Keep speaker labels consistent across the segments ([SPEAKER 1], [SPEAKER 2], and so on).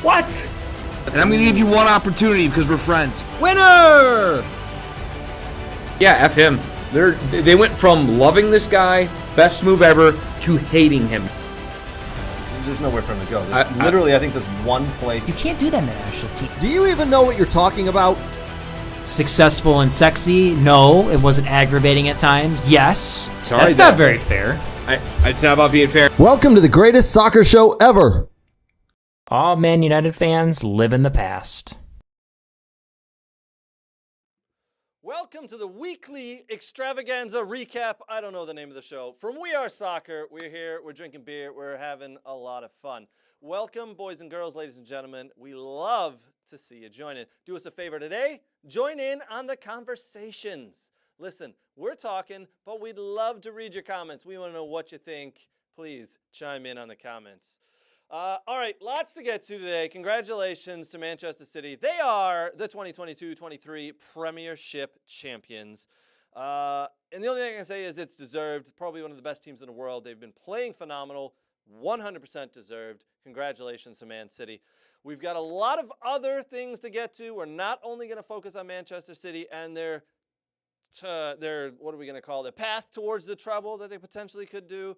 [SPEAKER 1] What?
[SPEAKER 2] And I'm going to give you one opportunity because we're friends.
[SPEAKER 1] Winner!
[SPEAKER 3] Yeah, F him. They went from loving this guy, best move ever, to hating him.
[SPEAKER 1] There's nowhere for him to go. I think there's one place.
[SPEAKER 4] You can't do that in the national team.
[SPEAKER 1] Do you even know what you're talking about?
[SPEAKER 4] Successful and sexy? No. It wasn't aggravating at times? Yes.
[SPEAKER 3] Sorry,
[SPEAKER 4] That's not very fair.
[SPEAKER 3] It's not about being fair.
[SPEAKER 1] Welcome to the greatest soccer show ever.
[SPEAKER 4] All Man United fans live in the past.
[SPEAKER 5] Welcome to the weekly extravaganza recap. I don't know the name of the show. From We Are Soccer, we're here, we're drinking beer, we're having a lot of fun. Welcome, boys and girls, ladies and gentlemen. We love to see you join in. Do us a favor today, join in on the conversations. Listen, we're talking, but we'd love to read your comments. We want to know what you think. Please chime in on the comments. All right, lots to get to today. Congratulations to Manchester City. They are the 2022-23 Premiership champions. And the only thing I can say is it's deserved. Probably one of the best teams in the world. They've been playing phenomenal. 100% deserved. Congratulations to Man City. We've got a lot of other things to get to. We're not only going to focus on Manchester City and their what are we going to call it? Their path towards the treble that they potentially could do.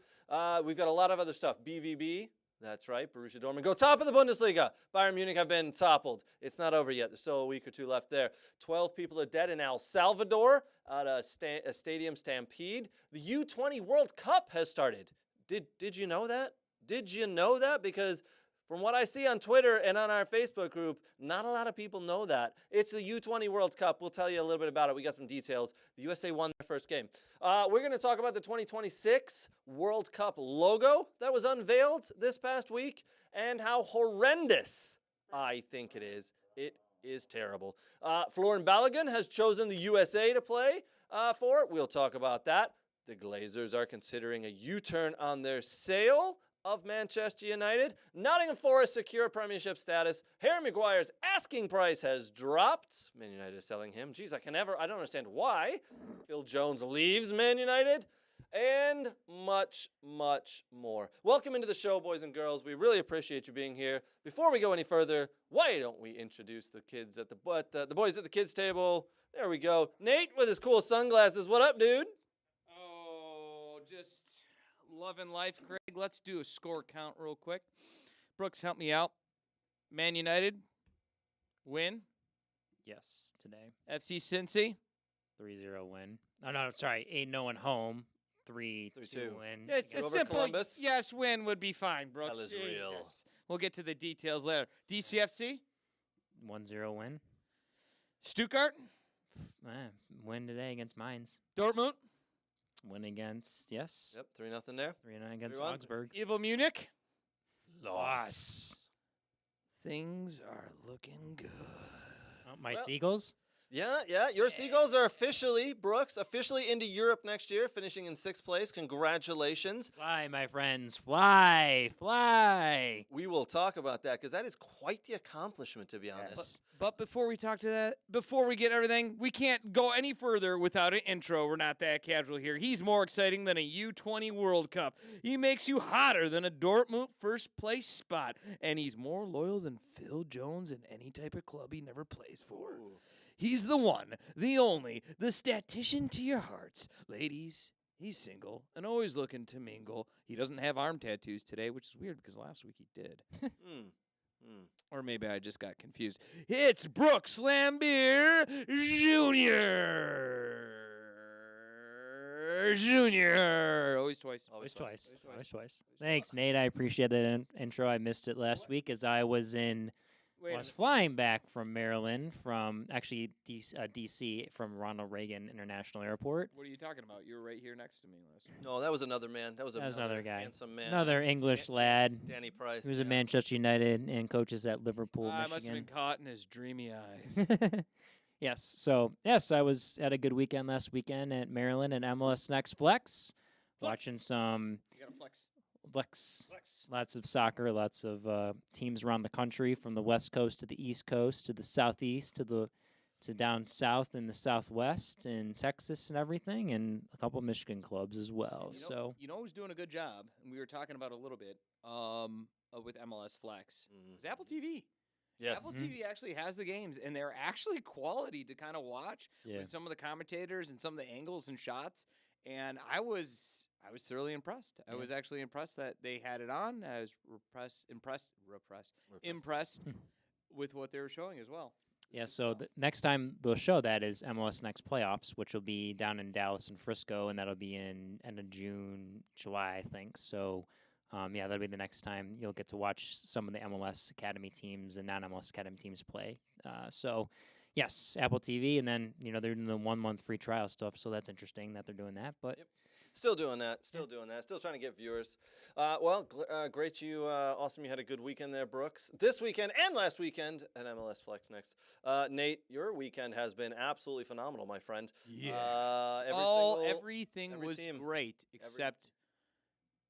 [SPEAKER 5] We've got a lot of other stuff. BVB. That's right, Borussia Dortmund go top of the Bundesliga. Bayern Munich have been toppled. It's not over yet. There's still a week or two left there. 12 people are dead in El Salvador at a stadium stampede. The U20 World Cup has started. Did you know that? Did you know that? Because from what I see on Twitter and on our Facebook group, not a lot of people know that. It's the U20 World Cup. We'll tell you a little bit about it. We got some details. The USA won their first game. We're going to talk about the 2026 World Cup logo that was unveiled this past week and how horrendous I think it is. It is terrible. Balogun has chosen the USA to play for it. We'll talk about that. The Glazers are considering a U-turn on their sale of Manchester United. Nottingham Forest secure Premiership status. Harry Maguire's asking price has dropped. Man United is selling him. Geez, I don't understand why. Phil Jones leaves Man United. And much, much more. Welcome into the show, boys and girls. We really appreciate you being here. Before we go any further, why don't we introduce the kids at the boys at the kids table? There we go. Nate with his cool sunglasses. What up, dude?
[SPEAKER 6] Oh, just loving life, Craig. Let's do a score count real quick. Brooks, help me out. Man United, win.
[SPEAKER 4] Yes, today.
[SPEAKER 6] FC Cincy.
[SPEAKER 4] 3-0 win. Oh, no, sorry. 8-0 home. 3-2 win.
[SPEAKER 6] Just a simple Columbus. Yes win would be fine, Brooks.
[SPEAKER 5] That is real.
[SPEAKER 6] We'll get to the details later. DCFC.
[SPEAKER 4] 1-0 win.
[SPEAKER 6] Stuttgart.
[SPEAKER 4] Win today against Mainz.
[SPEAKER 6] Dortmund.
[SPEAKER 4] Win against, yes.
[SPEAKER 5] Yep, 3-0 there.
[SPEAKER 4] 3-0 against
[SPEAKER 5] 3-1.
[SPEAKER 4] Augsburg.
[SPEAKER 6] Evil Munich.
[SPEAKER 5] Loss.
[SPEAKER 6] Things are looking good.
[SPEAKER 4] Oh, my Seagulls.
[SPEAKER 5] Yeah. Your Seagulls are officially into Europe next year, finishing in 6th place. Congratulations.
[SPEAKER 4] Fly, my friends. Fly.
[SPEAKER 5] We will talk about that because that is quite the accomplishment, to be honest.
[SPEAKER 6] But before we talk to that, before we get everything, we can't go any further without an intro. We're not that casual here. He's more exciting than a U20 World Cup. He makes you hotter than a Dortmund first place spot. And he's more loyal than Phil Jones in any type of club he never plays for.
[SPEAKER 5] Ooh.
[SPEAKER 6] He's the one, the only, the statistician to your hearts. Ladies, he's single and always looking to mingle. He doesn't have arm tattoos today, which is weird because last week he did. Or maybe I just got confused. It's Brooks Lambier Jr. Always twice.
[SPEAKER 4] Thanks, Nate. I appreciate that intro. I missed it last week as I was flying back from Maryland, from actually D.C., from Ronald Reagan International Airport.
[SPEAKER 6] What are you talking about? You were right here next to me last week.
[SPEAKER 5] No, that was another man. That was another
[SPEAKER 4] guy.
[SPEAKER 5] Handsome man.
[SPEAKER 4] Another English lad.
[SPEAKER 5] Danny Price.
[SPEAKER 4] He was at Manchester United and coaches at Liverpool, Michigan.
[SPEAKER 6] I must have been caught in his dreamy eyes.
[SPEAKER 4] Yes. I was at a good weekend last weekend at Maryland and MLS Next Flex. Watching some
[SPEAKER 6] You got a flex.
[SPEAKER 4] Lots of soccer, lots of teams around the country, from the West Coast to the East Coast to the Southeast to down south in the Southwest and Texas and everything, and a couple Michigan clubs as well.
[SPEAKER 6] You know who's doing a good job, and we were talking about it a little bit. with MLS Flex is Apple TV.
[SPEAKER 5] Yes.
[SPEAKER 6] Apple TV actually has the games, and they're actually quality to kind of watch
[SPEAKER 4] Yeah.
[SPEAKER 6] with some of the commentators and some of the angles and shots. And I was thoroughly impressed. I was actually impressed that they had it on. I was impressed with what they were showing as well.
[SPEAKER 4] Yeah, so the next time they'll show that is MLS Next Playoffs, which will be down in Dallas and Frisco, and that'll be in end of June, July, I think. So, yeah, that'll be the next time you'll get to watch some of the MLS Academy teams and non-MLS Academy teams play. So, yes, Apple TV, and then, they're doing the 1 month free trial stuff, so that's interesting that they're doing that. But
[SPEAKER 5] Still doing that. Still trying to get viewers. Great. Awesome. You had a good weekend there, Brooks. This weekend and last weekend at MLS Flex next. Nate, your weekend has been absolutely phenomenal, my friend.
[SPEAKER 6] Yes. Everything
[SPEAKER 5] every
[SPEAKER 6] was
[SPEAKER 5] team.
[SPEAKER 6] great except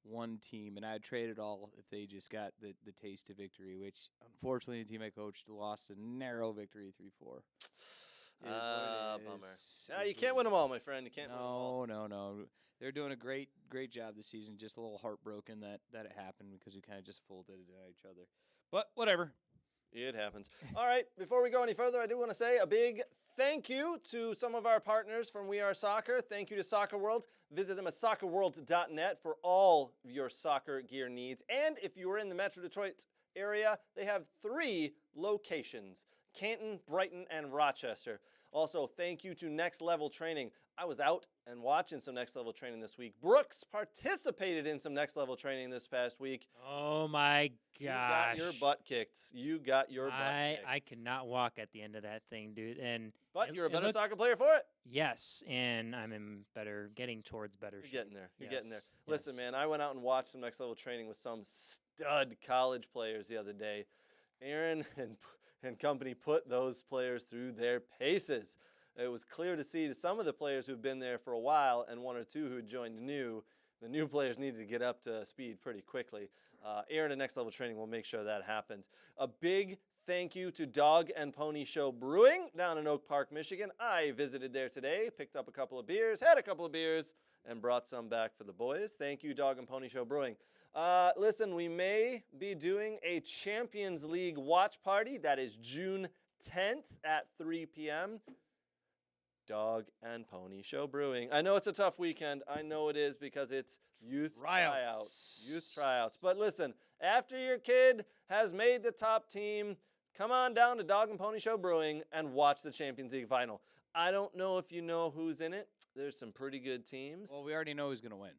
[SPEAKER 6] one team, and I'd trade it all if they just got the taste of victory, which unfortunately the team I coached lost a narrow victory 3-4.
[SPEAKER 5] Bummer. You can't win them all, my friend. You can't win them all.
[SPEAKER 6] No. They're doing a great job this season. Just a little heartbroken that it happened because we kind of just folded it at each other. But whatever.
[SPEAKER 5] It happens. All right, before we go any further, I do want to say a big thank you to some of our partners from We Are Soccer. Thank you to Soccer World. Visit them at soccerworld.net for all of your soccer gear needs. And if you are in the Metro Detroit area, they have 3 locations: Canton, Brighton, and Rochester. Also, thank you to Next Level Training. I was out and watching some Next Level Training this week. Brooks participated in some Next Level Training this past week.
[SPEAKER 4] oh my gosh.
[SPEAKER 5] You got your butt kicked. You got your butt kicked.
[SPEAKER 4] I could not walk at the end of that thing, dude. And
[SPEAKER 5] But you're a
[SPEAKER 4] it
[SPEAKER 5] better
[SPEAKER 4] looked-
[SPEAKER 5] soccer player for it.
[SPEAKER 4] Yes, and I'm getting towards better
[SPEAKER 5] You're
[SPEAKER 4] shape.
[SPEAKER 5] getting there. You're getting there.
[SPEAKER 4] Yes,
[SPEAKER 5] Listen,
[SPEAKER 4] yes.
[SPEAKER 5] man, I went out and watched some Next Level Training with some stud college players the other day. Aaron and company put those players through their paces. It was clear to see to some of the players who've been there for a while and 1 or 2 who had joined new, the new players needed to get up to speed pretty quickly. Aaron at Next Level Training will make sure that happens. A big thank you to Dog and Pony Show Brewing down in Oak Park, Michigan. I visited there today, picked up a couple of beers, had a couple of beers, and brought some back for the boys. Thank you, Dog and Pony Show Brewing. Listen, we may be doing a Champions League watch party. That is June 10th at 3 p.m. Dog and Pony Show Brewing. I know it's a tough weekend. I know it is because it's youth tryouts. Youth tryouts. But listen, after your kid has made the top team, come on down to Dog and Pony Show Brewing and watch the Champions League final. I don't know if you know who's in it. There's some pretty good teams.
[SPEAKER 6] Well, we already know who's going to win.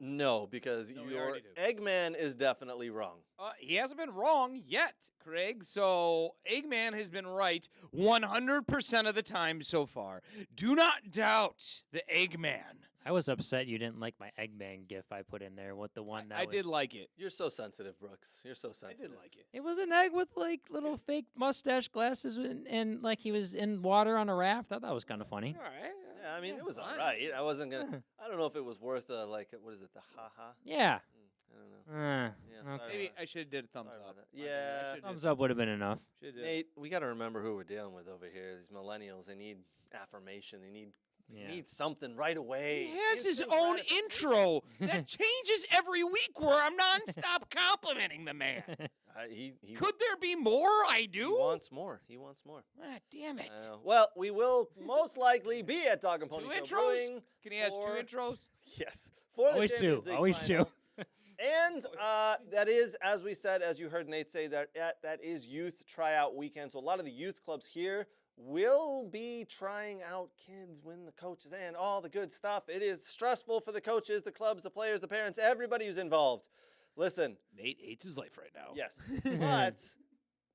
[SPEAKER 5] No, because
[SPEAKER 6] No, we
[SPEAKER 5] your
[SPEAKER 6] already do.
[SPEAKER 5] Eggman is definitely wrong.
[SPEAKER 6] He hasn't been wrong yet, Craig. So Eggman has been right 100% of the time so far. Do not doubt the Eggman.
[SPEAKER 4] I was upset you didn't like my Eggman gif I put in there with the one that
[SPEAKER 6] I did like it.
[SPEAKER 5] You're so sensitive, Brooks. You're so
[SPEAKER 6] I
[SPEAKER 5] sensitive.
[SPEAKER 6] did like it.
[SPEAKER 4] It was an egg with like little fake mustache glasses and like he was in water on a raft. I thought that was kind of funny.
[SPEAKER 6] All right.
[SPEAKER 5] Yeah, I mean, it was all
[SPEAKER 6] fine.
[SPEAKER 5] right. I wasn't going to, I don't know if it was worth what is it, the ha-ha?
[SPEAKER 4] Yeah.
[SPEAKER 5] I don't know.
[SPEAKER 4] Yeah,
[SPEAKER 5] sorry.
[SPEAKER 6] Maybe I should have did a thumbs
[SPEAKER 5] Sorry about
[SPEAKER 6] up.
[SPEAKER 5] that.
[SPEAKER 6] My bad. I
[SPEAKER 5] Yeah.
[SPEAKER 6] should've
[SPEAKER 4] thumbs
[SPEAKER 6] did-
[SPEAKER 4] up would have been enough.
[SPEAKER 6] should've did.
[SPEAKER 5] Nate, we got to remember who we're dealing with over here. These millennials, they need affirmation. They need something right away.
[SPEAKER 6] He has his
[SPEAKER 5] Instant
[SPEAKER 6] own
[SPEAKER 5] gratification.
[SPEAKER 6] intro that changes every week where I'm nonstop complimenting the man.
[SPEAKER 5] He
[SPEAKER 6] Could there be more? I do.
[SPEAKER 5] He wants more. He wants more.
[SPEAKER 6] Ah, damn it.
[SPEAKER 5] I know. Well, we will most likely be at Dog and Pony
[SPEAKER 6] Two
[SPEAKER 5] Show
[SPEAKER 6] intros?
[SPEAKER 5] Brewing.
[SPEAKER 6] Can he ask two
[SPEAKER 5] for-
[SPEAKER 6] intros?
[SPEAKER 5] Yes. For
[SPEAKER 4] Always
[SPEAKER 5] the
[SPEAKER 4] two.
[SPEAKER 5] Champions League
[SPEAKER 4] Always
[SPEAKER 5] final.
[SPEAKER 4] two.
[SPEAKER 5] And that is, as we said, as you heard Nate say, that is youth tryout weekend. So a lot of the youth clubs here will be trying out kids when the coaches and all the good stuff. It is stressful for the coaches, the clubs, the players, the parents, everybody who's involved. Listen,
[SPEAKER 6] Nate hates his life right now.
[SPEAKER 5] yes, but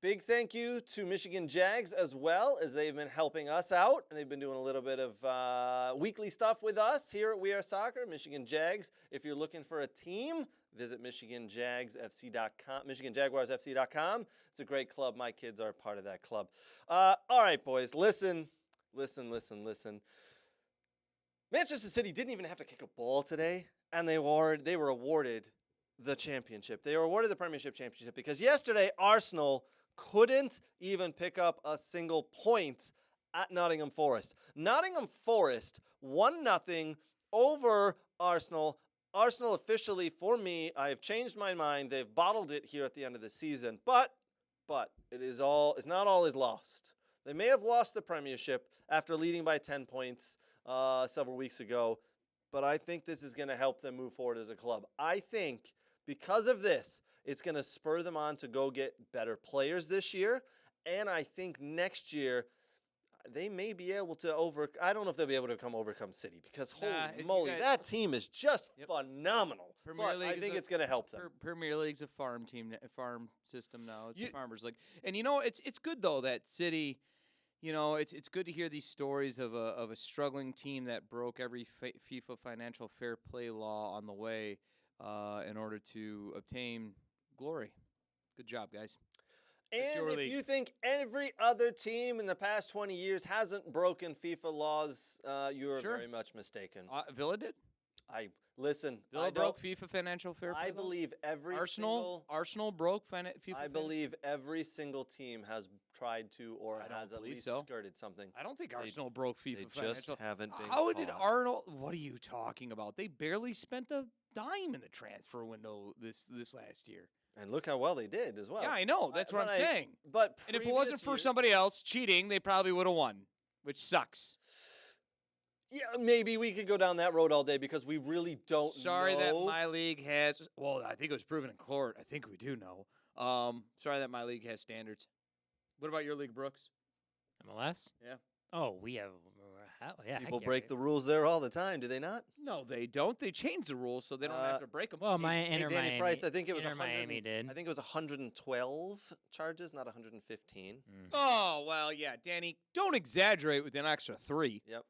[SPEAKER 5] big thank you to Michigan Jags as well, as they've been helping us out, and they've been doing a little bit of weekly stuff with us here at We Are Soccer. Michigan Jags, if you're looking for a team, visit MichiganJagsFC.com, MichiganJaguarsFC.com. It's a great club. My kids are part of that club. All right, boys, listen. Manchester City didn't even have to kick a ball today, and they were awarded the championship. They were awarded the Premiership Championship because yesterday Arsenal couldn't even pick up a single point at Nottingham Forest. Nottingham Forest 1-0 over Arsenal Arsenal officially, for me, I have changed my mind. They've bottled it here at the end of the season, but it's not all is lost. They may have lost the Premiership after leading by 10 points several weeks ago, but I think this is going to help them move forward as a club. I think because of this, it's going to spur them on to go get better players this year, and I think next year they may be able to I don't know if they'll be able to overcome City because holy moly, that team is just phenomenal. I think it's going to help them.
[SPEAKER 6] Premier League's a farm team, a farm system now. It's a farmers league, and it's good though that City. It's good to hear these stories of a struggling team that broke every FIFA financial fair play law on the way in order to obtain glory. Good job, guys.
[SPEAKER 5] And if you think every other team in the past 20 years hasn't broken FIFA laws, you are very much mistaken.
[SPEAKER 6] Villa did?
[SPEAKER 5] Villa
[SPEAKER 6] broke FIFA financial fair play.
[SPEAKER 5] I believe every
[SPEAKER 6] Arsenal broke FIFA.
[SPEAKER 5] I believe every single team has tried to or has at least skirted something.
[SPEAKER 6] I don't think Arsenal broke FIFA financial.
[SPEAKER 5] They just haven't been.
[SPEAKER 6] How did Arnold? What are you talking about? They barely spent a dime in the transfer window this last year.
[SPEAKER 5] And look how well they did as well.
[SPEAKER 6] Yeah, I know. That's what I'm saying.
[SPEAKER 5] And
[SPEAKER 6] if it wasn't for somebody else cheating, they probably would have won, which sucks.
[SPEAKER 5] Yeah, maybe we could go down that road all day because we really don't know.
[SPEAKER 6] Sorry that my league has. Well, I think it was proven in court. I think we do know. Sorry that my league has standards. What about your league, Brooks?
[SPEAKER 4] MLS?
[SPEAKER 6] Yeah.
[SPEAKER 4] Oh, we have.
[SPEAKER 5] People break the rules there all the time, do they not?
[SPEAKER 6] No, they don't. They change the rules so they don't have to break them.
[SPEAKER 4] Well, Danny
[SPEAKER 5] Miami, Price, I think it was
[SPEAKER 4] Miami did.
[SPEAKER 5] I think it was 112 charges, not 115.
[SPEAKER 6] Oh, well, yeah, Danny, don't exaggerate with an extra 3.
[SPEAKER 5] Yep.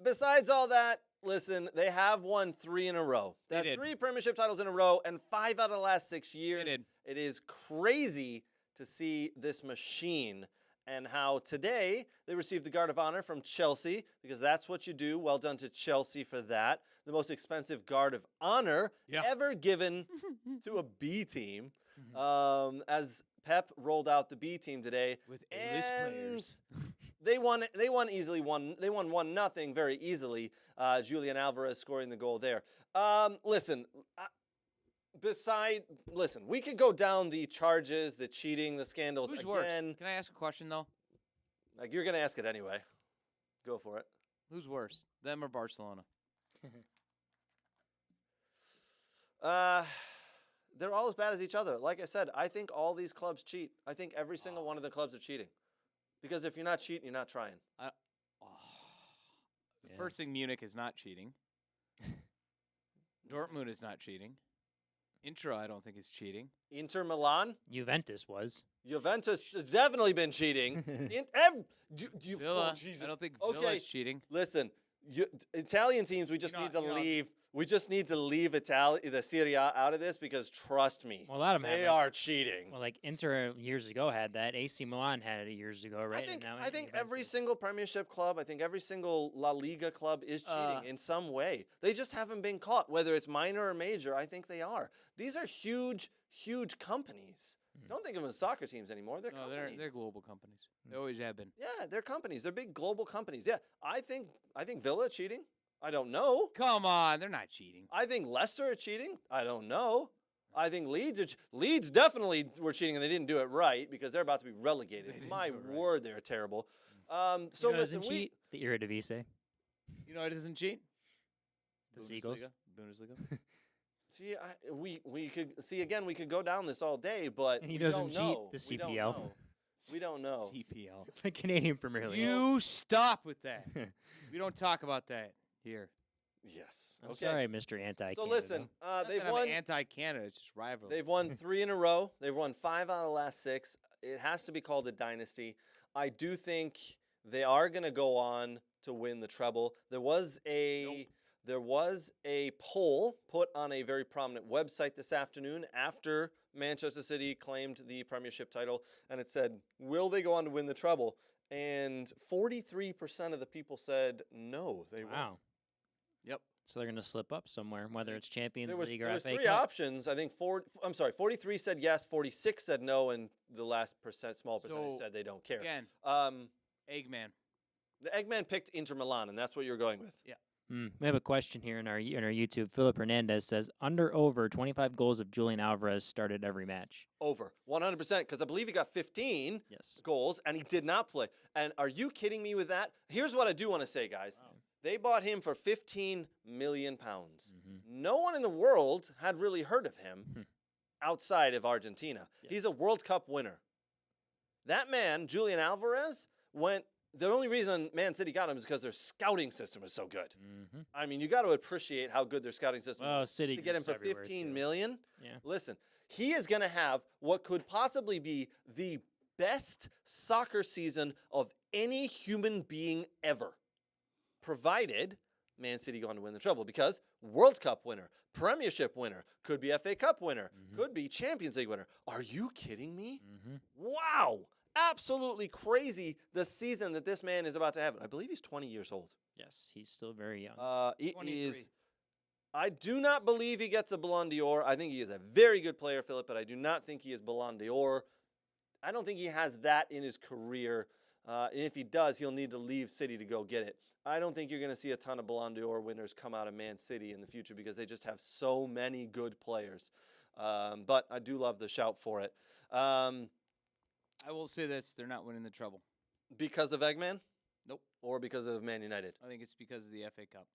[SPEAKER 5] Besides all that, listen, they have won 3 in a row. That's 3 Premiership titles in a row and 5 out of the last 6 years.
[SPEAKER 6] They did.
[SPEAKER 5] It is crazy to see this machine. And how today they received the Guard of Honor from Chelsea, because that's what you do. Well done to Chelsea for that. The most expensive Guard of Honor ever given to a B team. As Pep rolled out the B team today.
[SPEAKER 6] With A-list players.
[SPEAKER 5] They won easily. They won 1-0 very easily. Julian Alvarez scoring the goal there. Listen, we could go down the charges, the cheating, the scandals.
[SPEAKER 6] Who's
[SPEAKER 5] again.
[SPEAKER 6] Worse? Can I ask a question, though?
[SPEAKER 5] Like, you're going to ask it anyway. Go for it.
[SPEAKER 6] Who's worse, them or Barcelona?
[SPEAKER 5] They're all as bad as each other. Like I said, I think all these clubs cheat. I think every single one of the clubs are cheating. Because if you're not cheating, you're not trying.
[SPEAKER 6] The first thing, Munich is not cheating. Dortmund is not cheating. Inter, I don't think, is cheating.
[SPEAKER 5] Inter Milan?
[SPEAKER 4] Juventus was.
[SPEAKER 5] Juventus has definitely been cheating.
[SPEAKER 6] Villa, I don't think Villa's cheating.
[SPEAKER 5] Listen, Italian teams, we just need to leave. We just need to leave the Serie A out of this because trust me,
[SPEAKER 4] well, a lot of them
[SPEAKER 5] they are cheating.
[SPEAKER 4] Well, like Inter years ago had that. AC Milan had it years ago, right?
[SPEAKER 5] I think every single Premiership club, I think every single La Liga club is cheating in some way. They just haven't been caught, whether it's minor or major. I think they are. These are huge, huge companies. Don't think of them as soccer teams anymore. They're companies.
[SPEAKER 6] They're global companies. They always have been.
[SPEAKER 5] Yeah, they're companies. They're big global companies. Yeah, I think Villa cheating. I don't know.
[SPEAKER 6] Come on, they're not cheating.
[SPEAKER 5] I think Leicester are cheating. I don't know. I think Leeds definitely were cheating and they didn't do it right because they're about to be relegated. My word, they're terrible. So listen,
[SPEAKER 4] cheat the Eredivisie.
[SPEAKER 6] You know, it doesn't cheat.
[SPEAKER 4] The Seagulls.
[SPEAKER 6] Bundesliga.
[SPEAKER 5] See, we could see again. We could go down this all day, but
[SPEAKER 4] he doesn't cheat the CPL.
[SPEAKER 5] We don't know.
[SPEAKER 6] CPL,
[SPEAKER 4] the Canadian Premier League.
[SPEAKER 6] You stop with that. We don't talk about that here.
[SPEAKER 5] Yes.
[SPEAKER 4] I'm sorry, Mr. Anti-Canada.
[SPEAKER 5] So listen, they've won
[SPEAKER 6] anti-Canada. It's just rivalry.
[SPEAKER 5] They've won 3 in a row. They've won 5 out of the last 6. It has to be called a dynasty. I do think they are going to go on to win the treble. There was a poll put on a very prominent website this afternoon after Manchester City claimed the Premiership title, and it said, "Will they go on to win the treble?" And 43% of the people said no, they won't.
[SPEAKER 4] Wow.
[SPEAKER 6] Yep.
[SPEAKER 4] So they're going to slip up somewhere, whether it's Champions League or
[SPEAKER 5] there was
[SPEAKER 4] FA
[SPEAKER 5] 3
[SPEAKER 4] Cup.
[SPEAKER 5] options. I think 43 said yes, 46 said no, and the last small percentage said they don't care.
[SPEAKER 6] Again, Eggman.
[SPEAKER 5] The Eggman picked Inter Milan, and that's what you're going with.
[SPEAKER 6] Yeah.
[SPEAKER 4] We have a question here in our YouTube. Philip Hernandez says, under/over 25 goals of Julian Alvarez started every match.
[SPEAKER 5] Over 100%, because I believe he got 15
[SPEAKER 4] Yes.
[SPEAKER 5] goals and he did not play. And are you kidding me with that? Here's what I do want to say, guys.
[SPEAKER 4] Wow.
[SPEAKER 5] They bought him for 15 million pounds.
[SPEAKER 4] Mm-hmm.
[SPEAKER 5] No one in the world had really heard of him outside of Argentina.
[SPEAKER 4] Yes.
[SPEAKER 5] He's a World Cup winner. That man, Julian Alvarez, went. The only reason Man City got him is because their scouting system is so good.
[SPEAKER 4] Mm-hmm.
[SPEAKER 5] I mean, you got to appreciate how good their scouting system
[SPEAKER 4] Well,
[SPEAKER 5] is.
[SPEAKER 4] City
[SPEAKER 5] To get him
[SPEAKER 4] groups
[SPEAKER 5] for
[SPEAKER 4] everywhere,
[SPEAKER 5] 15
[SPEAKER 4] too.
[SPEAKER 5] million.
[SPEAKER 4] Yeah.
[SPEAKER 5] Listen, he is going to have what could possibly be the best soccer season of any human being ever, provided Man City go on to win the treble, because World Cup winner, Premiership winner, could be FA Cup winner, could be Champions League winner. Are you kidding me?
[SPEAKER 4] Mm-hmm.
[SPEAKER 5] Wow. Absolutely crazy the season that this man is about to have. I believe he's 20 years old.
[SPEAKER 4] Yes, he's still very young.
[SPEAKER 5] He
[SPEAKER 6] 23.
[SPEAKER 5] is. I do not believe he gets a Ballon d'Or. I think he is a very good player, Philip, but I do not think he is Ballon d'Or. I don't think he has that in his career. And if he does, he'll need to leave City to go get it. I don't think you're going to see a ton of Ballon d'Or winners come out of Man City in the future because they just have so many good players. But I do love the shout for it.
[SPEAKER 6] I will say this: they're not winning the treble.
[SPEAKER 5] Because of Eggman?
[SPEAKER 6] Nope.
[SPEAKER 5] Or because of Man United?
[SPEAKER 6] I think it's because of the FA Cup.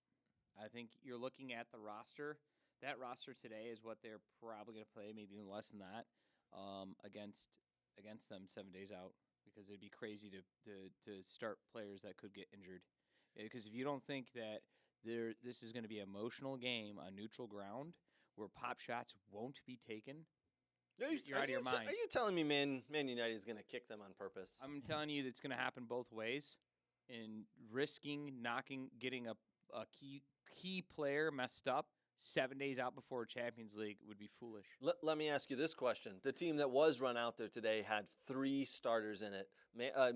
[SPEAKER 6] I think you're looking at the roster. That roster today is what they're probably going to play, maybe even less than that, against them 7 days out, because it'd be crazy to start players that could get injured. Because if you don't think that this is going to be an emotional game on neutral ground where pop shots won't be taken, you're out of your mind.
[SPEAKER 5] Are you telling me Man United is going to kick them on purpose?
[SPEAKER 6] I'm telling you that's going to happen both ways. And risking getting a key player messed up 7 days out before Champions League would be foolish.
[SPEAKER 5] Let me ask you this question. The team that was run out there today had 3 starters in it.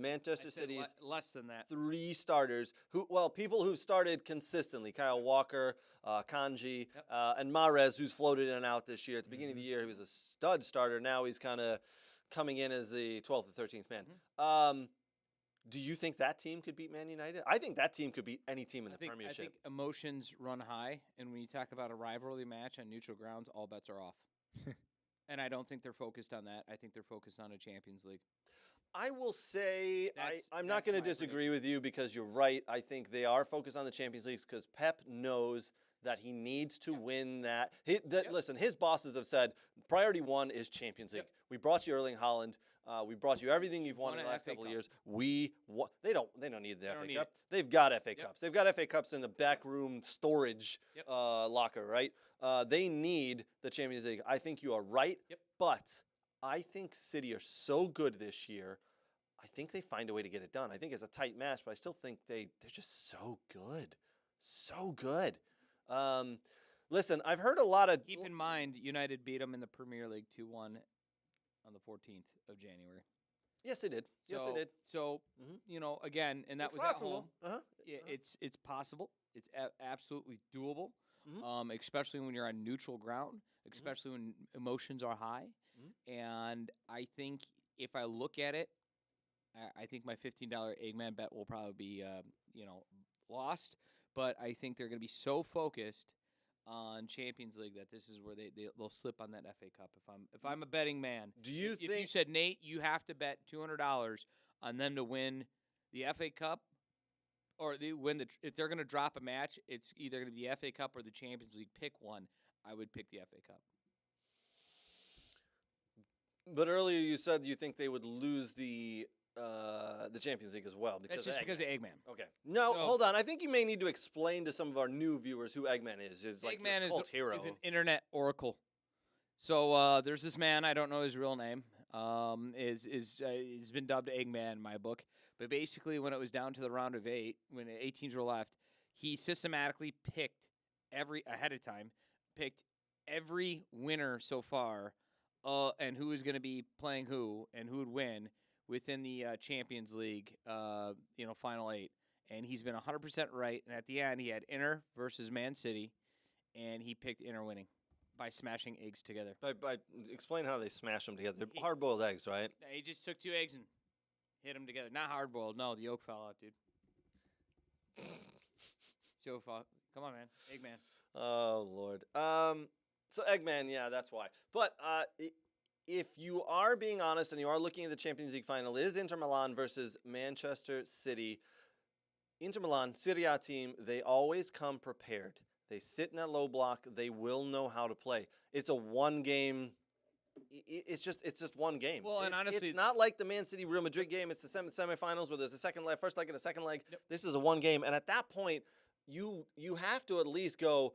[SPEAKER 5] Manchester
[SPEAKER 6] I'd say
[SPEAKER 5] City's
[SPEAKER 6] less than that.
[SPEAKER 5] 3 starters. People who started consistently. Kyle Walker, Kanji, and Mahrez, who's floated in and out this year. At the beginning of the year, he was a stud starter. Now he's kind of coming in as the 12th or 13th man. Do you think that team could beat Man United? I think that team could beat any team in the Premiership.
[SPEAKER 6] I think emotions run high, and when you talk about a rivalry match on neutral grounds, all bets are off. And I don't think they're focused on that. I think they're focused on a Champions League.
[SPEAKER 5] I will say I'm not
[SPEAKER 6] that's
[SPEAKER 5] going to
[SPEAKER 6] my
[SPEAKER 5] disagree with you because you're right. I think they are focused on the Champions League because Pep knows that he needs to win that. Listen, his bosses have said priority 1 is Champions League.
[SPEAKER 6] Yep.
[SPEAKER 5] We brought you Erling Haaland. We brought you everything you've won in the last
[SPEAKER 6] FA
[SPEAKER 5] couple of
[SPEAKER 6] Cup.
[SPEAKER 5] years. They don't need the FA
[SPEAKER 6] need
[SPEAKER 5] Cup.
[SPEAKER 6] it.
[SPEAKER 5] They've got FA Cups. They've got FA Cups in the back room storage locker, right? They need the Champions League. I think you are right.
[SPEAKER 6] Yep.
[SPEAKER 5] But I think City are so good this year. I think they find a way to get it done. I think it's a tight match, but I still think they're just so good. So good. Listen, I've heard a lot of...
[SPEAKER 6] Keep in mind, United beat them in the Premier League 2-1 on the 14th of January.
[SPEAKER 5] Yes, they did. Yes, they did.
[SPEAKER 6] So, again, and that
[SPEAKER 5] It's
[SPEAKER 6] was at
[SPEAKER 5] possible.
[SPEAKER 6] home.
[SPEAKER 5] Uh-huh.
[SPEAKER 6] It's possible. It's absolutely doable,
[SPEAKER 5] Mhm.
[SPEAKER 6] especially when you're on neutral ground, especially when emotions are high. And I think if I look at it, I think my $15 Eggman bet will probably be, lost. But I think they're going to be so focused on Champions League that this is where they'll slip on that FA Cup. If I'm a betting man,
[SPEAKER 5] Do you
[SPEAKER 6] if you
[SPEAKER 5] think...
[SPEAKER 6] said, Nate, you have to bet $200 on them to win the FA Cup, or if they're going to drop a match, it's either going to be the FA Cup or the Champions League. Pick one. I would pick the FA Cup.
[SPEAKER 5] But earlier you said you think they would lose the Champions League as well.
[SPEAKER 6] That's just because of Eggman.
[SPEAKER 5] Okay. No,
[SPEAKER 6] So-
[SPEAKER 5] hold on. I think you may need to explain to some of our new viewers who Eggman is. Is like
[SPEAKER 6] Eggman
[SPEAKER 5] your cult hero.
[SPEAKER 6] is an internet oracle. So there's this man, I don't know his real name, he's been dubbed Eggman in my book. But basically, when it was down to the round of 8, when 8 teams were left, he systematically picked ahead of time, picked every winner so far, and who was going to be playing who and who would win within the Champions League, final 8. And he's been 100% right. And at the end, he had Inter versus Man City, and he picked Inter winning by smashing eggs together.
[SPEAKER 5] By explain how they smash them together. They're hard-boiled eggs, right?
[SPEAKER 6] He just took 2 eggs and hit them together. Not hard-boiled. No, the yolk fell out, dude. So Come on, man. Eggman.
[SPEAKER 5] Oh Lord. So Eggman, yeah, that's why. But if you are being honest and you are looking at the Champions League final, it is Inter Milan versus Manchester City. Inter Milan, Serie A team, they always come prepared. They sit in that low block. They will know how to play. It's a one game. It's just one game.
[SPEAKER 6] Well, and honestly,
[SPEAKER 5] it's not like the Man City Real Madrid game. It's the semifinals where there's a second leg, first leg, and a second leg.
[SPEAKER 6] Yep.
[SPEAKER 5] This is a one game, and at that point, you have to at least go.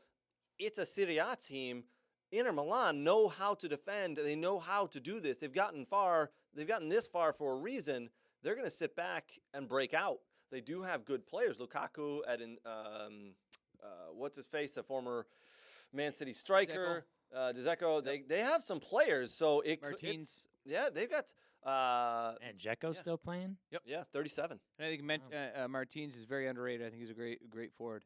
[SPEAKER 5] It's a Serie A team. Inter Milan know how to defend. They know how to do this. They've gotten far. They've gotten this far for a reason. They're going to sit back and break out. They do have good players. Lukaku at what's his face, a former Man City striker. Dzeko. They have some players. So
[SPEAKER 6] Martins.
[SPEAKER 5] They've got.
[SPEAKER 4] And Dzeko's still playing?
[SPEAKER 6] Yep.
[SPEAKER 5] Yeah, 37.
[SPEAKER 6] And I think Martins is very underrated. I think he's a great forward.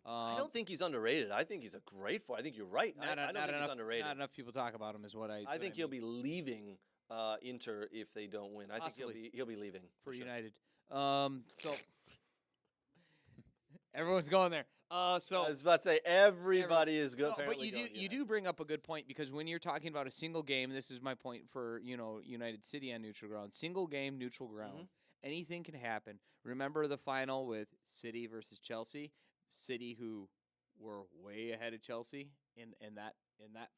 [SPEAKER 5] I don't think he's underrated. I think he's a great forward. I think you're right. I don't think he's underrated.
[SPEAKER 6] Not enough people talk about him is what I
[SPEAKER 5] think he'll be leaving Inter if they don't win. I think he'll be leaving
[SPEAKER 6] for
[SPEAKER 5] sure.
[SPEAKER 6] United. So everyone's going there. So
[SPEAKER 5] I was about to say everybody is good.
[SPEAKER 6] No, but you do bring up a good point, because when you're talking about a single game, this is my point for United City on neutral ground. Single game, neutral ground. Anything can happen. Remember the final with City versus Chelsea. City, who were way ahead of Chelsea in that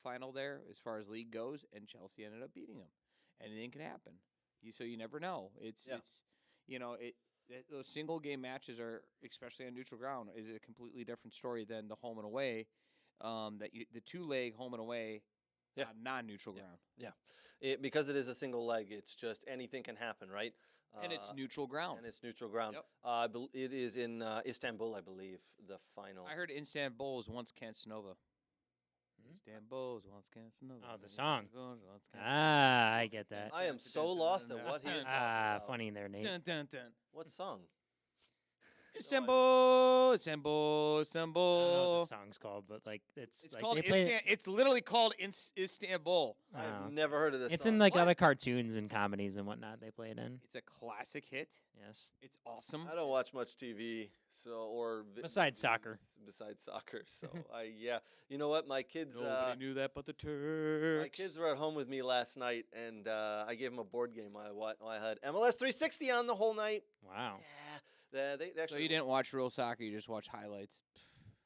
[SPEAKER 6] final there as far as league goes, and Chelsea ended up beating them. Anything can happen. So you never know. Those single game matches are, especially on neutral ground, is a completely different story than the home and away. The 2-leg home and away, non-neutral ground.
[SPEAKER 5] Yeah, because it is a single leg. It's just anything can happen, right?
[SPEAKER 6] And it's neutral ground.
[SPEAKER 5] Yep. It is in Istanbul, I believe, the final.
[SPEAKER 6] I heard Istanbul was once Casanova. Istanbul was once Casanova.
[SPEAKER 4] Oh, the song. I get that.
[SPEAKER 5] I am so lost at what he is talking about.
[SPEAKER 4] Funny in their name.
[SPEAKER 6] Dun, dun, dun.
[SPEAKER 5] What song?
[SPEAKER 6] Istanbul.
[SPEAKER 4] I don't know what the song's called, but it's like
[SPEAKER 6] called
[SPEAKER 4] they play
[SPEAKER 6] it's literally called Istanbul.
[SPEAKER 5] I've never heard of this
[SPEAKER 4] It's
[SPEAKER 5] song.
[SPEAKER 4] in other cartoons and comedies and whatnot they play it in.
[SPEAKER 6] It's a classic hit.
[SPEAKER 4] Yes.
[SPEAKER 6] It's awesome.
[SPEAKER 5] I don't watch much TV,
[SPEAKER 4] Besides soccer.
[SPEAKER 5] So you know what? My kids.
[SPEAKER 6] Nobody knew that but the Turks.
[SPEAKER 5] My kids were at home with me last night, and I gave them a board game. I had MLS 360 on the whole night.
[SPEAKER 4] Wow.
[SPEAKER 5] Yeah, they actually.
[SPEAKER 6] So you didn't watch real soccer; you just watched highlights.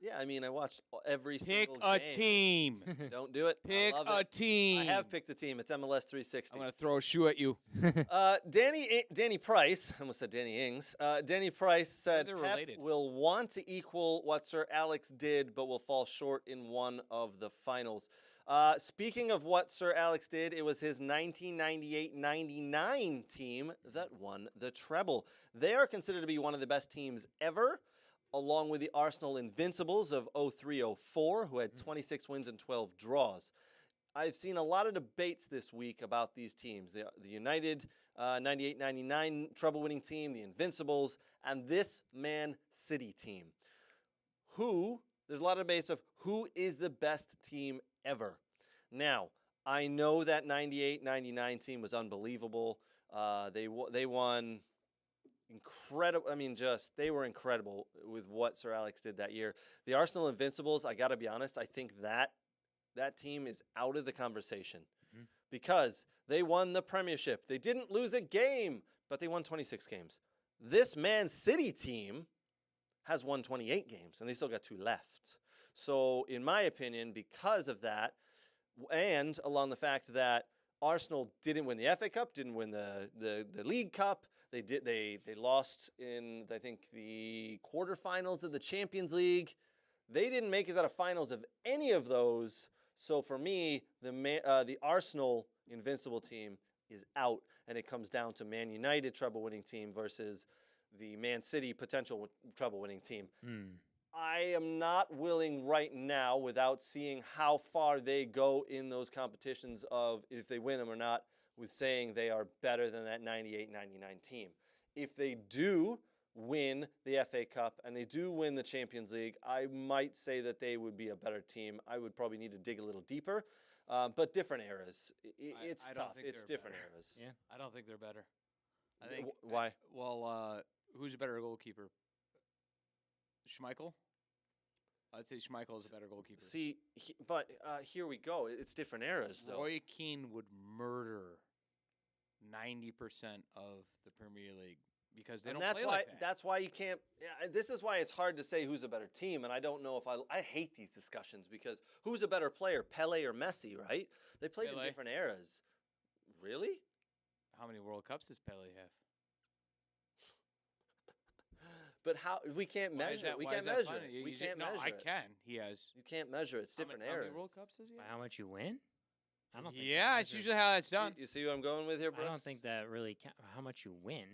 [SPEAKER 5] Yeah, I mean, I watched every
[SPEAKER 6] Pick
[SPEAKER 5] single
[SPEAKER 6] a
[SPEAKER 5] game.
[SPEAKER 6] team.
[SPEAKER 5] Don't do it.
[SPEAKER 6] Pick a team.
[SPEAKER 5] I have picked a team. It's MLS 360.
[SPEAKER 6] I'm gonna throw a shoe at you.
[SPEAKER 5] Danny Price, I almost said Danny Ings. Danny Price said
[SPEAKER 6] they're
[SPEAKER 5] Pep
[SPEAKER 6] related.
[SPEAKER 5] will want to equal what Sir Alex did, but will fall short in one of the finals. Speaking of what Sir Alex did, it was his 1998-99 team that won the treble. They are considered to be one of the best teams ever, along with the Arsenal Invincibles of 03-04, who had 26 wins and 12 draws. I've seen a lot of debates this week about these teams. The United 98-99 treble-winning team, the Invincibles, and this Man City team. There's a lot of debates of who is the best team ever. Now, I know that 98-99 team was unbelievable. They won incredible. I mean, they were incredible with what Sir Alex did that year. The Arsenal Invincibles, I got to be honest, I think that team is out of the conversation because they won the Premiership. They didn't lose a game, but they won 26 games. This Man City team has won 28 games, and they still got 2 left. So, in my opinion, because of that, and along the fact that Arsenal didn't win the FA Cup, didn't win the League Cup, they lost in, I think, the quarterfinals of the Champions League. They didn't make it out of finals of any of those. So for me, the Arsenal Invincible team is out, and it comes down to Man United treble-winning team versus the Man City potential treble-winning team. I am not willing right now, without seeing how far they go in those competitions of if they win them or not, with saying they are better than that 98-99 team. If they do win the FA Cup and they do win the Champions League, I might say that they would be a better team. I would probably need to dig a little deeper, but different eras. It's tough. It's different eras.
[SPEAKER 4] Yeah.
[SPEAKER 6] I don't think they're better. I think
[SPEAKER 5] Why?
[SPEAKER 6] Who's a better goalkeeper? Schmeichel? I'd say Schmeichel is a better goalkeeper.
[SPEAKER 5] See, but here we go. It's different eras, though.
[SPEAKER 6] Roy Keane would murder 90% of the Premier League because they
[SPEAKER 5] And
[SPEAKER 6] don't
[SPEAKER 5] that's
[SPEAKER 6] play
[SPEAKER 5] why
[SPEAKER 6] like that.
[SPEAKER 5] that's why you can't. This is why it's hard to say who's a better team, and I don't know if I hate these discussions because who's a better player, Pele or Messi? Right? They played in
[SPEAKER 6] Pele.
[SPEAKER 5] different eras. Really?
[SPEAKER 6] How many World Cups does Pele have?
[SPEAKER 5] But how we can't
[SPEAKER 6] Why is
[SPEAKER 5] measure.
[SPEAKER 6] that-
[SPEAKER 5] We
[SPEAKER 6] why
[SPEAKER 5] can't
[SPEAKER 6] is that
[SPEAKER 5] measure
[SPEAKER 6] funny?
[SPEAKER 5] it. We
[SPEAKER 6] You
[SPEAKER 5] can't
[SPEAKER 6] no,
[SPEAKER 5] measure
[SPEAKER 6] I
[SPEAKER 5] it.
[SPEAKER 6] can. He has.
[SPEAKER 5] You can't measure it. It's different
[SPEAKER 6] How many
[SPEAKER 5] eras.
[SPEAKER 6] World Cups does he
[SPEAKER 4] By
[SPEAKER 6] have?
[SPEAKER 4] how much you win? I don't think.
[SPEAKER 6] Yeah, it's usually how that's done.
[SPEAKER 5] You see what I'm going with here, bro?
[SPEAKER 4] I don't think that really how much you win.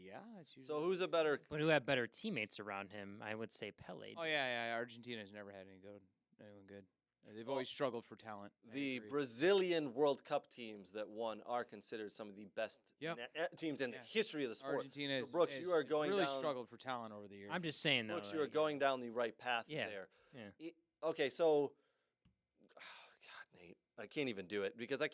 [SPEAKER 6] Yeah, it's usually.
[SPEAKER 5] So who's a better?
[SPEAKER 4] But who have better teammates around him? I would say Pele.
[SPEAKER 6] Oh yeah. Argentina's never had anyone good. They've always struggled for talent. I
[SPEAKER 5] The
[SPEAKER 6] agree.
[SPEAKER 5] Brazilian World Cup teams that won are considered some of the best
[SPEAKER 6] Yep.
[SPEAKER 5] teams in the
[SPEAKER 6] Yeah.
[SPEAKER 5] history of the sport.
[SPEAKER 6] Argentina
[SPEAKER 5] So
[SPEAKER 6] is,
[SPEAKER 5] Brooks,
[SPEAKER 6] is-
[SPEAKER 5] you are
[SPEAKER 6] has
[SPEAKER 5] going
[SPEAKER 6] really
[SPEAKER 5] down.
[SPEAKER 6] struggled for talent over the years.
[SPEAKER 4] I'm just saying though.
[SPEAKER 5] Brooks, you are
[SPEAKER 4] like,
[SPEAKER 5] going down the right path
[SPEAKER 4] Yeah.
[SPEAKER 5] there.
[SPEAKER 4] Yeah.
[SPEAKER 5] Okay, so God, Nate, I can't even do it because I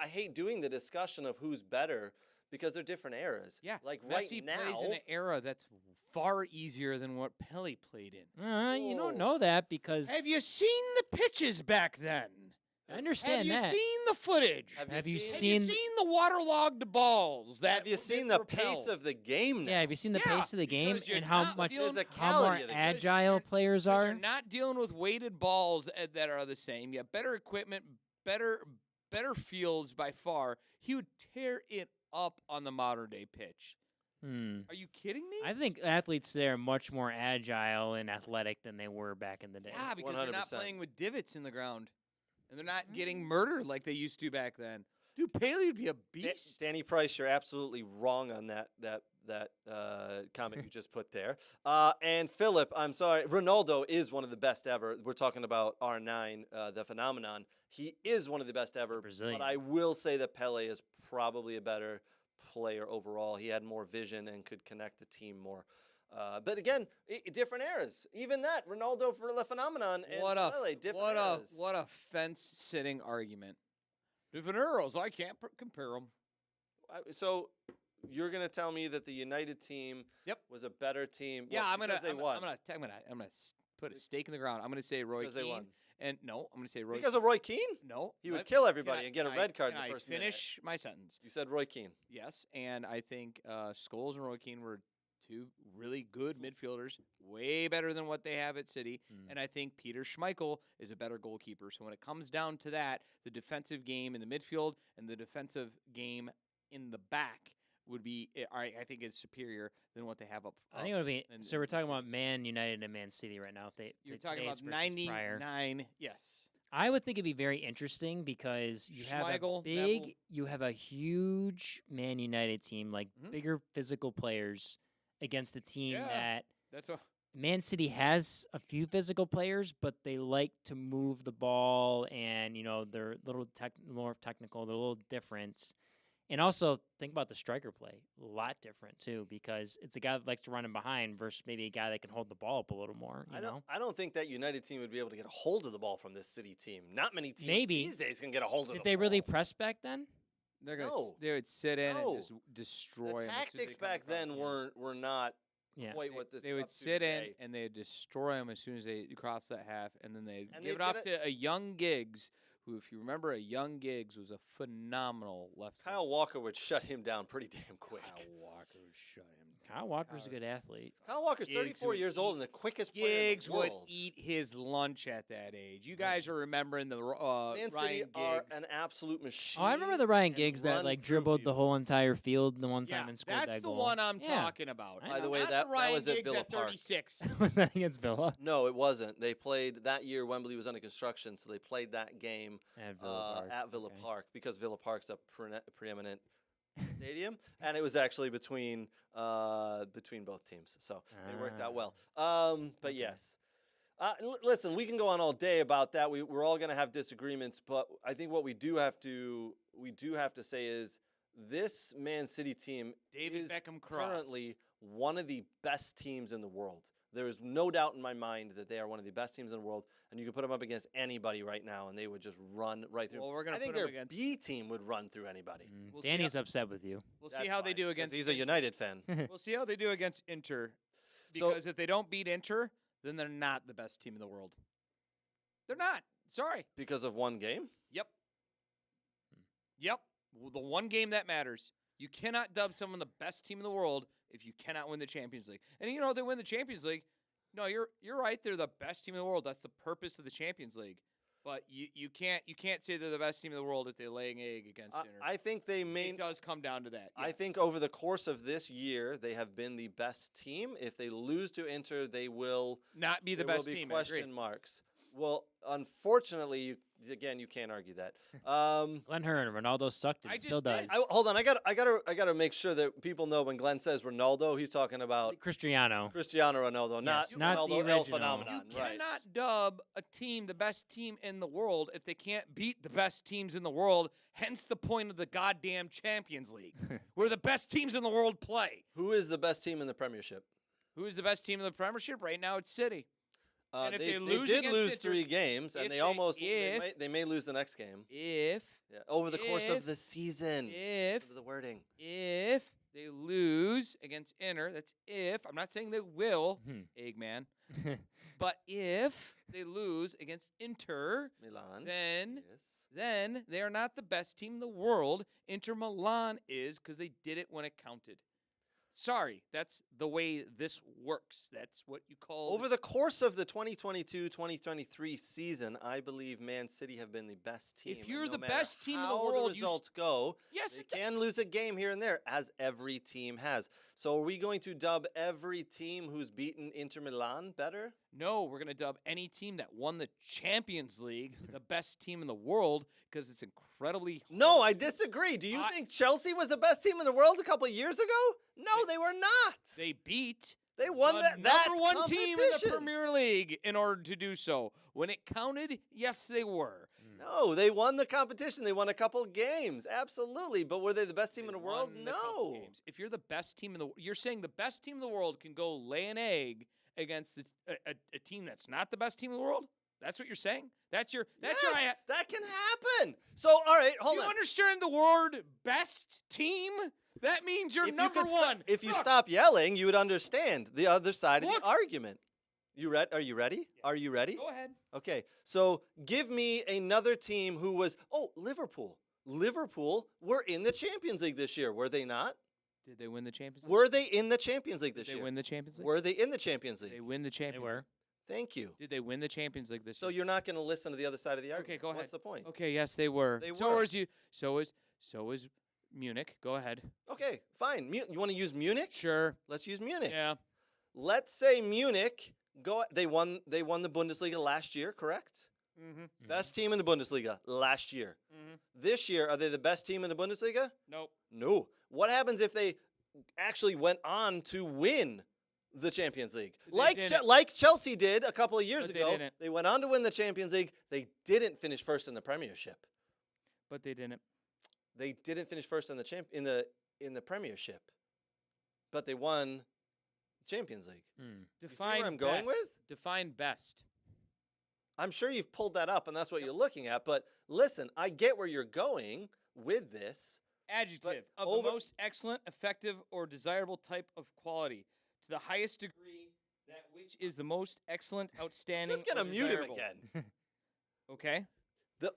[SPEAKER 5] hate doing the discussion of who's better because they're different eras.
[SPEAKER 6] Yeah,
[SPEAKER 5] like
[SPEAKER 6] Messi
[SPEAKER 5] right
[SPEAKER 6] plays
[SPEAKER 5] now.
[SPEAKER 6] in an era that's far easier than what Pele played in.
[SPEAKER 4] You don't
[SPEAKER 5] Oh.
[SPEAKER 4] know that because
[SPEAKER 6] Have you seen the pitches back then?
[SPEAKER 4] I understand
[SPEAKER 6] Have
[SPEAKER 4] that.
[SPEAKER 6] you seen the footage?
[SPEAKER 4] Have you
[SPEAKER 6] Have you
[SPEAKER 4] seen-
[SPEAKER 6] seen the waterlogged balls? That
[SPEAKER 5] Have you
[SPEAKER 6] get
[SPEAKER 5] seen the
[SPEAKER 6] propelled?
[SPEAKER 5] pace of the game now?
[SPEAKER 4] Yeah, have you seen the
[SPEAKER 6] Yeah,
[SPEAKER 4] pace of the game
[SPEAKER 6] because you're
[SPEAKER 4] and how
[SPEAKER 6] not
[SPEAKER 4] much
[SPEAKER 6] dealing-
[SPEAKER 4] how more
[SPEAKER 5] physicality of the game.
[SPEAKER 4] agile players
[SPEAKER 6] Because
[SPEAKER 4] are?
[SPEAKER 6] you're not dealing with weighted balls that are the same. You have better equipment, better fields by far. He would tear it up on the modern day pitch. Are you kidding me?
[SPEAKER 4] I think athletes today are much more agile and athletic than they were back in the day.
[SPEAKER 6] Yeah, because they're not
[SPEAKER 5] 100%.
[SPEAKER 6] playing with divots in the ground, and they're not getting murdered like they used to back then. Dude, Pele would be a beast.
[SPEAKER 5] Danny Price, you're absolutely wrong on that comment you just put there. And Philip, I'm sorry, Ronaldo is one of the best ever. We're talking about R9, the phenomenon. He is one of the best ever.
[SPEAKER 4] Brazilian.
[SPEAKER 5] But I will say that Pele is probably a better player overall. He had more vision and could connect the team more. But again, different eras. Even that, Ronaldo for the phenomenon and Pele, different eras.
[SPEAKER 6] What a fence-sitting argument. Different eras, I can't compare them.
[SPEAKER 5] So you're gonna tell me that the United team
[SPEAKER 6] Yep.
[SPEAKER 5] was a better team?
[SPEAKER 6] Yeah,
[SPEAKER 5] well,
[SPEAKER 6] I'm gonna
[SPEAKER 5] because they won.
[SPEAKER 6] I'm gonna put a stake in the ground. I'm gonna say Roy
[SPEAKER 5] Because they
[SPEAKER 6] Keane.
[SPEAKER 5] won.
[SPEAKER 6] And no, I'm gonna say Roy.
[SPEAKER 5] Because of Roy Keane?
[SPEAKER 6] no,
[SPEAKER 5] He would
[SPEAKER 6] let-
[SPEAKER 5] kill
[SPEAKER 6] can
[SPEAKER 5] everybody
[SPEAKER 6] I-
[SPEAKER 5] and get a
[SPEAKER 6] can
[SPEAKER 5] red
[SPEAKER 6] I-
[SPEAKER 5] card in
[SPEAKER 6] can
[SPEAKER 5] the
[SPEAKER 6] I
[SPEAKER 5] first minute.
[SPEAKER 6] finish my sentence.
[SPEAKER 5] You said Roy Keane.
[SPEAKER 6] Yes, and I think Scholes and Roy Keane were two really good midfielders, way better than what they have at City. And I think Peter Schmeichel is a better goalkeeper. So when it comes down to that, the defensive game in the midfield and the defensive game in the back would be, I think, is superior than what they have up.
[SPEAKER 4] I think it would be.
[SPEAKER 6] and-
[SPEAKER 4] So we're
[SPEAKER 6] and
[SPEAKER 4] talking
[SPEAKER 6] City.
[SPEAKER 4] about Man United and Man City right now. If they
[SPEAKER 6] You're
[SPEAKER 4] the
[SPEAKER 6] talking about
[SPEAKER 4] today's versus prior.
[SPEAKER 6] 99. Yes.
[SPEAKER 4] I would think it'd be very interesting because you have a
[SPEAKER 6] Schmeichel,
[SPEAKER 4] big,
[SPEAKER 6] Neville.
[SPEAKER 4] you have a huge Man United team, like
[SPEAKER 6] Mhm.
[SPEAKER 4] bigger physical players against a team
[SPEAKER 6] Yeah.
[SPEAKER 4] that
[SPEAKER 6] That's what.
[SPEAKER 4] Man City has a few physical players, but they like to move the ball, and they're more technical. They're a little different, and also think about the striker play. A lot different too, because it's a guy that likes to run in behind versus maybe a guy that can hold the ball up a little more. You know,
[SPEAKER 5] I don't think that United team would be able to get a hold of the ball from this City team. Not many teams
[SPEAKER 4] Maybe.
[SPEAKER 5] these days can get a hold of
[SPEAKER 4] did
[SPEAKER 5] the
[SPEAKER 4] they
[SPEAKER 5] ball.
[SPEAKER 4] really press back then?
[SPEAKER 6] They're gonna.
[SPEAKER 5] No.
[SPEAKER 6] They would sit in
[SPEAKER 5] No.
[SPEAKER 6] and just destroy.
[SPEAKER 5] The
[SPEAKER 6] 'em as soon as
[SPEAKER 5] tactics
[SPEAKER 6] they come
[SPEAKER 5] back
[SPEAKER 6] across.
[SPEAKER 5] then were not
[SPEAKER 4] Yeah.
[SPEAKER 5] quite what this
[SPEAKER 6] They would
[SPEAKER 5] up to
[SPEAKER 6] sit in
[SPEAKER 5] today.
[SPEAKER 6] and they'd destroy them as soon as they cross that half, and then they'd
[SPEAKER 5] And
[SPEAKER 6] give
[SPEAKER 5] they'd
[SPEAKER 6] it off
[SPEAKER 5] get
[SPEAKER 6] to a young Giggs, who, if you remember, a young Giggs was a phenomenal left.
[SPEAKER 5] Kyle Walker would shut him down pretty damn quick.
[SPEAKER 6] Walker shut him.
[SPEAKER 4] Kyle Walker's a good athlete.
[SPEAKER 5] Kyle Walker's
[SPEAKER 6] Giggs
[SPEAKER 5] 34
[SPEAKER 6] would
[SPEAKER 5] years old and the quickest player
[SPEAKER 6] Giggs
[SPEAKER 5] in the
[SPEAKER 6] would
[SPEAKER 5] world.
[SPEAKER 6] eat his lunch at that age. You guys are remembering the
[SPEAKER 5] Man City
[SPEAKER 6] Ryan
[SPEAKER 5] are
[SPEAKER 6] Giggs.
[SPEAKER 5] an absolute machine.
[SPEAKER 4] Oh, I remember the Ryan
[SPEAKER 5] and
[SPEAKER 4] Giggs that
[SPEAKER 5] run
[SPEAKER 4] like
[SPEAKER 5] through
[SPEAKER 4] dribbled the
[SPEAKER 5] you.
[SPEAKER 4] whole entire field the one
[SPEAKER 6] Yeah,
[SPEAKER 4] time and scored
[SPEAKER 6] that's
[SPEAKER 4] that
[SPEAKER 6] the
[SPEAKER 4] goal.
[SPEAKER 6] one I'm
[SPEAKER 4] Yeah.
[SPEAKER 6] talking about.
[SPEAKER 4] I
[SPEAKER 5] By the
[SPEAKER 4] know.
[SPEAKER 5] way,
[SPEAKER 6] Not
[SPEAKER 5] that
[SPEAKER 6] the Ryan
[SPEAKER 5] was at
[SPEAKER 6] Giggs
[SPEAKER 5] Villa
[SPEAKER 6] at
[SPEAKER 5] Park.
[SPEAKER 6] 36.
[SPEAKER 4] Was that against Villa?
[SPEAKER 5] No, it wasn't. They played that year. Wembley was under construction, so they played that game
[SPEAKER 4] At Villa Park.
[SPEAKER 5] at Villa
[SPEAKER 4] okay.
[SPEAKER 5] Park because Villa Park's a preeminent stadium, and it was actually between both teams, so it worked out well. But yes, listen, we can go on all day about that. We're all going to have disagreements, but I think what we do have to say is this Man City team
[SPEAKER 6] David
[SPEAKER 5] is
[SPEAKER 6] Beckham Cross.
[SPEAKER 5] currently one of the best teams in the world. There is no doubt in my mind that they are one of the best teams in the world, and you could put them up against anybody right now, and they would just run right through.
[SPEAKER 6] Well, we're gonna
[SPEAKER 5] I think
[SPEAKER 6] put 'em
[SPEAKER 5] their
[SPEAKER 6] against-
[SPEAKER 5] B team would run through anybody.
[SPEAKER 6] We'll see
[SPEAKER 4] Danny's upset with you.
[SPEAKER 6] We'll see
[SPEAKER 5] That's
[SPEAKER 6] how they
[SPEAKER 5] fine,
[SPEAKER 6] do
[SPEAKER 5] 'cause
[SPEAKER 6] against.
[SPEAKER 5] He's a United fan.
[SPEAKER 6] We'll see how they do against Inter. Because if they don't beat Inter, then they're not the best team in the world. They're not. Sorry.
[SPEAKER 5] Because of one game?
[SPEAKER 6] Yep. Yep. Well, the one game that matters. You cannot dub someone the best team in the world if you cannot win the Champions League. And you know, they win the Champions League. No, you're right. They're the best team in the world. That's the purpose of the Champions League. But you can't say they're the best team in the world if they're laying egg against Inter.
[SPEAKER 5] I think they may.
[SPEAKER 6] It does come down to that.
[SPEAKER 5] I
[SPEAKER 6] yes.
[SPEAKER 5] think over the course of this year, they have been the best team. If they lose to Inter, they will
[SPEAKER 6] not be the
[SPEAKER 5] there
[SPEAKER 6] best
[SPEAKER 5] will be
[SPEAKER 6] team.
[SPEAKER 5] Question marks. Well, unfortunately, you can't argue that.
[SPEAKER 4] Glenn Hearn, Ronaldo sucked and
[SPEAKER 6] I
[SPEAKER 4] still
[SPEAKER 6] just
[SPEAKER 4] does.
[SPEAKER 6] did.
[SPEAKER 5] Hold on, I gotta make sure that people know when Glenn says Ronaldo, he's talking about
[SPEAKER 4] Cristiano.
[SPEAKER 5] Cristiano Ronaldo,
[SPEAKER 4] Yes,
[SPEAKER 5] not
[SPEAKER 4] not the
[SPEAKER 5] Ronaldo El
[SPEAKER 4] original.
[SPEAKER 5] Phenomenon.
[SPEAKER 6] You
[SPEAKER 5] Right.
[SPEAKER 6] cannot dub a team the best team in the world if they can't beat the best teams in the world. Hence the point of the goddamn Champions League, where the best teams in the world play.
[SPEAKER 5] Who is the best team in the Premiership?
[SPEAKER 6] Who is the best team in the Premiership right now? It's City. And if
[SPEAKER 5] They
[SPEAKER 6] they lose
[SPEAKER 5] did
[SPEAKER 6] against
[SPEAKER 5] lose
[SPEAKER 6] Inter-
[SPEAKER 5] 3 games, and
[SPEAKER 6] if
[SPEAKER 5] they
[SPEAKER 6] they-
[SPEAKER 5] almost
[SPEAKER 6] if-
[SPEAKER 5] they may lose the next game.
[SPEAKER 6] If
[SPEAKER 5] Over the course of
[SPEAKER 6] if-
[SPEAKER 5] the season.
[SPEAKER 6] if
[SPEAKER 5] The wording.
[SPEAKER 6] if they lose against Inter, that's if. I'm not saying they will, Eggman. But if they lose against Inter,
[SPEAKER 5] Milan.
[SPEAKER 6] then
[SPEAKER 5] Yes.
[SPEAKER 6] then they are not the best team in the world. Inter Milan is because they did it when it counted. Sorry, that's the way this works. That's what you call
[SPEAKER 5] Over the course of the 2022-2023 season, I believe Man City have been the best team.
[SPEAKER 6] If
[SPEAKER 5] and
[SPEAKER 6] you're
[SPEAKER 5] no
[SPEAKER 6] the
[SPEAKER 5] matter
[SPEAKER 6] best team in the
[SPEAKER 5] how
[SPEAKER 6] world,
[SPEAKER 5] the
[SPEAKER 6] you
[SPEAKER 5] results go.
[SPEAKER 6] Yes,
[SPEAKER 5] They
[SPEAKER 6] it
[SPEAKER 5] can lose a game here and there, as every team has. So are we going to dub every team who's beaten Inter Milan better?
[SPEAKER 6] No, we're going to dub any team that won the Champions League the best team in the world because it's incredibly
[SPEAKER 5] No, I disagree. Do you
[SPEAKER 6] I-
[SPEAKER 5] think Chelsea was the best team in the world a couple of years ago? No, they were not.
[SPEAKER 6] They beat
[SPEAKER 5] They won
[SPEAKER 6] the
[SPEAKER 5] that
[SPEAKER 6] number one team in the
[SPEAKER 5] competition.
[SPEAKER 6] Premier League in order to do so. When it counted, yes, they were.
[SPEAKER 5] No, they won the competition. They won a couple games. Absolutely. But were they the best team in the world?
[SPEAKER 6] Won the couple
[SPEAKER 5] No.
[SPEAKER 6] games. If you're the best team in the you're saying the best team in the world can go lay an egg against a team that's not the best team in the world? That's what you're saying? That's your
[SPEAKER 5] Yes, that can happen. So, all right, hold
[SPEAKER 6] You
[SPEAKER 5] on.
[SPEAKER 6] understand the word best team? That means you're
[SPEAKER 5] If you
[SPEAKER 6] number
[SPEAKER 5] could
[SPEAKER 6] one.
[SPEAKER 5] if you
[SPEAKER 6] Look,
[SPEAKER 5] stop yelling, you would understand the other side of
[SPEAKER 6] Look.
[SPEAKER 5] the argument. Are you ready? Are you ready?
[SPEAKER 6] Go ahead.
[SPEAKER 5] Okay. So, give me another team who was Liverpool. Liverpool were in the Champions League this year, were they not?
[SPEAKER 6] Did they win the Champions League?
[SPEAKER 5] Were they in the Champions League
[SPEAKER 6] Did
[SPEAKER 5] this
[SPEAKER 6] they
[SPEAKER 5] year?
[SPEAKER 6] win the Champions League?
[SPEAKER 5] Were they in the Champions
[SPEAKER 6] They
[SPEAKER 5] League?
[SPEAKER 6] win the
[SPEAKER 4] They
[SPEAKER 6] Champions
[SPEAKER 4] were.
[SPEAKER 6] League.
[SPEAKER 5] Thank you.
[SPEAKER 6] Did they win the Champions League this
[SPEAKER 5] So
[SPEAKER 6] year?
[SPEAKER 5] you're not going to listen to the other side of the argument.
[SPEAKER 6] Okay, go ahead.
[SPEAKER 5] What's the point?
[SPEAKER 6] Okay, yes, they were.
[SPEAKER 5] They
[SPEAKER 6] So
[SPEAKER 5] were.
[SPEAKER 6] is you. So is Munich. Go ahead.
[SPEAKER 5] Okay, fine. You want to use Munich?
[SPEAKER 6] Sure.
[SPEAKER 5] Let's use Munich.
[SPEAKER 6] Yeah.
[SPEAKER 5] Let's say Munich they won the Bundesliga last year, correct?
[SPEAKER 6] Mm-hmm.
[SPEAKER 5] Best team in the Bundesliga last year.
[SPEAKER 6] Mm-hmm.
[SPEAKER 5] This year, are they the best team in the Bundesliga?
[SPEAKER 6] Nope.
[SPEAKER 5] No. What happens if they actually went on to win the Champions League?
[SPEAKER 6] They didn't.
[SPEAKER 5] Like Chelsea did a couple of years
[SPEAKER 6] But they
[SPEAKER 5] ago.
[SPEAKER 6] didn't.
[SPEAKER 5] They went on to win the Champions League. They didn't finish first in the Premiership.
[SPEAKER 6] But they didn't.
[SPEAKER 5] They didn't finish first in the Premiership. But they won Champions League. You see where I'm going with?
[SPEAKER 6] Define best.
[SPEAKER 5] I'm sure you've pulled that up and that's what you're looking at, but listen, I get where you're going with this.
[SPEAKER 6] Adjective of
[SPEAKER 5] over-
[SPEAKER 6] the most excellent, effective, or desirable type of quality to the highest degree, that which is the most excellent, outstanding.
[SPEAKER 5] Just gonna
[SPEAKER 6] or
[SPEAKER 5] mute him
[SPEAKER 6] desirable.
[SPEAKER 5] again.
[SPEAKER 6] Okay.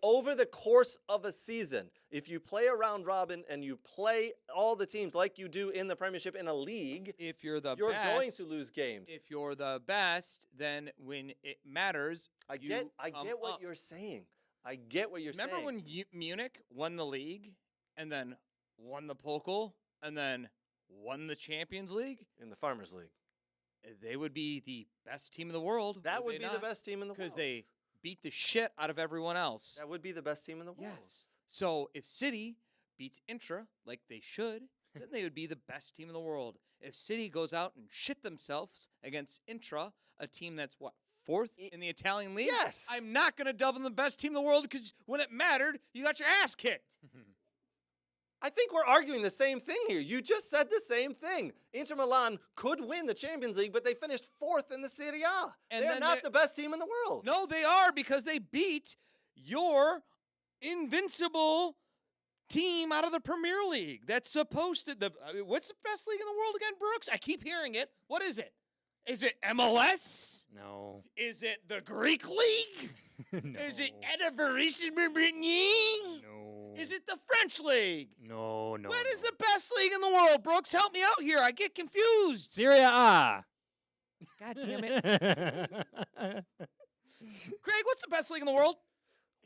[SPEAKER 5] Over the course of a season, if you play a round robin and you play all the teams like you do in the Premiership in a league,
[SPEAKER 6] If you're the
[SPEAKER 5] you're
[SPEAKER 6] best,
[SPEAKER 5] going to lose games.
[SPEAKER 6] If you're the best, then when it matters,
[SPEAKER 5] I
[SPEAKER 6] you
[SPEAKER 5] get
[SPEAKER 6] come
[SPEAKER 5] what
[SPEAKER 6] up.
[SPEAKER 5] you're saying. I get what you're
[SPEAKER 6] Remember
[SPEAKER 5] saying.
[SPEAKER 6] when Munich won the league and then won the Pokal and then won the Champions League?
[SPEAKER 5] in the Farmers League.
[SPEAKER 6] They would be the best team in the world.
[SPEAKER 5] That would
[SPEAKER 6] they
[SPEAKER 5] be the
[SPEAKER 6] not?
[SPEAKER 5] best team in the world.
[SPEAKER 6] Because they beat the shit out of everyone else.
[SPEAKER 5] That would be the best team in the world.
[SPEAKER 6] Yes. So if City beats Intra like they should, then they would be the best team in the world. If City goes out and shit themselves against Intra, a team that's what, fourth in the Italian league?
[SPEAKER 5] Yes.
[SPEAKER 6] I'm not going to dub them the best team in the world because when it mattered, you got your ass kicked.
[SPEAKER 5] I think we're arguing the same thing here. You just said the same thing. Inter Milan could win the Champions League, but they finished fourth in the Serie A.
[SPEAKER 6] And
[SPEAKER 5] They're
[SPEAKER 6] then
[SPEAKER 5] not
[SPEAKER 6] they're-
[SPEAKER 5] the best team in the world.
[SPEAKER 6] No, they are because they beat your invincible team out of the Premier League. That's supposed to. What's the best league in the world again, Brooks? I keep hearing it. What is it? Is it MLS?
[SPEAKER 4] No.
[SPEAKER 6] Is it the Greek League?
[SPEAKER 4] No.
[SPEAKER 6] Is it Eredivisie?
[SPEAKER 4] No.
[SPEAKER 6] Is it the French League?
[SPEAKER 4] No, no.
[SPEAKER 6] What
[SPEAKER 4] no.
[SPEAKER 6] is the best league in the world, Brooks? Help me out here. I get confused.
[SPEAKER 4] Serie A.
[SPEAKER 6] God damn it. Craig, what's the best league in the world?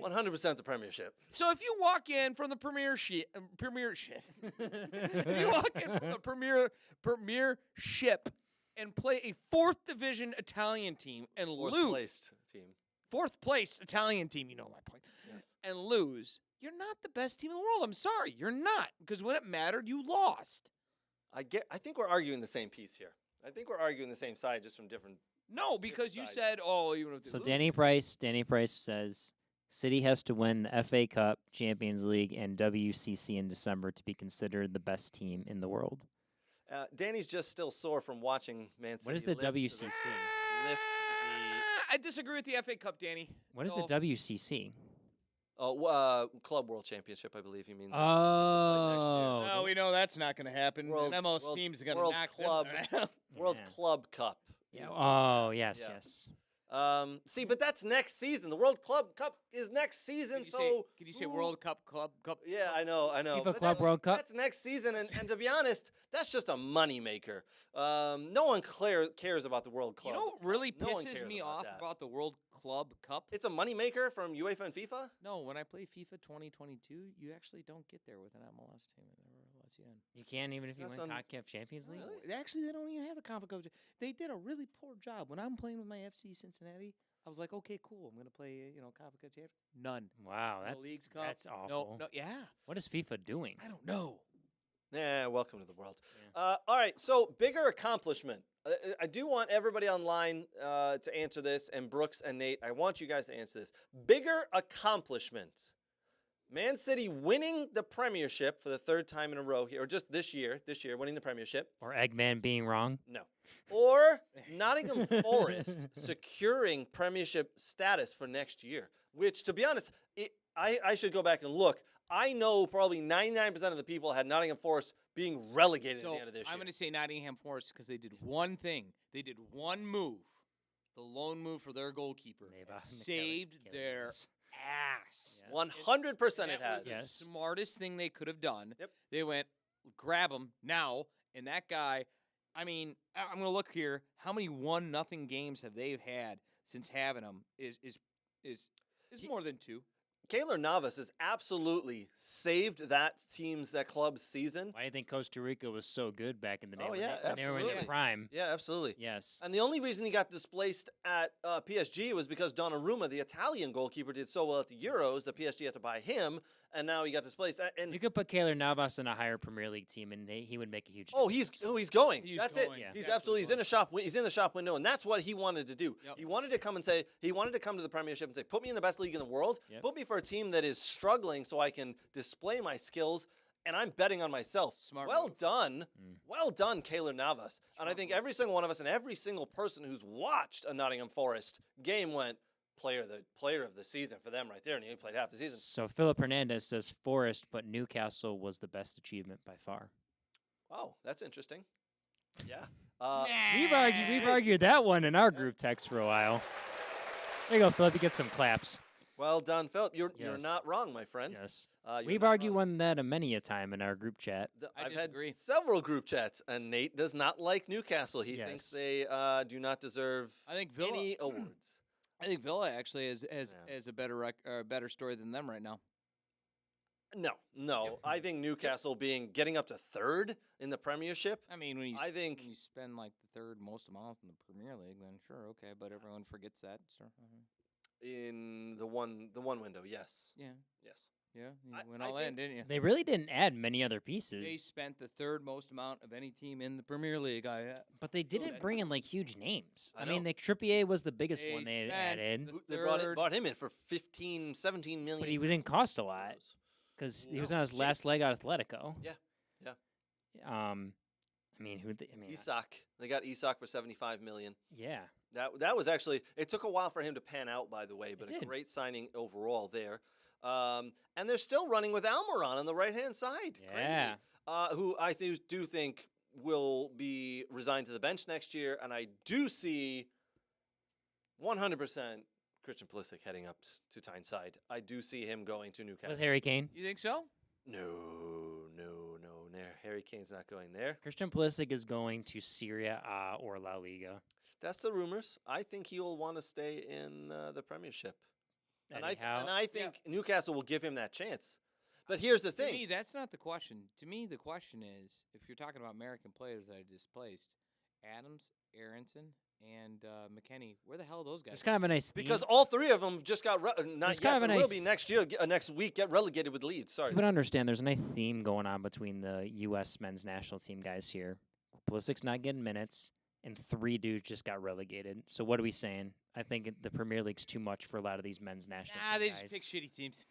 [SPEAKER 5] 100% the Premiership.
[SPEAKER 6] So if you walk in from the Premiership, if you walk in from the Premiership and play a 4th division Italian team and
[SPEAKER 5] Fourth
[SPEAKER 6] lose,
[SPEAKER 5] placed team.
[SPEAKER 6] 4th place Italian team, you know my point,
[SPEAKER 5] Yes.
[SPEAKER 6] and lose, you're not the best team in the world. I'm sorry, you're not, because when it mattered, you lost.
[SPEAKER 5] I think we're arguing the same piece here. I think we're arguing the same side, just from different.
[SPEAKER 6] No, because you
[SPEAKER 5] sides.
[SPEAKER 6] said, oh, even if they
[SPEAKER 4] So
[SPEAKER 6] lose.
[SPEAKER 4] Danny Price says City has to win the FA Cup, Champions League, and WCC in December to be considered the best team in the world.
[SPEAKER 5] Danny's just still sore from watching Man City.
[SPEAKER 4] What is the
[SPEAKER 5] lift to
[SPEAKER 4] WCC?
[SPEAKER 5] lift
[SPEAKER 6] I disagree with the FA Cup, Danny.
[SPEAKER 4] What is
[SPEAKER 6] No.
[SPEAKER 4] the WCC?
[SPEAKER 5] Club World Championship, I believe you mean.
[SPEAKER 4] Oh.
[SPEAKER 6] No, we know that's not going to happen.
[SPEAKER 5] World-
[SPEAKER 6] MLS
[SPEAKER 5] World-
[SPEAKER 6] team's going to
[SPEAKER 5] World
[SPEAKER 6] knock
[SPEAKER 5] Club.
[SPEAKER 6] them out.
[SPEAKER 5] World
[SPEAKER 4] Yeah.
[SPEAKER 5] Club Cup.
[SPEAKER 4] Yeah.
[SPEAKER 5] is-
[SPEAKER 4] Oh, yes,
[SPEAKER 5] Yeah.
[SPEAKER 4] yes.
[SPEAKER 5] See, but that's next season. The World Club Cup is next season,
[SPEAKER 6] Could you say
[SPEAKER 5] who-
[SPEAKER 6] World Cup, Club Cup?
[SPEAKER 5] Yeah, I know.
[SPEAKER 4] FIFA
[SPEAKER 5] But
[SPEAKER 4] Club World Cup?
[SPEAKER 5] That's next season, and to be honest, that's just a moneymaker. No one cares about the World Club.
[SPEAKER 6] You know what really
[SPEAKER 5] No one
[SPEAKER 6] pisses
[SPEAKER 5] cares
[SPEAKER 6] me
[SPEAKER 5] about
[SPEAKER 6] off
[SPEAKER 5] that.
[SPEAKER 6] about the World Club Cup?
[SPEAKER 5] It's a moneymaker from UEFA and FIFA.
[SPEAKER 6] No, when I play FIFA 2022, you actually don't get there with an MLS team. It never lets you in.
[SPEAKER 4] You can't even if you
[SPEAKER 5] That's
[SPEAKER 4] win
[SPEAKER 5] un-
[SPEAKER 4] CONCACAF Champions League?
[SPEAKER 5] Really?
[SPEAKER 6] Actually, they don't even have the Conference Cup. They did a really poor job. When I'm playing with my FC Cincinnati, I was like, okay, cool. I'm going to play, Conference Cup Champions. None.
[SPEAKER 4] Wow,
[SPEAKER 6] No
[SPEAKER 4] that's
[SPEAKER 6] Leagues Cup.
[SPEAKER 4] that's awful.
[SPEAKER 6] No, yeah.
[SPEAKER 4] What is FIFA doing?
[SPEAKER 6] I don't know.
[SPEAKER 5] Yeah, welcome to the world. All right, so bigger accomplishment. I do want everybody online to answer this, and Brooks and Nate, I want you guys to answer this. Bigger accomplishment. Man City winning the Premiership for the 3rd time in a row here, or just this year winning the Premiership.
[SPEAKER 4] Or Eggman being wrong?
[SPEAKER 5] No. Or Nottingham Forest securing Premiership status for next year, which, to be honest, I should go back and look. I know probably 99% of the people had Nottingham Forest being relegated at the end of this year.
[SPEAKER 6] I'm going to say Nottingham Forest because they did one thing. They did one move. The lone move for their goalkeeper
[SPEAKER 4] Neva-
[SPEAKER 6] saved
[SPEAKER 4] Michaela
[SPEAKER 6] their
[SPEAKER 4] Kelly.
[SPEAKER 6] ass.
[SPEAKER 4] Yes.
[SPEAKER 5] 100% it
[SPEAKER 6] That was
[SPEAKER 5] has.
[SPEAKER 6] the
[SPEAKER 4] Yes.
[SPEAKER 6] smartest thing they could have done.
[SPEAKER 5] Yep.
[SPEAKER 6] They went, grab him now, and that guy. I mean, I'm going to look here. How many 1-0 games have they had since having him? Is more than 2.
[SPEAKER 5] Keylor Navas has absolutely saved that club's season.
[SPEAKER 4] Why do you think Costa Rica was so good back in the day?
[SPEAKER 5] Oh,
[SPEAKER 4] when
[SPEAKER 5] yeah,
[SPEAKER 4] they, when they were in their
[SPEAKER 5] absolutely.
[SPEAKER 4] prime.
[SPEAKER 5] Yeah, absolutely.
[SPEAKER 4] Yes.
[SPEAKER 5] And the only reason he got displaced at PSG was because Donnarumma, the Italian goalkeeper, did so well at the Euros that PSG had to buy him, and now he got displaced. And
[SPEAKER 4] You could put Keylor Navas in a higher Premier League team, and he would make a huge
[SPEAKER 5] he's
[SPEAKER 4] difference.
[SPEAKER 5] going.
[SPEAKER 6] He's
[SPEAKER 5] That's
[SPEAKER 6] going.
[SPEAKER 5] it.
[SPEAKER 6] Yeah.
[SPEAKER 5] He's
[SPEAKER 6] He's
[SPEAKER 5] absolutely he's in
[SPEAKER 6] absolutely
[SPEAKER 5] a shop. He's in the shop window, and that's what he wanted to do.
[SPEAKER 6] Yep.
[SPEAKER 5] He wanted to come to the Premiership and say, "Put me in the best league in the world.
[SPEAKER 4] Yep.
[SPEAKER 5] Put me for a team that is struggling, so I can display my skills." And I'm betting on myself.
[SPEAKER 6] Smart
[SPEAKER 5] Well
[SPEAKER 6] move.
[SPEAKER 5] done. Well done, Keylor Navas. And I think every single one of us and every single person who's watched a Nottingham Forest game went player of the season for them right there, and he only played half the season.
[SPEAKER 4] So Philip Hernandez says Forest, but Newcastle was the best achievement by far.
[SPEAKER 5] Oh, that's interesting. Yeah.
[SPEAKER 4] We've argued that one in our group text for a while. There you go, Philip. You get some claps.
[SPEAKER 5] Well done, Philip. You're
[SPEAKER 4] Yes.
[SPEAKER 5] not wrong, my friend.
[SPEAKER 4] Yes.
[SPEAKER 5] You're
[SPEAKER 4] We've
[SPEAKER 5] not
[SPEAKER 4] argued
[SPEAKER 5] wrong.
[SPEAKER 4] one that many a time in our group chat.
[SPEAKER 6] I
[SPEAKER 5] I've
[SPEAKER 6] disagree.
[SPEAKER 5] had several group chats, and Nate does not like Newcastle. He thinks
[SPEAKER 4] Yes.
[SPEAKER 5] they do not deserve
[SPEAKER 6] I think Villa.
[SPEAKER 5] any awards.
[SPEAKER 6] I think Villa actually is
[SPEAKER 5] Yeah.
[SPEAKER 6] a better story than them right now.
[SPEAKER 5] No. I think Newcastle getting up to 3rd in the Premiership.
[SPEAKER 6] I mean, when you
[SPEAKER 5] I think-
[SPEAKER 6] when you spend like the 3rd most amount in the Premier League, then sure, okay, but everyone forgets that. Sure.
[SPEAKER 5] In the one window, yes.
[SPEAKER 6] Yeah,
[SPEAKER 5] Yes.
[SPEAKER 6] yeah, you
[SPEAKER 5] I-
[SPEAKER 6] went
[SPEAKER 5] I
[SPEAKER 6] all in,
[SPEAKER 5] think-
[SPEAKER 6] didn't you?
[SPEAKER 4] They really didn't add many other pieces,
[SPEAKER 6] They spent the 3rd most amount of any team in the Premier League.
[SPEAKER 4] but they didn't
[SPEAKER 6] that-
[SPEAKER 4] bring in like huge names.
[SPEAKER 5] I
[SPEAKER 4] I mean,
[SPEAKER 5] know.
[SPEAKER 4] Trippier was the biggest
[SPEAKER 6] They
[SPEAKER 4] one they had
[SPEAKER 6] spent
[SPEAKER 4] added,
[SPEAKER 6] the
[SPEAKER 5] They
[SPEAKER 6] third-
[SPEAKER 5] brought him in for 15, 17 million.
[SPEAKER 4] but he didn't cost a lot
[SPEAKER 5] euros.
[SPEAKER 4] because he was
[SPEAKER 5] No,
[SPEAKER 4] on his
[SPEAKER 5] cheap.
[SPEAKER 4] last leg at Atletico.
[SPEAKER 5] Yeah, yeah.
[SPEAKER 4] I mean,
[SPEAKER 5] Isak. They got Isak for 75 million.
[SPEAKER 4] yeah.
[SPEAKER 5] That was actually, it took a while for him to pan out, by the way, but a
[SPEAKER 4] did.
[SPEAKER 5] great signing overall there. And they're still running with Almiron on the right-hand side.
[SPEAKER 4] Yeah.
[SPEAKER 5] Crazy. Who I do think will be resigned to the bench next year, and I do see 100% Christian Pulisic heading up to Tyneside. I do see him going to Newcastle.
[SPEAKER 4] With Harry Kane.
[SPEAKER 6] You think so?
[SPEAKER 5] No. Harry Kane's not going there.
[SPEAKER 4] Christian Pulisic is going to Serie A or La Liga.
[SPEAKER 5] That's the rumors. I think he will want to stay in the Premiership. And
[SPEAKER 4] Anyhow,
[SPEAKER 5] I think Newcastle will give him that chance. But here's the
[SPEAKER 6] To
[SPEAKER 5] thing.
[SPEAKER 6] me, that's not the question. To me, the question is, if you're talking about American players that I displaced, Adams, Aronson, and McKennie, where the hell are those guys?
[SPEAKER 4] It's kind of a nice theme.
[SPEAKER 5] Because all three of them just got not
[SPEAKER 4] There's
[SPEAKER 5] yet,
[SPEAKER 4] kind of
[SPEAKER 5] but
[SPEAKER 4] a
[SPEAKER 5] will be
[SPEAKER 4] nice-
[SPEAKER 5] next year, next week. Get relegated with Leeds. Sorry.
[SPEAKER 4] You would understand there's a nice theme going on between the U.S. men's national team guys here. Pulisic's not getting minutes, and 3 dudes just got relegated. So what are we saying? I think the Premier League's too much for a lot of these men's national team
[SPEAKER 6] they
[SPEAKER 4] guys.
[SPEAKER 6] just pick shitty teams.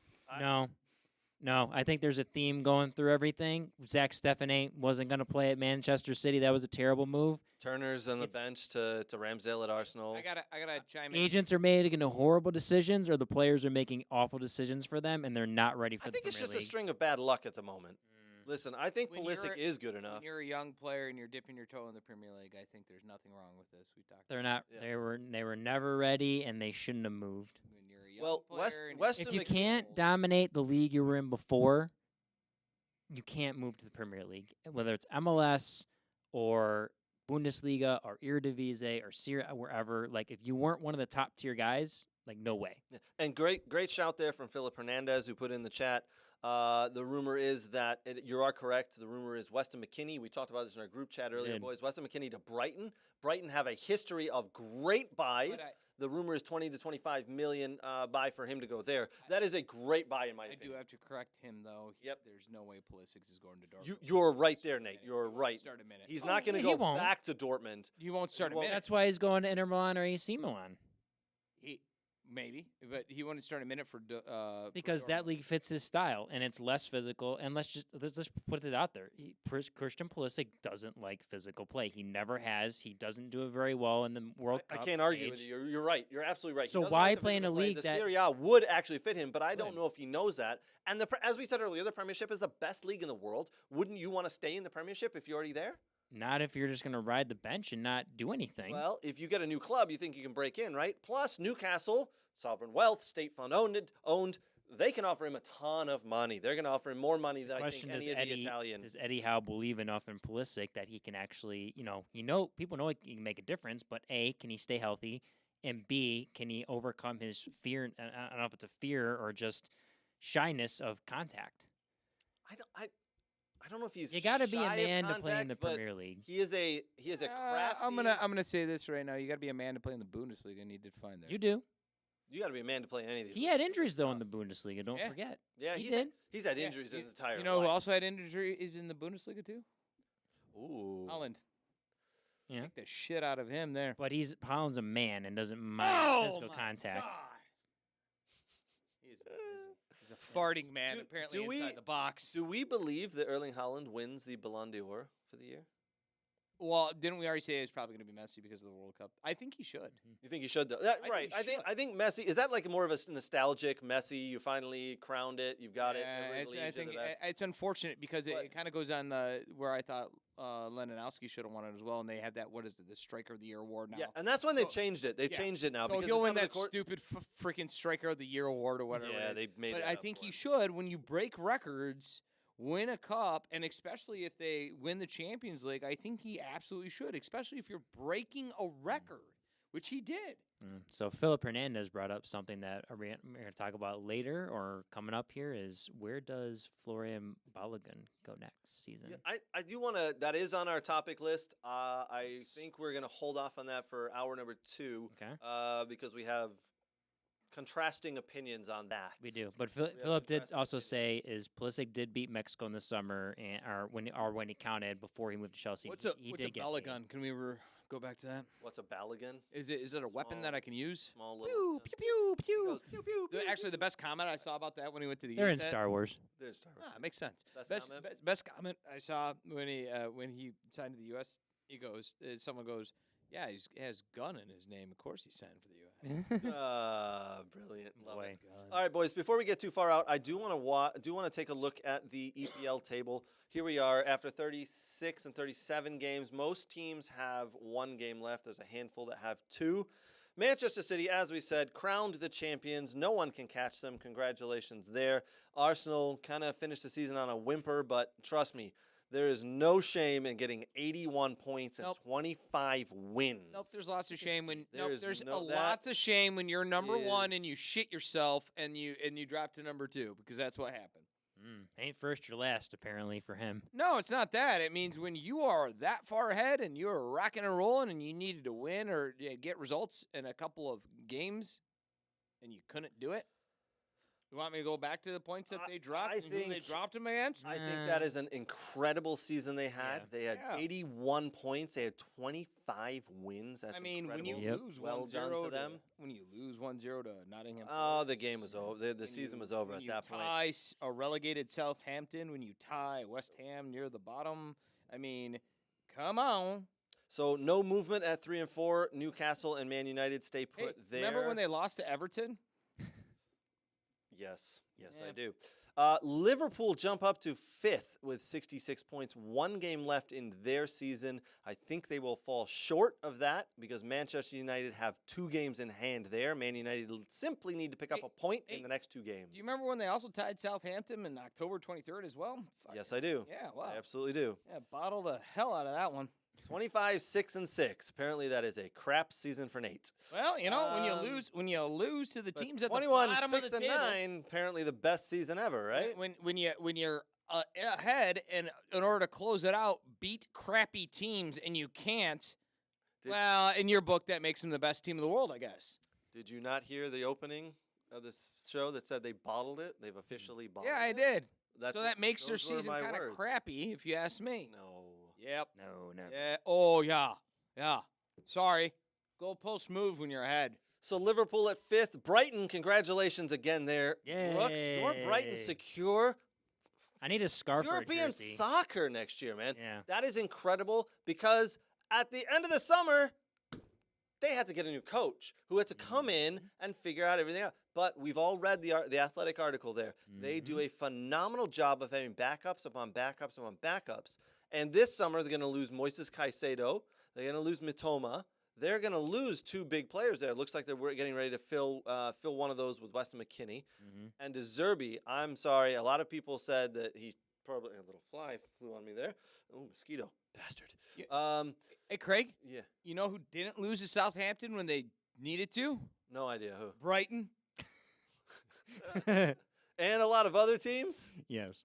[SPEAKER 4] No, I think there's a theme going through everything. Zach Stephanie wasn't going to play at Manchester City. That was a terrible move.
[SPEAKER 5] Turner's on the
[SPEAKER 4] It's-
[SPEAKER 5] bench to Ramsdale at Arsenal.
[SPEAKER 6] I gotta chime in.
[SPEAKER 4] Agents are making horrible decisions, or the players are making awful decisions for them, and they're not ready for
[SPEAKER 5] I
[SPEAKER 4] the
[SPEAKER 5] think it's
[SPEAKER 4] Premier
[SPEAKER 5] just a
[SPEAKER 4] League.
[SPEAKER 5] string of bad luck at the moment. Listen, I think
[SPEAKER 6] When
[SPEAKER 5] Pulisic
[SPEAKER 6] you're-
[SPEAKER 5] is good enough.
[SPEAKER 6] When you're a young player and you're dipping your toe in the Premier League, I think there's nothing wrong with this. We talked.
[SPEAKER 4] They're not.
[SPEAKER 5] Yeah.
[SPEAKER 4] They were never ready, and they shouldn't have moved.
[SPEAKER 6] When you're a young
[SPEAKER 5] Well,
[SPEAKER 6] player and
[SPEAKER 5] Weston
[SPEAKER 4] If you
[SPEAKER 5] McKennie-
[SPEAKER 4] can't dominate the league you were in before, you can't move to the Premier League, whether it's MLS or Bundesliga or Eredivisie or Serie A, wherever. Like, if you weren't one of the top tier guys, like, no way.
[SPEAKER 5] Yeah. And great shout there from Philip Hernandez, who put in the chat. The rumor is that you are correct. The rumor is Weston McKennie. We talked about this in our group chat earlier,
[SPEAKER 4] did.
[SPEAKER 5] boys. Weston McKennie to Brighton. Brighton have a history of great buys.
[SPEAKER 6] But
[SPEAKER 5] The rumor is 20 to 25 million buy for him to go there. That is a great buy in my
[SPEAKER 6] I do
[SPEAKER 5] opinion.
[SPEAKER 6] have to correct him though.
[SPEAKER 5] Yep.
[SPEAKER 6] There's no way Pulisic is going to Dortmund.
[SPEAKER 5] You're right
[SPEAKER 6] Start
[SPEAKER 5] there,
[SPEAKER 6] a
[SPEAKER 5] Nate.
[SPEAKER 6] minute.
[SPEAKER 5] You're
[SPEAKER 6] He won't
[SPEAKER 5] right.
[SPEAKER 6] Start a minute.
[SPEAKER 5] He's not going to
[SPEAKER 4] he
[SPEAKER 5] go
[SPEAKER 4] won't.
[SPEAKER 5] back to Dortmund.
[SPEAKER 6] He won't start a
[SPEAKER 5] Well,
[SPEAKER 6] minute.
[SPEAKER 4] That's why he's going to Inter Milan or AC Milan,
[SPEAKER 6] Maybe, but he wouldn't start a minute for
[SPEAKER 4] because that
[SPEAKER 6] Dortmund.
[SPEAKER 4] league fits his style and it's less physical. And let's just put it out there. Christian Pulisic doesn't like physical play. He never has. He doesn't do it very well in the World
[SPEAKER 5] I
[SPEAKER 4] Cup
[SPEAKER 5] can't argue with
[SPEAKER 4] stage.
[SPEAKER 5] you. You're right. You're absolutely right. He
[SPEAKER 4] So
[SPEAKER 5] doesn't
[SPEAKER 4] why
[SPEAKER 5] like the
[SPEAKER 4] play in
[SPEAKER 5] physical
[SPEAKER 4] a
[SPEAKER 5] play.
[SPEAKER 4] league
[SPEAKER 5] the
[SPEAKER 4] that-
[SPEAKER 5] Serie A would actually fit him, but I don't
[SPEAKER 4] Would.
[SPEAKER 5] know if he knows that. And as we said earlier, the Premiership is the best league in the world. Wouldn't you want to stay in the Premiership if you're already there?
[SPEAKER 4] Not if you're just going to ride the bench and not do anything.
[SPEAKER 5] Well, if you get a new club, you think you can break in, right? Plus, Newcastle, sovereign wealth, state fund owned. They can offer him a ton of money. They're going to offer him more money than I think
[SPEAKER 4] Question
[SPEAKER 5] any of the Italian.
[SPEAKER 4] does Eddie Howe believe enough in Pulisic that he can actually, people know he can make a difference, but A, can he stay healthy? And B, can he overcome his fear? I don't know if it's a fear or just shyness of contact.
[SPEAKER 5] I don't know if he's.
[SPEAKER 4] You got to be a
[SPEAKER 5] shy of
[SPEAKER 4] man to play in
[SPEAKER 5] contact,
[SPEAKER 4] the
[SPEAKER 5] but
[SPEAKER 4] Premier League.
[SPEAKER 5] He is a crafty.
[SPEAKER 6] I'm gonna say this right now. You got to be a man to play in the Bundesliga, and he did fine there.
[SPEAKER 4] You do.
[SPEAKER 5] You got to be a man to play in any of these.
[SPEAKER 4] He had injuries though in the Bundesliga. Don't
[SPEAKER 6] Yeah.
[SPEAKER 4] forget.
[SPEAKER 5] Yeah,
[SPEAKER 4] he
[SPEAKER 5] he's
[SPEAKER 4] did.
[SPEAKER 5] Had, he's had
[SPEAKER 6] Yeah,
[SPEAKER 5] injuries in
[SPEAKER 6] you-
[SPEAKER 5] his entire
[SPEAKER 6] You know
[SPEAKER 5] life.
[SPEAKER 6] who also had injuries in the Bundesliga too?
[SPEAKER 5] Ooh.
[SPEAKER 6] Holland.
[SPEAKER 4] Yeah.
[SPEAKER 6] Kicked the shit out of him there.
[SPEAKER 4] But Holland's a man and doesn't mind physical
[SPEAKER 6] my
[SPEAKER 4] contact.
[SPEAKER 6] God. He's a farting man,
[SPEAKER 5] Do-
[SPEAKER 6] apparently
[SPEAKER 5] do we-
[SPEAKER 6] inside the box.
[SPEAKER 5] Do we believe that Erling Haaland wins the Ballon d'Or for the year?
[SPEAKER 6] Well, didn't we already say it's probably going to be Messi because of the World Cup? I think he should.
[SPEAKER 5] You think he should?
[SPEAKER 6] think
[SPEAKER 5] Right.
[SPEAKER 6] he
[SPEAKER 5] I think Messi is that like more of a nostalgic Messi. You finally crowned it. You've got it.
[SPEAKER 6] Yeah,
[SPEAKER 5] Everybody
[SPEAKER 6] I
[SPEAKER 5] believes you're
[SPEAKER 6] think
[SPEAKER 5] the best.
[SPEAKER 6] it's unfortunate because
[SPEAKER 5] But-
[SPEAKER 6] it kind of goes on where I thought Lewandowski should have won it as well, and they have that the Striker of the Year award now.
[SPEAKER 5] Yeah, and that's when they've
[SPEAKER 6] So-
[SPEAKER 5] changed it. They've
[SPEAKER 6] yeah.
[SPEAKER 5] changed it now.
[SPEAKER 6] So
[SPEAKER 5] because
[SPEAKER 6] he'll
[SPEAKER 5] it's
[SPEAKER 6] win
[SPEAKER 5] not on
[SPEAKER 6] that
[SPEAKER 5] the court.
[SPEAKER 6] stupid freaking Striker of the Year award or whatever.
[SPEAKER 5] Yeah,
[SPEAKER 6] it is.
[SPEAKER 5] they made
[SPEAKER 6] But
[SPEAKER 5] that
[SPEAKER 6] I
[SPEAKER 5] up
[SPEAKER 6] think
[SPEAKER 5] for
[SPEAKER 6] he
[SPEAKER 5] him.
[SPEAKER 6] should when you break records, win a cup, and especially if they win the Champions League. I think he absolutely should, especially if you're breaking a record, which he did.
[SPEAKER 4] So Philip Hernandez brought up something that we're going to talk about later or coming up here is where does Florian Balogun go next season?
[SPEAKER 5] Yeah, I do want to. That is on our topic list. I think we're going to hold off on that for hour number 2.
[SPEAKER 4] Okay.
[SPEAKER 5] Because we have contrasting opinions on that.
[SPEAKER 4] We do, but
[SPEAKER 5] have
[SPEAKER 4] Philip did
[SPEAKER 5] contrasting
[SPEAKER 4] also
[SPEAKER 5] opinions.
[SPEAKER 4] say is Pulisic did beat Mexico in the summer, and or when he counted before he moved to Chelsea.
[SPEAKER 6] What's
[SPEAKER 4] he
[SPEAKER 6] a
[SPEAKER 4] did get
[SPEAKER 6] Balogun?
[SPEAKER 4] paid.
[SPEAKER 6] Can we go back to that?
[SPEAKER 5] What's a Balogun?
[SPEAKER 6] Is it a weapon
[SPEAKER 5] Small-
[SPEAKER 6] that I can use?
[SPEAKER 5] Small
[SPEAKER 6] Pew
[SPEAKER 5] little.
[SPEAKER 6] pew pew
[SPEAKER 5] He
[SPEAKER 6] pew.
[SPEAKER 5] goes, pew, pew, pew,
[SPEAKER 6] Actually,
[SPEAKER 5] pew.
[SPEAKER 6] the best comment I saw about that when he went to the
[SPEAKER 4] They're in
[SPEAKER 6] set-
[SPEAKER 4] Star Wars.
[SPEAKER 5] There's Star Wars.
[SPEAKER 6] Makes sense.
[SPEAKER 5] Best comment?
[SPEAKER 6] Best comment I saw when he signed to the U.S. He goes, someone goes, yeah, he has gun in his name. Of course he signed for the U.S.
[SPEAKER 5] Brilliant. Love
[SPEAKER 4] Boy.
[SPEAKER 5] it. All right, boys. Before we get too far out, I do want to take a look at the EPL table. Here we are after 36 and 37 games. Most teams have 1 game left. There's a handful that have 2. Manchester City, as we said, crowned the champions. No one can catch them. Congratulations there. Arsenal kind of finished the season on a whimper, but trust me, there is no shame in getting 81 points and 25 wins.
[SPEAKER 6] Nope, there's lots of shame when
[SPEAKER 5] There's
[SPEAKER 6] lots of shame when you're number 1 and
[SPEAKER 5] is-
[SPEAKER 6] you shit yourself and you drop to number 2 because that's what happened.
[SPEAKER 4] Ain't first or last, apparently, for him.
[SPEAKER 6] No, it's not that. It means when you are that far ahead and you're rocking and rolling and you needed to win or get results in a couple of games and you couldn't do it. You want me to go back to the points that they dropped and who they dropped them against?
[SPEAKER 5] I think that is an incredible season they had.
[SPEAKER 4] Yeah.
[SPEAKER 5] They had 81 points. They had 25 wins. That's incredible.
[SPEAKER 6] when you lose 1-0
[SPEAKER 5] well done to them.
[SPEAKER 6] When you lose 1-0 to Nottingham
[SPEAKER 5] Oh,
[SPEAKER 6] Forest,
[SPEAKER 5] the game was over. The season was over at that point.
[SPEAKER 6] When you tie a relegated Southampton, when you tie West Ham near the bottom, I mean, come on.
[SPEAKER 5] So no movement at 3 and 4. Newcastle and Man United stay put there.
[SPEAKER 6] Remember when they lost to Everton?
[SPEAKER 5] Yes,
[SPEAKER 6] Yeah.
[SPEAKER 5] I do. Liverpool jump up to 5th with 66 points. 1 game left in their season. I think they will fall short of that because Manchester United have 2 games in hand there. Man United simply need to pick up a point in the next 2 games.
[SPEAKER 6] Do you remember when they also tied Southampton in October 23rd as well?
[SPEAKER 5] Yes, I do.
[SPEAKER 6] Yeah, wow.
[SPEAKER 5] I absolutely do.
[SPEAKER 6] Yeah, bottled the hell out of that one.
[SPEAKER 5] 25, 6 and 6. Apparently, that is a crap season for Nate.
[SPEAKER 6] Well, you know, when you lose to the
[SPEAKER 5] But
[SPEAKER 6] teams at the
[SPEAKER 5] 21,
[SPEAKER 6] bottom
[SPEAKER 5] 6
[SPEAKER 6] of the
[SPEAKER 5] and
[SPEAKER 6] table,
[SPEAKER 5] 9. Apparently, the best season ever, right?
[SPEAKER 6] When you're ahead and in order to close it out, beat crappy teams and you can't. Well, in your book, that makes them the best team in the world, I guess.
[SPEAKER 5] Did you not hear the opening of this show that said they bottled it? They've officially bottled it.
[SPEAKER 6] Yeah, I did.
[SPEAKER 5] That's
[SPEAKER 6] So that makes their
[SPEAKER 5] those were
[SPEAKER 6] season
[SPEAKER 5] my
[SPEAKER 6] kind of
[SPEAKER 5] words.
[SPEAKER 6] crappy, if you ask me.
[SPEAKER 5] No.
[SPEAKER 6] Yep.
[SPEAKER 4] No.
[SPEAKER 6] Yeah. Oh, yeah. Sorry. Goalpost move when you're ahead.
[SPEAKER 5] So Liverpool at 5th. Brighton, congratulations again there. Brooks, your Brighton
[SPEAKER 4] Yay.
[SPEAKER 5] secure
[SPEAKER 4] I need a scarf or a
[SPEAKER 5] European
[SPEAKER 4] jersey.
[SPEAKER 5] soccer next year, man.
[SPEAKER 4] Yeah.
[SPEAKER 5] That is incredible because at the end of the summer, they had to get a new coach who had to come in and figure out everything out. But we've all read the Athletic article there. They do a phenomenal job of having backups upon backups upon backups. And this summer, they're going to lose Moises Caicedo. They're going to lose Mitoma. They're going to lose 2 big players there. It looks like they're getting ready to fill one of those with Weston McKennie. And De Zerbi, I'm sorry, a lot of people said that he probably a little fly flew on me there. Oh, mosquito, bastard.
[SPEAKER 6] Hey, Craig,
[SPEAKER 5] Yeah,
[SPEAKER 6] you know who didn't lose to Southampton when they needed to?
[SPEAKER 5] no idea who.
[SPEAKER 6] Brighton.
[SPEAKER 5] And a lot of other teams.
[SPEAKER 4] Yes.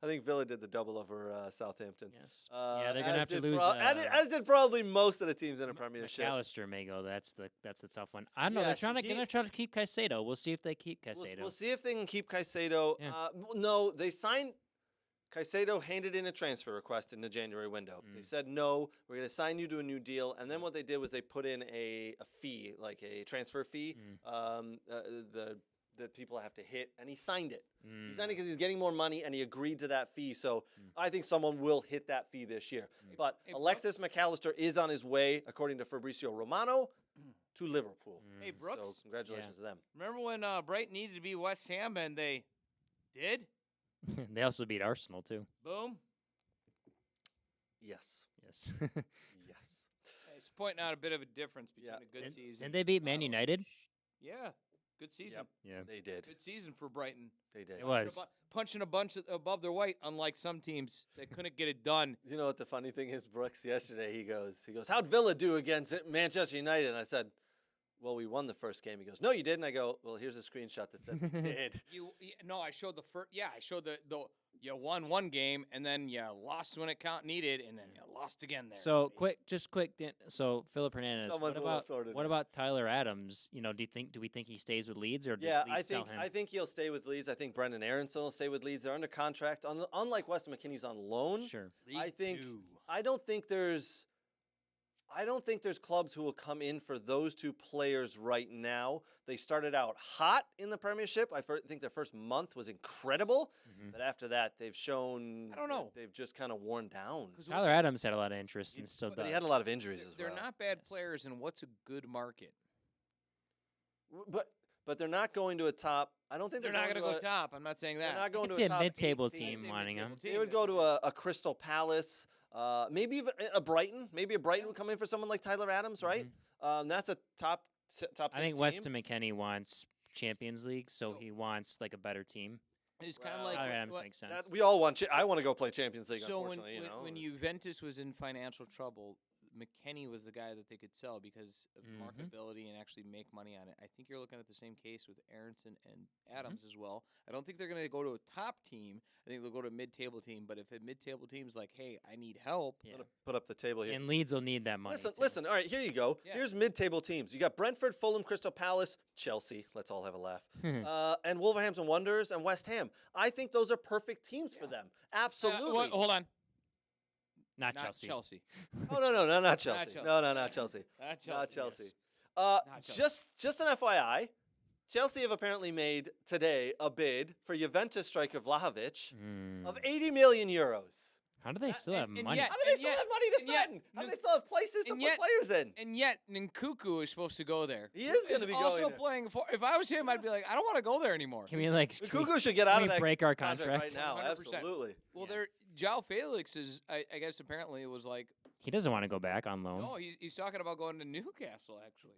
[SPEAKER 5] I think Villa did the double over Southampton.
[SPEAKER 4] Yes. Yeah, they're gonna
[SPEAKER 5] as
[SPEAKER 4] have to
[SPEAKER 5] did
[SPEAKER 4] lose.
[SPEAKER 5] as did probably most of the teams in the Premiership.
[SPEAKER 4] McAllister may go. That's the tough one. I don't know.
[SPEAKER 5] Yes,
[SPEAKER 4] They're
[SPEAKER 5] he-
[SPEAKER 4] gonna try to keep Caicedo. We'll see if they keep
[SPEAKER 5] We'll,
[SPEAKER 4] Caicedo.
[SPEAKER 5] we'll see if they can keep Caicedo.
[SPEAKER 4] Yeah.
[SPEAKER 5] No, they signed. Caicedo handed in a transfer request in the January window. They said, no, we're going to sign you to a new deal. And then what they did was they put in a fee, like a transfer fee, that people have to hit, and he signed it. He signed it because he's getting more money, and he agreed to that fee. So I think someone will hit that fee this year. But
[SPEAKER 6] Hey,
[SPEAKER 5] Alexis McAllister is on his way, according to Fabrizio Romano, to Liverpool.
[SPEAKER 6] Hey, Brooks.
[SPEAKER 5] So congratulations to them.
[SPEAKER 6] Remember when Brighton needed to be West Ham and they did?
[SPEAKER 4] They also beat Arsenal too.
[SPEAKER 6] Boom.
[SPEAKER 5] Yes.
[SPEAKER 4] Yes.
[SPEAKER 5] Yes.
[SPEAKER 6] It's pointing out a bit of a difference between
[SPEAKER 5] Yeah.
[SPEAKER 6] a good season.
[SPEAKER 4] And they beat Man United.
[SPEAKER 6] Yeah. Good season.
[SPEAKER 4] Yeah.
[SPEAKER 5] They did.
[SPEAKER 6] Good season for Brighton.
[SPEAKER 5] They did.
[SPEAKER 4] It was.
[SPEAKER 6] Punching a bunch above their weight, unlike some teams that couldn't get it done.
[SPEAKER 5] You know what the funny thing is, Brooks? Yesterday he goes, how'd Villa do against Manchester United? And I said, well, we won the first game. He goes, no, you didn't. I go, well, here's a screenshot that says we did.
[SPEAKER 6] No, I showed the first. Yeah, I showed the you won one game and then you lost when it needed, and then you lost again there.
[SPEAKER 4] So quick. So Philip Hernandez.
[SPEAKER 5] Someone's a little sorted
[SPEAKER 4] What
[SPEAKER 5] now.
[SPEAKER 4] about Tyler Adams? You know, do we think he stays with Leeds or does
[SPEAKER 5] Yeah,
[SPEAKER 4] Leeds sell him?
[SPEAKER 5] I think he'll stay with Leeds. I think Brendan Aronson will stay with Leeds. They're under contract. Unlike Weston McKennie's on loan.
[SPEAKER 4] Sure.
[SPEAKER 5] I don't think there's clubs who will come in for those 2 players right now. They started out hot in the Premiership. I think their first month was incredible, but after that, they've shown
[SPEAKER 6] I don't know.
[SPEAKER 5] that they've just kind of worn down.
[SPEAKER 4] Tyler Adams had a lot of interest and still
[SPEAKER 5] But
[SPEAKER 4] does.
[SPEAKER 5] he had a lot of injuries as
[SPEAKER 6] They're
[SPEAKER 5] well.
[SPEAKER 6] not bad players, and what's a good market?
[SPEAKER 5] But they're not going to a top. I don't think
[SPEAKER 6] They're not going to go top. I'm not saying
[SPEAKER 5] They're
[SPEAKER 6] that.
[SPEAKER 5] not going
[SPEAKER 4] I'd
[SPEAKER 5] to
[SPEAKER 4] say
[SPEAKER 5] a
[SPEAKER 4] a
[SPEAKER 5] top
[SPEAKER 4] mid-table
[SPEAKER 5] 8
[SPEAKER 4] team, Nottingham.
[SPEAKER 5] They would go to a Crystal Palace, maybe even a Brighton. Maybe a Brighton would come in for someone like Tyler Adams, right? That's a top six
[SPEAKER 4] I think
[SPEAKER 5] team.
[SPEAKER 4] Weston McKennie wants Champions League, so he wants like a better team.
[SPEAKER 6] It's kind of
[SPEAKER 5] Well,
[SPEAKER 6] like
[SPEAKER 4] Tyler Adams makes sense.
[SPEAKER 5] We all want. I want to go play Champions League.
[SPEAKER 6] so when,
[SPEAKER 5] Unfortunately,
[SPEAKER 6] when Juventus was in financial trouble, McKennie was the guy that they could sell because of marketability and actually make money on it. I think you're looking at the same case with Aronson and Adams as well. I don't think they're going to go to a top team. I think they'll go to a mid-table team. But if a mid-table team's like, hey, I need help.
[SPEAKER 4] Yeah.
[SPEAKER 5] I'm gonna put up the table here.
[SPEAKER 4] And Leeds will need that money.
[SPEAKER 5] Listen. All right, here you go.
[SPEAKER 6] Yeah.
[SPEAKER 5] Here's mid-table teams. You got Brentford, Fulham, Crystal Palace, Chelsea. Let's all have a laugh. And Wolverhampton Wanderers and West Ham. I think those are perfect teams for them. Absolutely.
[SPEAKER 6] Hold on.
[SPEAKER 4] Not
[SPEAKER 6] Not
[SPEAKER 4] Chelsea.
[SPEAKER 6] Chelsea.
[SPEAKER 5] Oh no, not Chelsea.
[SPEAKER 6] Chelsea.
[SPEAKER 5] No, not Chelsea.
[SPEAKER 6] Not Chelsea.
[SPEAKER 5] Not Chelsea.
[SPEAKER 6] Chelsea.
[SPEAKER 5] Just an FYI, Chelsea have apparently made today a bid for Juventus striker Vlahovic of 80 million euros.
[SPEAKER 4] How do they still have
[SPEAKER 6] and
[SPEAKER 4] money?
[SPEAKER 6] yet-
[SPEAKER 5] How do they still
[SPEAKER 6] yet-
[SPEAKER 5] have money to
[SPEAKER 6] and yet
[SPEAKER 5] spend? How do they still have places to
[SPEAKER 6] and
[SPEAKER 5] put
[SPEAKER 6] yet-
[SPEAKER 5] players in?
[SPEAKER 6] And yet, Nkunku is supposed to go there.
[SPEAKER 5] He is
[SPEAKER 6] Who
[SPEAKER 5] gonna be
[SPEAKER 6] also
[SPEAKER 5] going there.
[SPEAKER 6] playing for. If I was him, I'd be like, I don't want to go there anymore.
[SPEAKER 4] Can we like
[SPEAKER 5] Cuckoo should get out
[SPEAKER 4] can
[SPEAKER 5] of
[SPEAKER 4] we
[SPEAKER 5] that
[SPEAKER 4] break our
[SPEAKER 5] contract
[SPEAKER 4] contract?
[SPEAKER 5] right now.
[SPEAKER 6] 100%.
[SPEAKER 5] Absolutely.
[SPEAKER 6] Well, there, João Felix is. I guess apparently it was like.
[SPEAKER 4] He doesn't want to go back on loan.
[SPEAKER 6] No, he's talking about going to Newcastle actually.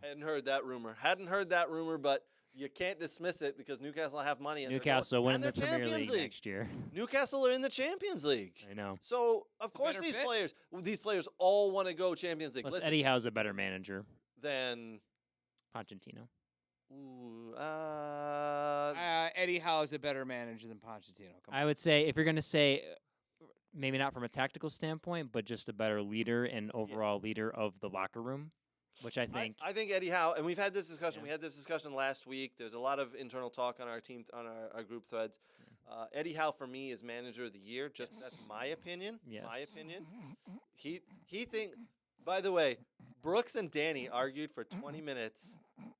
[SPEAKER 5] Hadn't heard that rumor, but you can't dismiss it because Newcastle have money. And
[SPEAKER 4] Newcastle winning
[SPEAKER 5] they're
[SPEAKER 4] the Premier
[SPEAKER 5] Champions
[SPEAKER 4] League
[SPEAKER 5] League.
[SPEAKER 4] next year.
[SPEAKER 5] Newcastle are in the Champions League.
[SPEAKER 4] I know.
[SPEAKER 5] So of
[SPEAKER 6] It's a
[SPEAKER 5] course
[SPEAKER 6] better
[SPEAKER 5] these players all want to go Champions League.
[SPEAKER 4] Plus,
[SPEAKER 5] Listen,
[SPEAKER 4] Eddie Howe's a better manager.
[SPEAKER 5] then
[SPEAKER 4] Pochettino.
[SPEAKER 6] Eddie Howe is a better manager than Pochettino. Come on.
[SPEAKER 4] I would say if you're going to say maybe not from a tactical standpoint, but just a better leader and overall leader of the locker room, which I think.
[SPEAKER 5] I think Eddie Howe, and we've had this discussion.
[SPEAKER 4] Yeah.
[SPEAKER 5] We had this discussion last week. There's a lot of internal talk on our team, on our group threads. Eddie Howe for me is manager of the year. Just that's my opinion.
[SPEAKER 4] Yes.
[SPEAKER 5] My opinion. He think. By the way, Brooks and Danny argued for 20 minutes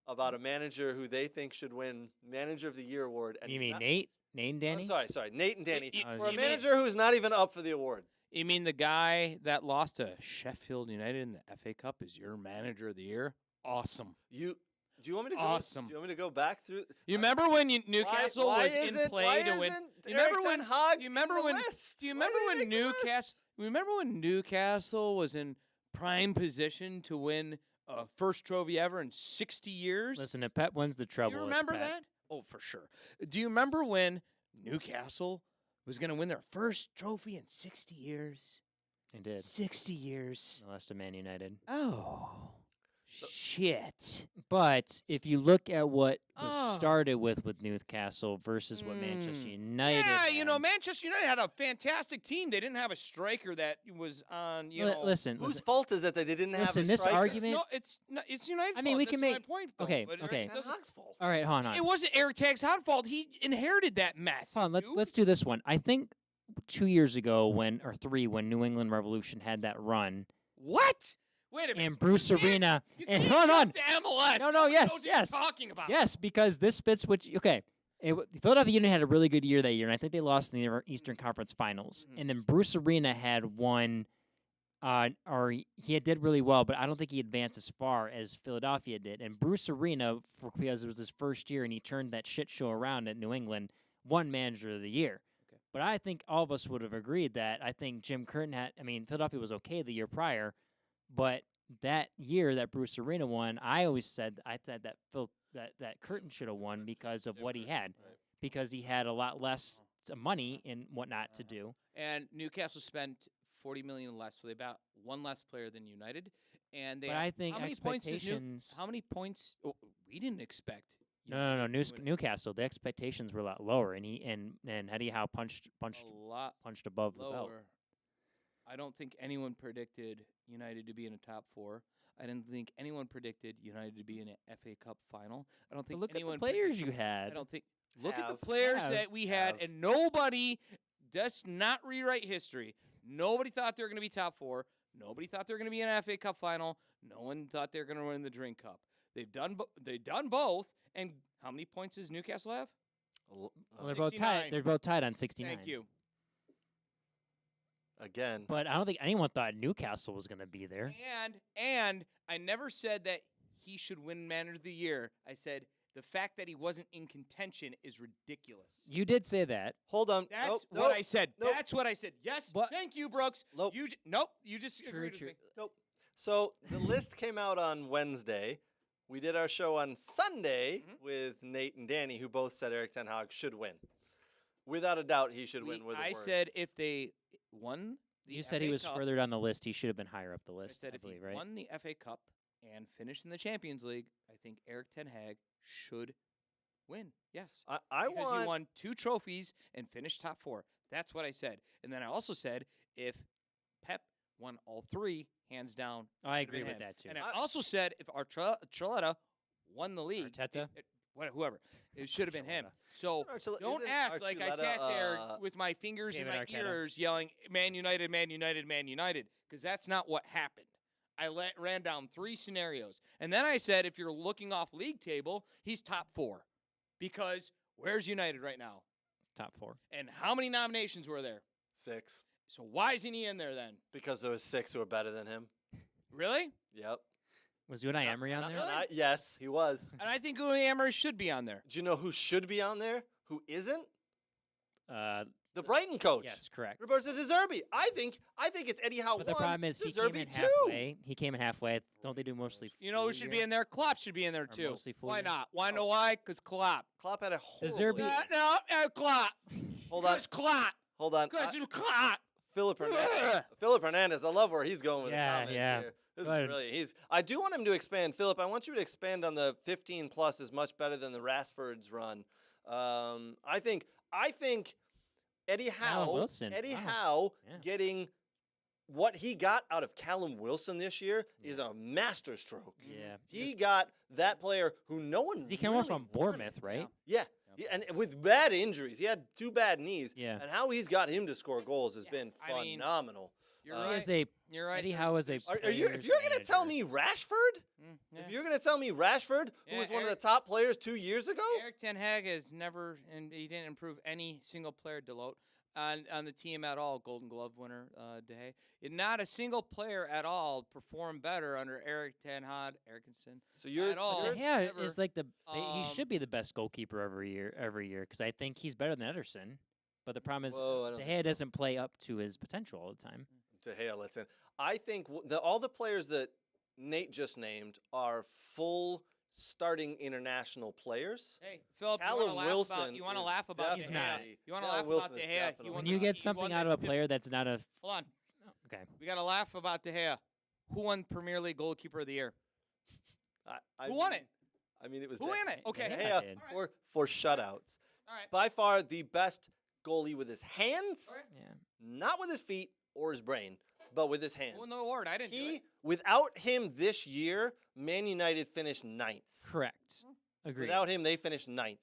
[SPEAKER 5] about a manager who they think should win Manager of the Year award. And
[SPEAKER 4] You
[SPEAKER 5] he's
[SPEAKER 4] mean
[SPEAKER 5] not-
[SPEAKER 4] Nate? Nate and Danny?
[SPEAKER 5] I'm sorry, Nate and Danny.
[SPEAKER 6] Y- y-
[SPEAKER 5] For a
[SPEAKER 6] you mean-
[SPEAKER 5] manager who's not even up for the award.
[SPEAKER 6] You mean the guy that lost to Sheffield United in the FA Cup is your manager of the year? Awesome.
[SPEAKER 5] Do you want me to go?
[SPEAKER 6] Awesome.
[SPEAKER 5] Do you want me to go back through?
[SPEAKER 6] You remember when Newcastle
[SPEAKER 5] why
[SPEAKER 6] was in
[SPEAKER 5] isn't-
[SPEAKER 6] play
[SPEAKER 5] why
[SPEAKER 6] to win?
[SPEAKER 5] isn't
[SPEAKER 6] You remember
[SPEAKER 5] Erik
[SPEAKER 6] when?
[SPEAKER 5] Ten Hag
[SPEAKER 6] You remember
[SPEAKER 5] in the
[SPEAKER 6] when?
[SPEAKER 5] list?
[SPEAKER 6] Do you
[SPEAKER 5] Why
[SPEAKER 6] remember
[SPEAKER 5] did he
[SPEAKER 6] when
[SPEAKER 5] make the list?
[SPEAKER 6] Newcastle? Remember when Newcastle was in prime position to win a first trophy ever in 60 years?
[SPEAKER 4] Listen, if Pep wins the treble,
[SPEAKER 6] Do you
[SPEAKER 4] it's
[SPEAKER 6] remember
[SPEAKER 4] Pep.
[SPEAKER 6] that? Oh, for sure. Do you remember when Newcastle was going to win their first trophy in 60 years?
[SPEAKER 4] He did.
[SPEAKER 6] 60 years.
[SPEAKER 4] The last of Man United.
[SPEAKER 6] Oh, shit.
[SPEAKER 4] But if you look at what was
[SPEAKER 6] Oh.
[SPEAKER 4] started with Newcastle versus what Manchester United
[SPEAKER 6] Yeah, you know,
[SPEAKER 4] had.
[SPEAKER 6] Manchester United had a fantastic team. They didn't have a striker that was on, you know.
[SPEAKER 4] Listen,
[SPEAKER 5] Whose
[SPEAKER 4] listen.
[SPEAKER 5] fault is it that they didn't have
[SPEAKER 4] Listen,
[SPEAKER 5] a
[SPEAKER 4] this
[SPEAKER 5] striker?
[SPEAKER 4] argument-
[SPEAKER 6] It's United's
[SPEAKER 4] I mean,
[SPEAKER 6] fault.
[SPEAKER 4] we
[SPEAKER 6] That's
[SPEAKER 4] can
[SPEAKER 6] my
[SPEAKER 4] make-
[SPEAKER 6] point, though.
[SPEAKER 4] okay,
[SPEAKER 6] But it
[SPEAKER 4] okay.
[SPEAKER 5] Ten
[SPEAKER 6] doesn't-
[SPEAKER 5] Hag's fault.
[SPEAKER 4] All right, hold on.
[SPEAKER 6] It wasn't Eric Tag's fault. He inherited that mess.
[SPEAKER 4] Hold on,
[SPEAKER 6] dude.
[SPEAKER 4] let's do this one. I think 2 years ago when New England Revolution had that run
[SPEAKER 6] What? Wait a minute.
[SPEAKER 4] and Bruce
[SPEAKER 6] You can't-
[SPEAKER 4] Arena
[SPEAKER 6] You
[SPEAKER 4] and
[SPEAKER 6] can't
[SPEAKER 4] hold on.
[SPEAKER 6] jump to MLS.
[SPEAKER 4] No,
[SPEAKER 6] Nobody
[SPEAKER 4] yes,
[SPEAKER 6] knows what
[SPEAKER 4] yes.
[SPEAKER 6] you're talking about.
[SPEAKER 4] Yes, because this fits what Philadelphia Union had a really good year that year, and I think they lost in the Eastern Conference Finals.
[SPEAKER 6] Mhm.
[SPEAKER 4] And then Bruce Arena had won, he did really well, but I don't think he advanced as far as Philadelphia did. And Bruce Arena, because it was his first year and he turned that shit show around at New England, won Manager of the Year.
[SPEAKER 6] Okay.
[SPEAKER 4] But I think all of us would have agreed that I think Jim Curtin Philadelphia was okay the year prior, but that year that Bruce Arena won, I said that Curtin should have won because of what he had,
[SPEAKER 5] Right.
[SPEAKER 4] because he had a lot less money and whatnot to do.
[SPEAKER 6] And Newcastle spent $40 million less, so they about one less player than United. And they
[SPEAKER 4] But
[SPEAKER 6] had-
[SPEAKER 4] I think
[SPEAKER 6] how many points does
[SPEAKER 4] expectations.
[SPEAKER 6] How many points? Oh, we didn't expect.
[SPEAKER 4] No.
[SPEAKER 6] United to win
[SPEAKER 4] Newcastle. The expectations were a lot lower, and Eddie Howe punched
[SPEAKER 6] a lot
[SPEAKER 4] above the belt.
[SPEAKER 6] lower. I don't think anyone predicted United to be in a top four. I didn't think anyone predicted United to be in an FA Cup final. I don't
[SPEAKER 4] But
[SPEAKER 6] think
[SPEAKER 4] look at
[SPEAKER 6] anyone
[SPEAKER 4] the players
[SPEAKER 6] predicted-
[SPEAKER 4] you had.
[SPEAKER 6] I don't think. Look at
[SPEAKER 5] Have.
[SPEAKER 6] the players
[SPEAKER 4] Have.
[SPEAKER 6] that we had,
[SPEAKER 5] Have.
[SPEAKER 6] and nobody does not rewrite history. Nobody thought they were going to be top four. Nobody thought they were going to be in an FA Cup final. No one thought they were going to win the Drink Cup. They've done both. And how many points does Newcastle have?
[SPEAKER 4] Well, they're both
[SPEAKER 6] 69.
[SPEAKER 4] tied. They're both tied on 69.
[SPEAKER 6] Thank you.
[SPEAKER 5] Again.
[SPEAKER 4] But I don't think anyone thought Newcastle was going to be there.
[SPEAKER 6] And I never said that he should win Manager of the Year, I said the fact that he wasn't in contention is ridiculous.
[SPEAKER 4] You did say that.
[SPEAKER 5] Hold on.
[SPEAKER 6] That's
[SPEAKER 5] Nope,
[SPEAKER 6] what I said.
[SPEAKER 5] nope.
[SPEAKER 6] That's what I said. Yes.
[SPEAKER 4] What?
[SPEAKER 6] Thank you, Brooks.
[SPEAKER 5] Nope.
[SPEAKER 6] Nope. You just
[SPEAKER 4] True,
[SPEAKER 6] agreed
[SPEAKER 4] true.
[SPEAKER 6] with me.
[SPEAKER 5] Nope. So the list came out on Wednesday. We did our show on Sunday with Nate and Danny, who both said Erik ten Hag should win. Without a doubt, he should win.
[SPEAKER 6] I said if they won the
[SPEAKER 4] You said
[SPEAKER 6] FA
[SPEAKER 4] he was
[SPEAKER 6] Cup,
[SPEAKER 4] further down the list. He should have been higher up the
[SPEAKER 6] I
[SPEAKER 4] list.
[SPEAKER 6] said
[SPEAKER 4] I
[SPEAKER 6] if
[SPEAKER 4] believe,
[SPEAKER 6] he
[SPEAKER 4] right?
[SPEAKER 6] won the FA Cup and finished in the Champions League, I think Erik ten Hag should win. Yes.
[SPEAKER 5] I
[SPEAKER 6] Because
[SPEAKER 5] want.
[SPEAKER 6] he won 2 trophies and finished top 4. That's what I said. And then I also said if Pep won all 3, hands down.
[SPEAKER 4] I
[SPEAKER 6] it should've
[SPEAKER 4] agree
[SPEAKER 6] been
[SPEAKER 4] with
[SPEAKER 6] him.
[SPEAKER 4] that too.
[SPEAKER 6] And I also said if Archuleta won the league,
[SPEAKER 4] Arteta?
[SPEAKER 6] whoever, it should have been him. So
[SPEAKER 5] Archuleta-
[SPEAKER 6] don't
[SPEAKER 5] isn't
[SPEAKER 6] act like I
[SPEAKER 5] Archuleta,
[SPEAKER 6] sat there with my fingers in
[SPEAKER 4] David
[SPEAKER 6] my
[SPEAKER 4] Arquette.
[SPEAKER 6] ears yelling, Man United, Man United, Man United, because that's not what happened. I ran down 3 scenarios. And then I said if you're looking off league table, he's top 4. Because where's United right now?
[SPEAKER 4] Top 4.
[SPEAKER 6] And how many nominations were there?
[SPEAKER 5] 6
[SPEAKER 6] So why isn't he in there then?
[SPEAKER 5] because there was 6 who were better than him.
[SPEAKER 6] Really?
[SPEAKER 5] Yep.
[SPEAKER 4] Was Unai Emery on
[SPEAKER 5] And
[SPEAKER 4] there?
[SPEAKER 5] yes, he was.
[SPEAKER 6] And I think Unai Emery should be on there.
[SPEAKER 5] Do you know who should be on there? Who isn't?
[SPEAKER 4] Uh,
[SPEAKER 5] The Brighton coach.
[SPEAKER 4] yes, correct.
[SPEAKER 5] Roberto De Zerbi. I think it's Eddie Howe
[SPEAKER 4] But the
[SPEAKER 5] 1.
[SPEAKER 4] problem is
[SPEAKER 5] De
[SPEAKER 4] he came
[SPEAKER 5] Zerbi
[SPEAKER 4] in
[SPEAKER 5] 2.
[SPEAKER 4] halfway. He came in halfway. Don't they do mostly?
[SPEAKER 6] You know who should be in there? Klopp should be in there
[SPEAKER 4] Or
[SPEAKER 6] too.
[SPEAKER 4] mostly full
[SPEAKER 6] Why
[SPEAKER 4] year.
[SPEAKER 6] not? Why know why? Because Klopp.
[SPEAKER 5] Klopp had a horrible
[SPEAKER 4] Zerbi-
[SPEAKER 5] year.
[SPEAKER 6] No, Klopp.
[SPEAKER 5] Hold on.
[SPEAKER 6] Because Klopp.
[SPEAKER 5] Hold on.
[SPEAKER 6] Because Klopp.
[SPEAKER 5] Philip Hernandez. Philip Hernandez. I love where he's going with
[SPEAKER 4] Yeah,
[SPEAKER 5] the comments
[SPEAKER 4] yeah.
[SPEAKER 5] here. This
[SPEAKER 4] Go
[SPEAKER 5] is
[SPEAKER 4] ahead.
[SPEAKER 5] brilliant. I do want him to expand. Philip, I want you to expand on the 15 plus is much better than the Rashford's run. I think Eddie
[SPEAKER 4] Callum
[SPEAKER 5] Howe,
[SPEAKER 4] Wilson.
[SPEAKER 5] Eddie
[SPEAKER 4] Wow.
[SPEAKER 5] Howe
[SPEAKER 4] Yeah.
[SPEAKER 5] getting what he got out of Callum Wilson this year is a masterstroke.
[SPEAKER 4] Yeah.
[SPEAKER 5] He got that player who no one
[SPEAKER 4] He came
[SPEAKER 5] really
[SPEAKER 4] over from
[SPEAKER 5] wanted.
[SPEAKER 4] Bournemouth, right?
[SPEAKER 5] Yeah. And with bad injuries, he had 2 bad knees.
[SPEAKER 4] Yeah.
[SPEAKER 5] And how he's got him to score goals has been
[SPEAKER 6] I mean,
[SPEAKER 5] phenomenal.
[SPEAKER 6] You're
[SPEAKER 5] He
[SPEAKER 6] right.
[SPEAKER 4] He is a
[SPEAKER 6] You're right.
[SPEAKER 4] Eddie Howe is a.
[SPEAKER 5] If you're going to tell me Rashford,
[SPEAKER 6] Yeah.
[SPEAKER 5] if you're going to tell me Rashford, who
[SPEAKER 6] Yeah,
[SPEAKER 5] was one of
[SPEAKER 6] Eric-
[SPEAKER 5] the top players 2 years ago,
[SPEAKER 6] Erik ten Hag has never, and he didn't improve any single player, Delote, on the team at all. Golden Glove winner, De Gea. Not a single player at all performed better under Erik ten Hag, Eriksson.
[SPEAKER 5] so you're
[SPEAKER 6] at all.
[SPEAKER 5] you're-
[SPEAKER 4] De Gea
[SPEAKER 6] never,
[SPEAKER 4] is like he should
[SPEAKER 6] um,
[SPEAKER 4] be the best goalkeeper every year because I think he's better than Ederson. But the problem is
[SPEAKER 5] Whoa, I don't
[SPEAKER 4] De
[SPEAKER 5] think
[SPEAKER 4] Gea
[SPEAKER 5] so.
[SPEAKER 4] doesn't play up to his potential all the time.
[SPEAKER 5] De Gea lets in. I think all the players that Nate just named are full starting international players.
[SPEAKER 6] Hey, Philip,
[SPEAKER 5] Callum
[SPEAKER 6] you want
[SPEAKER 5] Wilson
[SPEAKER 6] to
[SPEAKER 5] is
[SPEAKER 6] laugh about
[SPEAKER 4] He's
[SPEAKER 6] De
[SPEAKER 4] not.
[SPEAKER 6] Gea? You want to
[SPEAKER 5] Callum
[SPEAKER 6] laugh
[SPEAKER 5] Wilson
[SPEAKER 6] about
[SPEAKER 5] is
[SPEAKER 6] De Gea?
[SPEAKER 5] definitely
[SPEAKER 6] You
[SPEAKER 5] not.
[SPEAKER 6] won
[SPEAKER 4] When you
[SPEAKER 6] the-
[SPEAKER 4] get
[SPEAKER 6] he
[SPEAKER 4] something
[SPEAKER 6] won
[SPEAKER 4] out
[SPEAKER 6] the-
[SPEAKER 4] of a player that's not a
[SPEAKER 6] Hold on.
[SPEAKER 4] okay.
[SPEAKER 6] We got to laugh about De Gea. Who won Premier League Goalkeeper of the Year?
[SPEAKER 5] I
[SPEAKER 6] Who won
[SPEAKER 5] mean-
[SPEAKER 6] it?
[SPEAKER 5] I mean, it was
[SPEAKER 6] Who
[SPEAKER 5] De
[SPEAKER 6] won
[SPEAKER 5] Gea.
[SPEAKER 6] it? Okay.
[SPEAKER 5] De
[SPEAKER 4] De
[SPEAKER 5] Gea
[SPEAKER 4] did.
[SPEAKER 5] for shutouts.
[SPEAKER 6] All right.
[SPEAKER 5] By far the best goalie with his hands,
[SPEAKER 6] All right.
[SPEAKER 4] Yeah.
[SPEAKER 5] not with his feet or his brain, but with his hands.
[SPEAKER 6] Won the award. I didn't do it.
[SPEAKER 5] Without him this year, Man United finished 9th.
[SPEAKER 4] Correct. Agreed.
[SPEAKER 5] Without him, they finished 9th.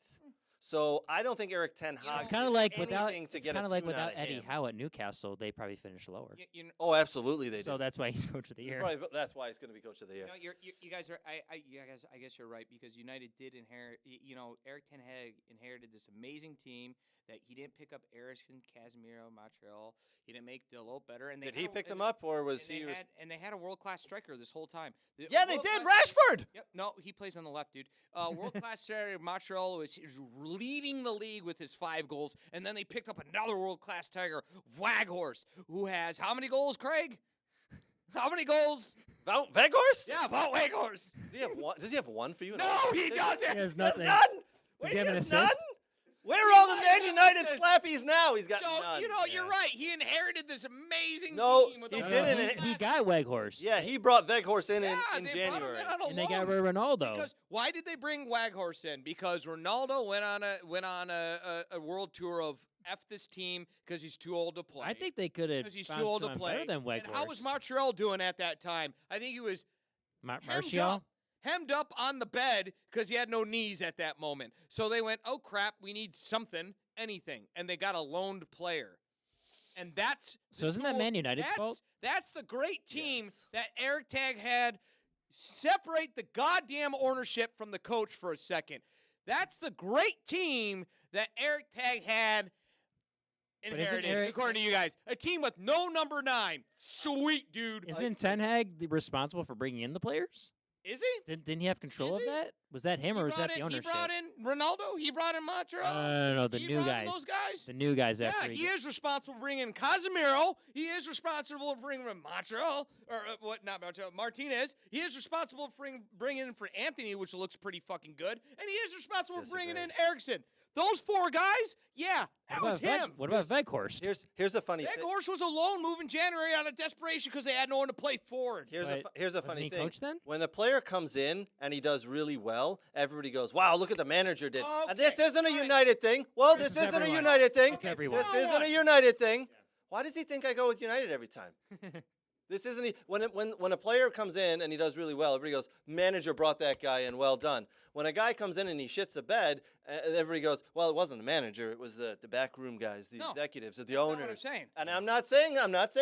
[SPEAKER 5] So I don't think Erik ten Hag.
[SPEAKER 4] it's kind of like
[SPEAKER 5] did
[SPEAKER 4] without
[SPEAKER 5] anything to
[SPEAKER 4] it's
[SPEAKER 5] get
[SPEAKER 4] kind
[SPEAKER 5] a
[SPEAKER 4] of like
[SPEAKER 5] tune out
[SPEAKER 4] without
[SPEAKER 5] of
[SPEAKER 4] Eddie
[SPEAKER 5] him.
[SPEAKER 4] Howe at Newcastle, they probably finished lower.
[SPEAKER 5] Oh, absolutely, they
[SPEAKER 4] So
[SPEAKER 5] did.
[SPEAKER 4] that's why he's coach of the year.
[SPEAKER 5] Probably, that's why he's going to be coach of the year.
[SPEAKER 6] No, you guys are. I guess you're right because United did inherit. Erik ten Hag inherited this amazing team that he didn't pick up Ericsson, Casemiro, Montreal. He didn't make Delote better. And
[SPEAKER 5] Did he pick them up, or was he?
[SPEAKER 6] And they had a world-class striker this whole time.
[SPEAKER 5] Yeah, they did.
[SPEAKER 6] World-class-
[SPEAKER 5] Rashford.
[SPEAKER 6] Yep. No, he plays on the left, dude. World-class striker Montreal is leading the league with his 5 goals, and then they picked up another world-class tiger, Waghorst, who has how many goals, Craig? How many goals?
[SPEAKER 5] About Veghorst?
[SPEAKER 6] Yeah, about Waghorst.
[SPEAKER 5] Does he have one? Does he have one for you?
[SPEAKER 6] No, he doesn't.
[SPEAKER 4] He has
[SPEAKER 5] He has
[SPEAKER 4] nothing.
[SPEAKER 5] none. Wait,
[SPEAKER 4] he have an
[SPEAKER 5] has
[SPEAKER 4] assist?
[SPEAKER 5] none? Where are all the Man
[SPEAKER 6] He
[SPEAKER 5] United
[SPEAKER 6] has
[SPEAKER 5] slappies now? He's got
[SPEAKER 6] So
[SPEAKER 5] none.
[SPEAKER 6] you're right. He inherited this amazing
[SPEAKER 5] No,
[SPEAKER 6] team with
[SPEAKER 5] he
[SPEAKER 6] a
[SPEAKER 5] didn't.
[SPEAKER 6] world-class-
[SPEAKER 4] He got Weghorst.
[SPEAKER 5] Yeah, he brought Veghorst in
[SPEAKER 6] Yeah,
[SPEAKER 5] in
[SPEAKER 6] they
[SPEAKER 5] January.
[SPEAKER 6] brought him in on a
[SPEAKER 4] And they
[SPEAKER 6] loan.
[SPEAKER 4] got rid of Ronaldo.
[SPEAKER 6] Because why did they bring Waghorst in? Because Ronaldo went on a world tour of F this team because he's too old to play.
[SPEAKER 4] I think they could have
[SPEAKER 6] because he's
[SPEAKER 4] found
[SPEAKER 6] too old to
[SPEAKER 4] someone
[SPEAKER 6] play.
[SPEAKER 4] better than Weghorst.
[SPEAKER 6] And how was Montreal doing at that time? I think he was
[SPEAKER 4] Martial?
[SPEAKER 6] hemmed up on the bed because he had no knees at that moment. So they went, oh crap, we need something, anything, and they got a loaned player. And that's
[SPEAKER 4] So isn't that
[SPEAKER 6] tool-
[SPEAKER 4] Man United's
[SPEAKER 6] that's-
[SPEAKER 4] fault?
[SPEAKER 6] That's the great team
[SPEAKER 5] Yes.
[SPEAKER 6] that Erik ten Hag had. Separate the goddamn ownership from the coach for a second. That's the great team that Erik ten Hag had
[SPEAKER 4] isn't
[SPEAKER 6] inherited,
[SPEAKER 4] Eric-
[SPEAKER 6] according to you guys. A team with no number 9. Sweet, dude.
[SPEAKER 4] Isn't Ten Hag responsible for bringing in the players?
[SPEAKER 6] Is he?
[SPEAKER 4] Didn't he have control
[SPEAKER 6] Is
[SPEAKER 4] of
[SPEAKER 6] he?
[SPEAKER 4] that? Was that him or was that the ownership?
[SPEAKER 6] He brought in Ronaldo. He brought in Montreal.
[SPEAKER 4] No, the
[SPEAKER 6] He
[SPEAKER 4] new
[SPEAKER 6] brought in
[SPEAKER 4] guys.
[SPEAKER 6] those guys.
[SPEAKER 4] The new guys
[SPEAKER 6] Yeah,
[SPEAKER 4] after
[SPEAKER 6] he is responsible for bringing in Casemiro. He is responsible for bringing in Montreal, or not Montreal, Martinez. He is responsible for bringing in for Anthony, which looks pretty fucking good. And he is responsible for bringing in Eriksson. Those 4 guys, yeah, that was him.
[SPEAKER 4] What about Veghorst?
[SPEAKER 5] Here's a funny thing.
[SPEAKER 6] Veghorst was a loan move in January out of desperation because they had no one to play forward.
[SPEAKER 5] Here's a
[SPEAKER 4] Wasn't
[SPEAKER 5] funny
[SPEAKER 4] he
[SPEAKER 5] thing.
[SPEAKER 4] coach then?
[SPEAKER 5] When a player comes in and he does really well, everybody goes, "Wow, look at the manager did."
[SPEAKER 6] Okay,
[SPEAKER 5] And this isn't a
[SPEAKER 6] all right.
[SPEAKER 5] United thing. Well,
[SPEAKER 4] This
[SPEAKER 5] this
[SPEAKER 4] is
[SPEAKER 5] isn't a
[SPEAKER 4] everyone.
[SPEAKER 5] United thing.
[SPEAKER 4] It's everyone.
[SPEAKER 5] This isn't a United thing. Why does he think I go with United every time? This isn't when a player comes in and he does really well, everybody goes, "Manager brought that guy in, well done." When a guy comes in and he shits the bed, everybody goes, "Well, it wasn't the manager, it was the backroom guys, the executives, the
[SPEAKER 6] That's not
[SPEAKER 5] owners."
[SPEAKER 6] what I'm saying.
[SPEAKER 5] And I'm not saying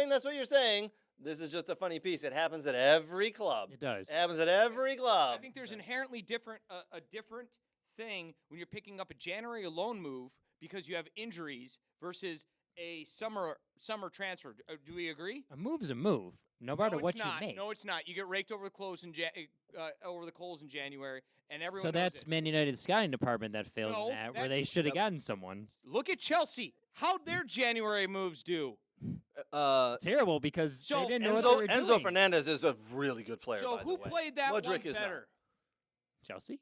[SPEAKER 5] that's what you're saying. This is just a funny piece. It happens at every club.
[SPEAKER 4] It does.
[SPEAKER 5] It happens at every club.
[SPEAKER 6] I think there's inherently a different thing when you're picking up a January loan move because you have injuries versus a summer transfer. Do we agree?
[SPEAKER 4] A move's a move, no matter what you make.
[SPEAKER 6] No, it's not. You get raked over the coals in January, and everyone.
[SPEAKER 4] So
[SPEAKER 6] knows
[SPEAKER 4] that's
[SPEAKER 6] it.
[SPEAKER 4] Man United's scouting department that failed
[SPEAKER 6] No,
[SPEAKER 4] in that, where
[SPEAKER 6] that's-
[SPEAKER 4] they should have gotten someone.
[SPEAKER 6] Look at Chelsea. How'd their January moves do?
[SPEAKER 4] Terrible because
[SPEAKER 6] So
[SPEAKER 4] they didn't know what they were
[SPEAKER 5] Enzo
[SPEAKER 4] doing.
[SPEAKER 5] Fernandez is a really good player.
[SPEAKER 6] So
[SPEAKER 5] by
[SPEAKER 6] who
[SPEAKER 5] the way.
[SPEAKER 6] played that
[SPEAKER 5] Mudryk
[SPEAKER 6] one
[SPEAKER 5] is not.
[SPEAKER 6] better?
[SPEAKER 4] Chelsea?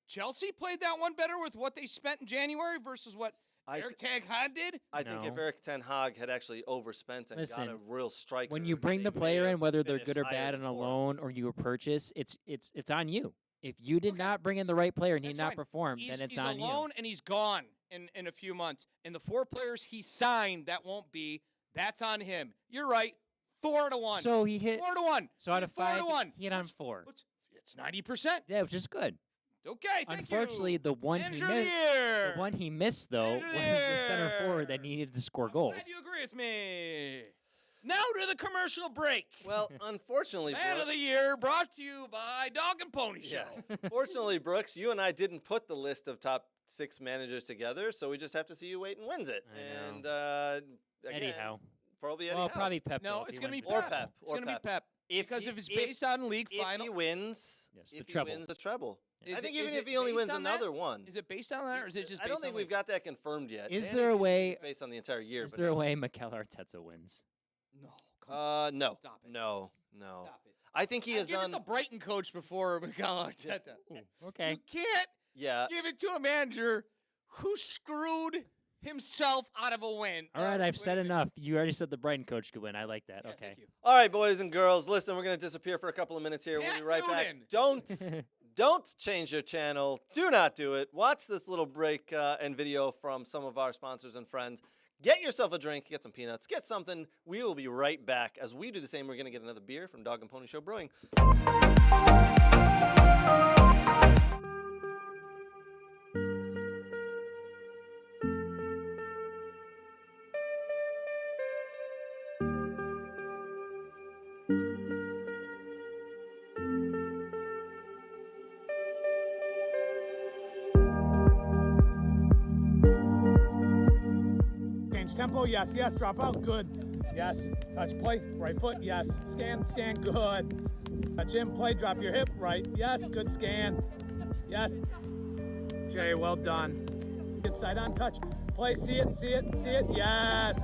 [SPEAKER 6] Chelsea played that one better with what they spent in January versus what Eric Ten Hag did?
[SPEAKER 5] I think if
[SPEAKER 4] No.
[SPEAKER 5] Eric Ten Hag had actually overspent and got
[SPEAKER 4] Listen,
[SPEAKER 5] a real striker,
[SPEAKER 4] When you bring
[SPEAKER 5] they
[SPEAKER 4] the
[SPEAKER 5] may
[SPEAKER 4] player in,
[SPEAKER 5] have
[SPEAKER 4] whether they're
[SPEAKER 5] finished
[SPEAKER 4] good or
[SPEAKER 5] higher
[SPEAKER 4] bad
[SPEAKER 5] than
[SPEAKER 4] on a
[SPEAKER 5] fourth.
[SPEAKER 4] loan or you purchase, it's on you. If you did not bring in the right player and he
[SPEAKER 6] That's
[SPEAKER 4] not
[SPEAKER 6] fine.
[SPEAKER 4] perform,
[SPEAKER 6] He's
[SPEAKER 4] then it's
[SPEAKER 6] on
[SPEAKER 4] on you.
[SPEAKER 6] loan and he's gone in a few months. And the 4 players he signed that won't be, that's on him. You're right. 4-1.
[SPEAKER 4] So he hit.
[SPEAKER 6] 4-1.
[SPEAKER 4] So out of 5,
[SPEAKER 6] 4-1.
[SPEAKER 4] he hit on 4.
[SPEAKER 6] It's 90%.
[SPEAKER 4] Yeah, which is good.
[SPEAKER 6] Okay, thank
[SPEAKER 4] Unfortunately,
[SPEAKER 6] you.
[SPEAKER 4] the one
[SPEAKER 6] Manager
[SPEAKER 4] he
[SPEAKER 6] of the
[SPEAKER 4] missed,
[SPEAKER 6] year.
[SPEAKER 4] the one he missed though, was
[SPEAKER 6] Manager of
[SPEAKER 4] the
[SPEAKER 6] the
[SPEAKER 4] center forward that
[SPEAKER 6] year.
[SPEAKER 4] needed to score
[SPEAKER 6] I'm
[SPEAKER 4] goals.
[SPEAKER 6] glad you agree with me. Now to the commercial break.
[SPEAKER 5] Well, unfortunately,
[SPEAKER 6] Man of
[SPEAKER 5] Brooks,
[SPEAKER 6] the Year brought to you by Dog and Pony Show.
[SPEAKER 5] yes. Fortunately, Brooks, you and I didn't put the list of top 6 managers together, so we just have to see who wait and wins it.
[SPEAKER 4] I
[SPEAKER 5] And again,
[SPEAKER 4] Anyhow.
[SPEAKER 5] probably Eddie
[SPEAKER 4] Well,
[SPEAKER 5] Howe.
[SPEAKER 4] probably Pep.
[SPEAKER 6] No,
[SPEAKER 4] though, if
[SPEAKER 6] it's
[SPEAKER 4] he
[SPEAKER 6] going to be
[SPEAKER 4] wins
[SPEAKER 5] Or
[SPEAKER 4] it.
[SPEAKER 6] Pep.
[SPEAKER 5] Pep,
[SPEAKER 6] It's
[SPEAKER 5] or
[SPEAKER 6] going to be
[SPEAKER 5] Pep.
[SPEAKER 6] Pep. Because if it's based on league
[SPEAKER 5] If
[SPEAKER 6] final.
[SPEAKER 5] he wins,
[SPEAKER 4] Yes, the
[SPEAKER 5] if he
[SPEAKER 4] treble.
[SPEAKER 5] wins the treble.
[SPEAKER 6] Is
[SPEAKER 5] I think
[SPEAKER 6] it-
[SPEAKER 5] even
[SPEAKER 6] is
[SPEAKER 5] if
[SPEAKER 6] it
[SPEAKER 5] he only
[SPEAKER 6] based
[SPEAKER 5] wins
[SPEAKER 6] on that?
[SPEAKER 5] another one.
[SPEAKER 6] Is it based on that, or is it just
[SPEAKER 5] I
[SPEAKER 6] based
[SPEAKER 5] don't
[SPEAKER 6] on
[SPEAKER 5] think we've
[SPEAKER 6] league?
[SPEAKER 5] got that confirmed yet.
[SPEAKER 4] Is
[SPEAKER 5] Fantasy
[SPEAKER 4] there a
[SPEAKER 5] season
[SPEAKER 4] way-
[SPEAKER 5] is based on the entire year?
[SPEAKER 4] Is
[SPEAKER 5] but
[SPEAKER 4] there a
[SPEAKER 5] no.
[SPEAKER 4] way Mikel Arteta wins?
[SPEAKER 6] No. Come on.
[SPEAKER 5] No.
[SPEAKER 6] Stop it.
[SPEAKER 5] No.
[SPEAKER 6] Stop it.
[SPEAKER 5] I think he has
[SPEAKER 6] Give it
[SPEAKER 5] done.
[SPEAKER 6] the Brighton coach before Mikel Arteta.
[SPEAKER 4] Okay.
[SPEAKER 6] You can't
[SPEAKER 5] Yeah.
[SPEAKER 6] give it to a manager who screwed himself out of a win.
[SPEAKER 4] All right, I've
[SPEAKER 6] wait
[SPEAKER 4] said
[SPEAKER 6] a minute.
[SPEAKER 4] enough. You already said the Brighton coach could win. I like that.
[SPEAKER 6] Yeah,
[SPEAKER 4] Okay.
[SPEAKER 6] thank you.
[SPEAKER 5] All right, boys and girls, listen, we're going to disappear for a couple of minutes here. We'll be
[SPEAKER 6] Pat
[SPEAKER 5] right
[SPEAKER 6] Noonan.
[SPEAKER 5] back. Don't change your channel. Do not do it. Watch this little break and video from some of our sponsors and friends. Get yourself a drink, get some peanuts, get something. We will be right back. As we do the same, we're going to get another beer from Dog and Pony Show Brewing.
[SPEAKER 7] Change tempo, yes, yes, drop out, good. Yes, touch play, right foot, yes. Scan, good. Touch in, play, drop your hip, right, yes, good scan. Yes. Jay, well done. Good side on touch. Play, see it, yes.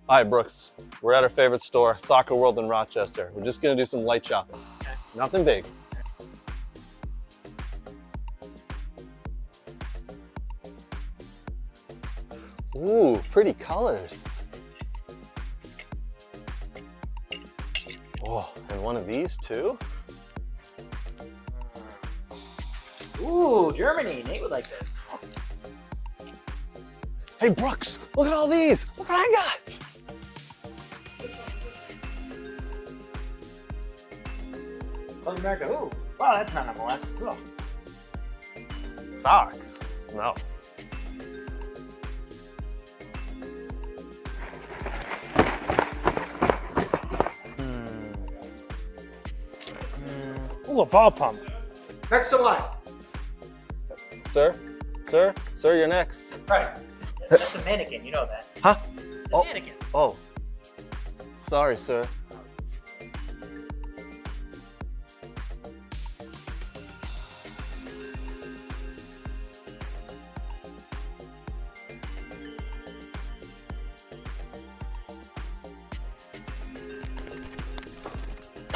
[SPEAKER 5] All right, Brooks. We're at our favorite store, Soccer World in Rochester. We're just gonna do some light shopping. Nothing big. Ooh, pretty colors. Oh, and one of these too?
[SPEAKER 4] Ooh, Germany. Nate would like this.
[SPEAKER 5] Hey, Brooks, look at all these. Look what I got.
[SPEAKER 4] Club America. Ooh. Wow, that's not MLS. Cool.
[SPEAKER 5] Socks? No.
[SPEAKER 7] Ooh, a ball pump.
[SPEAKER 4] Next to line.
[SPEAKER 5] Sir, you're next.
[SPEAKER 4] Right. That's a mannequin. You know that.
[SPEAKER 5] Huh?
[SPEAKER 4] It's a mannequin.
[SPEAKER 5] Oh. Sorry, sir.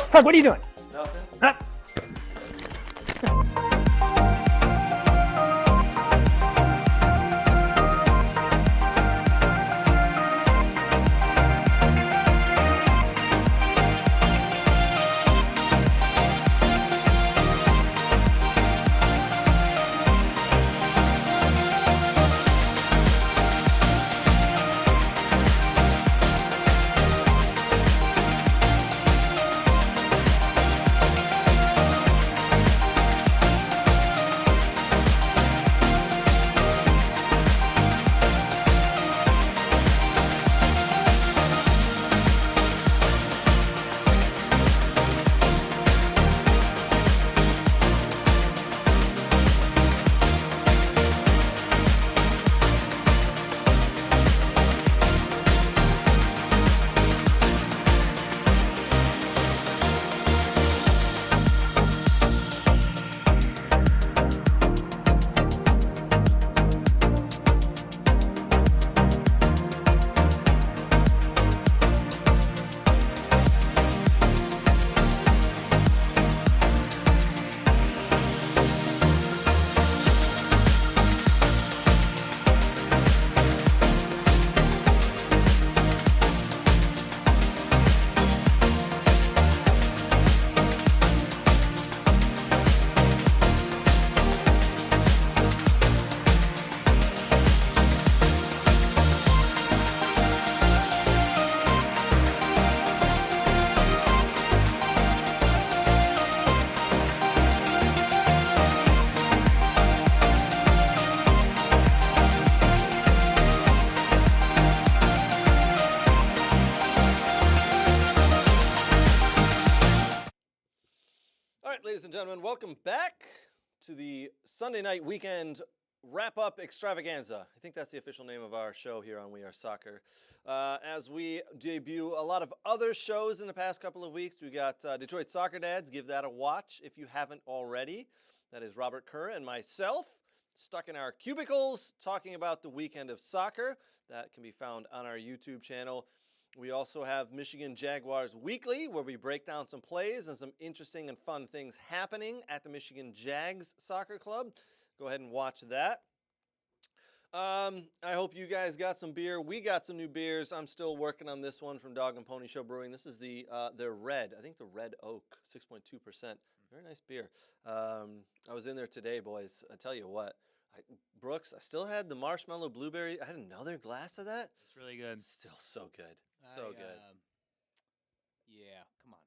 [SPEAKER 7] Craig, what are you doing?
[SPEAKER 5] Nothing.
[SPEAKER 7] Huh?
[SPEAKER 5] Ladies and gentlemen, welcome back to the Sunday night weekend wrap-up extravaganza. I think that's the official name of our show here on We Are Soccer. As we debut a lot of other shows in the past couple of weeks, we got Detroit Soccer Dads. Give that a watch if you haven't already. That is Robert Kerr and myself, stuck in our cubicles, talking about the weekend of soccer. That can be found on our YouTube channel. We also have Michigan Jaguars Weekly, where we break down some plays and some interesting and fun things happening at the Michigan Jags Soccer Club. Go ahead and watch that. I hope you guys got some beer. We got some new beers. I'm still working on this one from Dog and Pony Show Brewing. This is their red, I think the Red Oak, 6.2%. Very nice beer. I was in there today, boys. I tell you what. Brooks, I still had the marshmallow blueberry. I had another glass of that.
[SPEAKER 4] It's really good.
[SPEAKER 5] Still so good. So good.
[SPEAKER 6] Yeah, come on.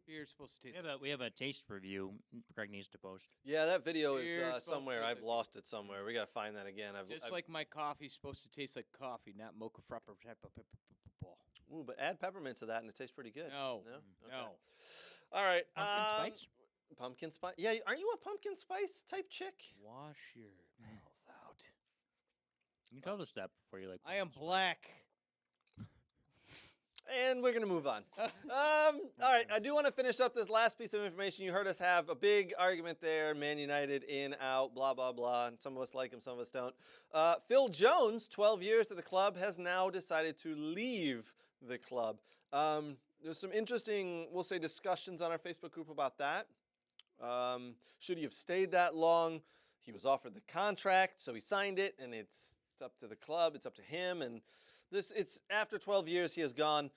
[SPEAKER 6] Beer's supposed to taste.
[SPEAKER 4] We have a taste review Greg needs to post.
[SPEAKER 5] Yeah, that video
[SPEAKER 6] Beer's
[SPEAKER 5] is
[SPEAKER 6] supposed to
[SPEAKER 5] somewhere.
[SPEAKER 6] taste
[SPEAKER 5] I've lost it somewhere. We got to find that again.
[SPEAKER 6] Just like my coffee's supposed to taste like coffee, not mocha frappa.
[SPEAKER 5] Ooh, but add peppermint to that and it tastes pretty good.
[SPEAKER 6] No.
[SPEAKER 5] No? Okay.
[SPEAKER 6] No.
[SPEAKER 5] All right.
[SPEAKER 4] Pumpkin spice?
[SPEAKER 5] Pumpkin spice. Yeah, aren't you a pumpkin spice type chick?
[SPEAKER 6] Wash your mouth out.
[SPEAKER 4] You told us that before you like.
[SPEAKER 6] I am black.
[SPEAKER 5] And we're going to move on. All right, I do want to finish up this last piece of information. You heard us have a big argument there. Man United, in, out, blah, blah, blah. And some of us like him, some of us don't. Phil Jones, 12 years at the club, has now decided to leave the club. There's some interesting, we'll say, discussions on our Facebook group about that. Should he have stayed that long? He was offered the contract, so he signed it, and it's up to the club. It's up to him, and it's after 12 years he has gone.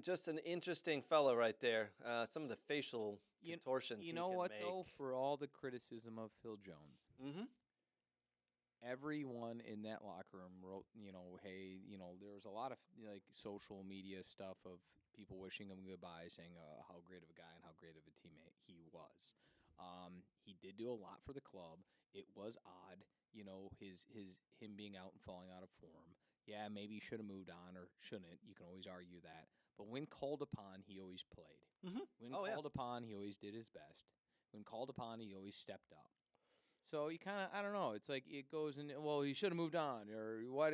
[SPEAKER 5] Just an interesting fellow right there. Some of the facial contortions.
[SPEAKER 6] You know
[SPEAKER 5] he
[SPEAKER 6] what
[SPEAKER 5] can
[SPEAKER 6] though?
[SPEAKER 5] make.
[SPEAKER 6] For all the criticism of Phil Jones, everyone in that locker room wrote, hey, there was a lot of like social media stuff of people wishing him goodbye, saying how great of a guy and how great of a teammate he was. He did do a lot for the club. It was odd, him being out and falling out of form. Yeah, maybe he should have moved on or shouldn't. You can always argue that. But when called upon, he always played. When called upon, he always did his best. When called upon, he always stepped up. So you kind of, I don't know. It's like it goes in, well, he should have moved on or what,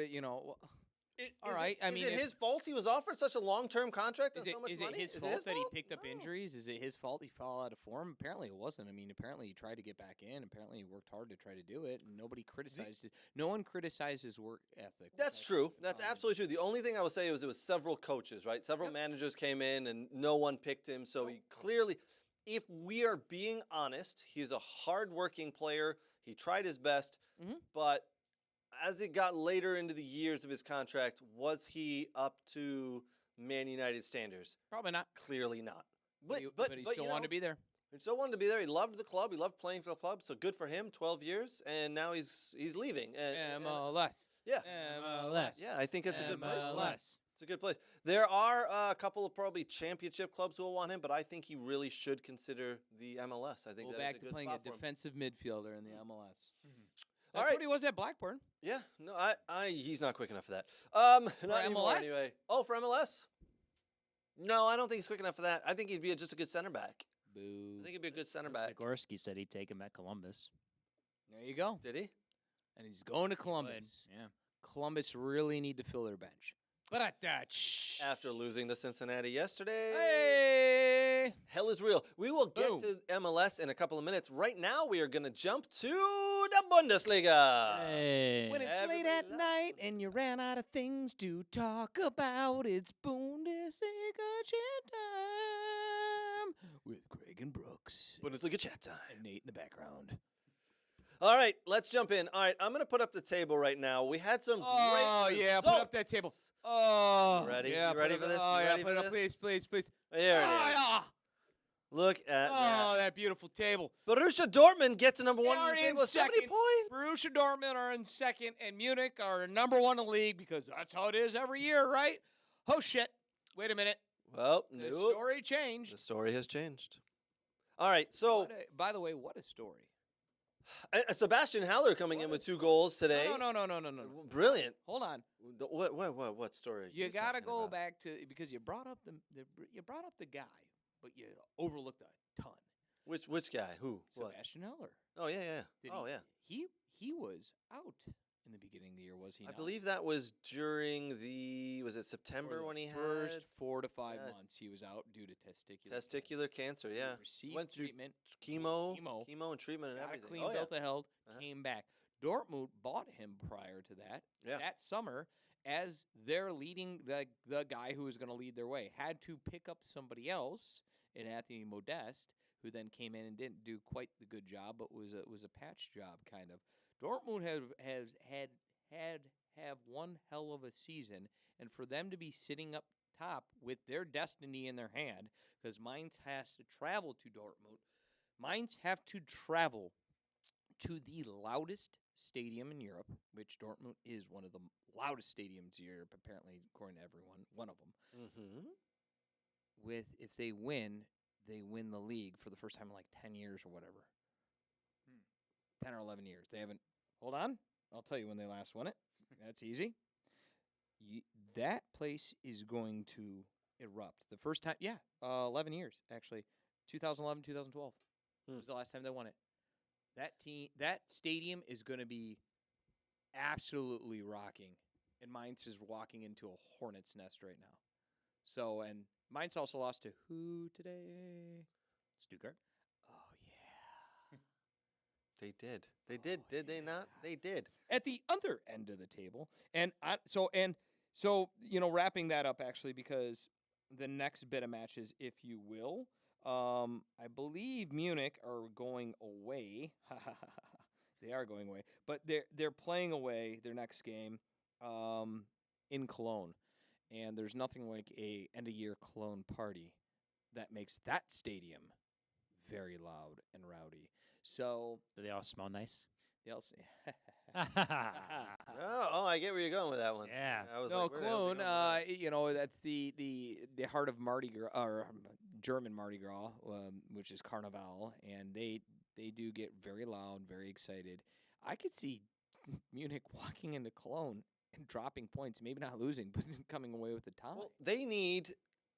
[SPEAKER 6] all right.
[SPEAKER 5] Is it his fault he was offered such a long-term contract and so much money?
[SPEAKER 6] Is it his fault that he picked up injuries? Is it his fault he fell out of form? Apparently it wasn't. I mean, apparently he tried to get back in. Apparently he worked hard to try to do it, and nobody criticized it. No one criticized his work ethic.
[SPEAKER 5] That's true. That's absolutely true. The only thing I would say was it was several coaches, right? Several managers came in, and no one picked him. So he clearly, if we are being honest, he's a hard-working player. He tried his best, but as it got later into the years of his contract, was he up to Man United standards?
[SPEAKER 6] Probably not.
[SPEAKER 5] Clearly not.
[SPEAKER 6] But he still wanted to be there.
[SPEAKER 5] He still wanted to be there. He loved the club. He loved playing for the club. So good for him. 12 years, and now he's leaving.
[SPEAKER 6] MLS.
[SPEAKER 5] Yeah.
[SPEAKER 6] MLS.
[SPEAKER 5] Yeah, I think it's a good place for him.
[SPEAKER 6] MLS.
[SPEAKER 5] It's a good place. There are a couple of probably championship clubs who will want him, but I think he really should consider the MLS. I think
[SPEAKER 6] Go
[SPEAKER 5] that
[SPEAKER 6] back
[SPEAKER 5] is a
[SPEAKER 6] to
[SPEAKER 5] good
[SPEAKER 6] playing
[SPEAKER 5] spot
[SPEAKER 6] a
[SPEAKER 5] for him.
[SPEAKER 6] defensive midfielder in the MLS.
[SPEAKER 5] All
[SPEAKER 6] That's
[SPEAKER 5] right.
[SPEAKER 6] what he was at Blackburn.
[SPEAKER 5] Yeah, no, he's not quick enough for that. Not anymore
[SPEAKER 6] MLS?
[SPEAKER 5] anyway. Oh, for MLS? No, I don't think he's quick enough for that. I think he'd be just a good center back.
[SPEAKER 6] Boo.
[SPEAKER 5] I think he'd be a good center back.
[SPEAKER 4] Zagorski said he'd take him at Columbus.
[SPEAKER 6] There you go.
[SPEAKER 5] Did he?
[SPEAKER 6] And he's going to Columbus.
[SPEAKER 4] Yeah.
[SPEAKER 6] Columbus really need to fill their bench. But at that,
[SPEAKER 5] After losing to Cincinnati yesterday.
[SPEAKER 6] hey,
[SPEAKER 5] Hell is real. We will get
[SPEAKER 6] Boom.
[SPEAKER 5] to MLS in a couple of minutes. Right now, we are going to jump to the Bundesliga.
[SPEAKER 4] Hey.
[SPEAKER 6] when it's
[SPEAKER 5] Everybody
[SPEAKER 6] late at
[SPEAKER 5] loves
[SPEAKER 6] night and you ran out of things to talk about, it's Bundesliga chat time with Craig and Brooks
[SPEAKER 5] Bundesliga chat time.
[SPEAKER 6] and Nate in the background.
[SPEAKER 5] All right, let's jump in. All right, I'm going to put up the table right now. We had some
[SPEAKER 6] Oh,
[SPEAKER 5] great
[SPEAKER 6] yeah, put up that
[SPEAKER 5] results.
[SPEAKER 6] table. Oh,
[SPEAKER 5] Ready?
[SPEAKER 6] Yeah,
[SPEAKER 5] You ready
[SPEAKER 6] put
[SPEAKER 5] for
[SPEAKER 6] up-
[SPEAKER 5] this?
[SPEAKER 6] Oh,
[SPEAKER 5] You
[SPEAKER 6] yeah,
[SPEAKER 5] ready
[SPEAKER 6] put
[SPEAKER 5] for
[SPEAKER 6] it up,
[SPEAKER 5] this?
[SPEAKER 6] please.
[SPEAKER 5] There it is.
[SPEAKER 6] Oh,
[SPEAKER 5] Look at
[SPEAKER 6] yeah.
[SPEAKER 5] that.
[SPEAKER 6] Oh, that beautiful table.
[SPEAKER 5] Borussia Dortmund gets to number
[SPEAKER 6] They
[SPEAKER 5] one on
[SPEAKER 6] are
[SPEAKER 5] the
[SPEAKER 6] in
[SPEAKER 5] table with 70
[SPEAKER 6] second.
[SPEAKER 5] points.
[SPEAKER 6] Borussia Dortmund are in second, and Munich are number one in the league because that's how it is every year, right? Oh, shit. Wait a minute.
[SPEAKER 5] Well,
[SPEAKER 6] The
[SPEAKER 5] nope.
[SPEAKER 6] story changed.
[SPEAKER 5] The story has changed. All right, so
[SPEAKER 6] By the way, what a story.
[SPEAKER 5] Sebastian Haller coming in with 2 goals today.
[SPEAKER 6] No.
[SPEAKER 5] Brilliant.
[SPEAKER 6] Hold on.
[SPEAKER 5] What story? are
[SPEAKER 6] You got to
[SPEAKER 5] talking
[SPEAKER 6] go
[SPEAKER 5] about?
[SPEAKER 6] back to because you brought up the guy, but you overlooked a ton.
[SPEAKER 5] Which guy? Who? What?
[SPEAKER 6] Sebastian Heller.
[SPEAKER 5] Oh yeah.
[SPEAKER 6] Did
[SPEAKER 5] Oh
[SPEAKER 6] he,
[SPEAKER 5] yeah.
[SPEAKER 6] He was out in the beginning of the year, was he
[SPEAKER 5] I
[SPEAKER 6] not?
[SPEAKER 5] believe that was during was it September
[SPEAKER 6] For the
[SPEAKER 5] when he
[SPEAKER 6] first
[SPEAKER 5] had
[SPEAKER 6] 4 to 5
[SPEAKER 5] yeah.
[SPEAKER 6] months he was out due to testicular
[SPEAKER 5] testicular cancer? Yeah.
[SPEAKER 6] Received
[SPEAKER 5] Went through
[SPEAKER 6] treatment,
[SPEAKER 5] chemo
[SPEAKER 6] chemo,
[SPEAKER 5] and treatment and
[SPEAKER 6] got a
[SPEAKER 5] everything.
[SPEAKER 6] clean
[SPEAKER 5] Oh,
[SPEAKER 6] bill
[SPEAKER 5] yeah.
[SPEAKER 6] of health,
[SPEAKER 5] Uh-huh.
[SPEAKER 6] came back. Dortmund bought him prior to that.
[SPEAKER 5] Yeah.
[SPEAKER 6] That summer, as their leading the guy who was going to lead their way, had to pick up somebody else in Anthony Modeste, who then came in and didn't do quite the good job, but was a patch job kind of. Dortmund have one hell of a season, and for them to be sitting up top with their destiny in their hand, because Mainz has to travel to Dortmund. Mainz have to travel to the loudest stadium in Europe, which Dortmund is one of the loudest stadiums in Europe, apparently, according to everyone, one of them.
[SPEAKER 5] Mm-hmm.
[SPEAKER 6] If they win the league for the first time in like 10 years or whatever. 10 or 11 years. They haven't. Hold on. I'll tell you when they last won it. That's easy. That place is going to erupt. The first time, 11 years, actually. 2011, 2012 was the last time they won it. That stadium is going to be absolutely rocking. And Mainz is walking into a hornet's nest right now. So, and Mainz also lost to who today?
[SPEAKER 4] Stuttgart.
[SPEAKER 6] Oh, yeah.
[SPEAKER 5] They did. They did. Did they not? They did.
[SPEAKER 6] At the other end of the table. And wrapping that up actually, because the next bit of matches, if you will, I believe Munich are going away. They are going away, but they're playing away their next game in Cologne, and there's nothing like a end of year Cologne party that makes that stadium very loud and rowdy. So
[SPEAKER 4] Do they all smell nice?
[SPEAKER 6] they also
[SPEAKER 5] Oh, I get where you're going with that one.
[SPEAKER 4] Yeah.
[SPEAKER 5] I was
[SPEAKER 6] no
[SPEAKER 5] like, where the hell's he
[SPEAKER 6] Cologne.
[SPEAKER 5] going with that?
[SPEAKER 6] That's the heart of Mardi Gras, or German Mardi Gras, which is Carnival, and they do get very loud, very excited. I could see Munich walking into Cologne and dropping points, maybe not losing, but coming away with the tie.
[SPEAKER 5] Well, they need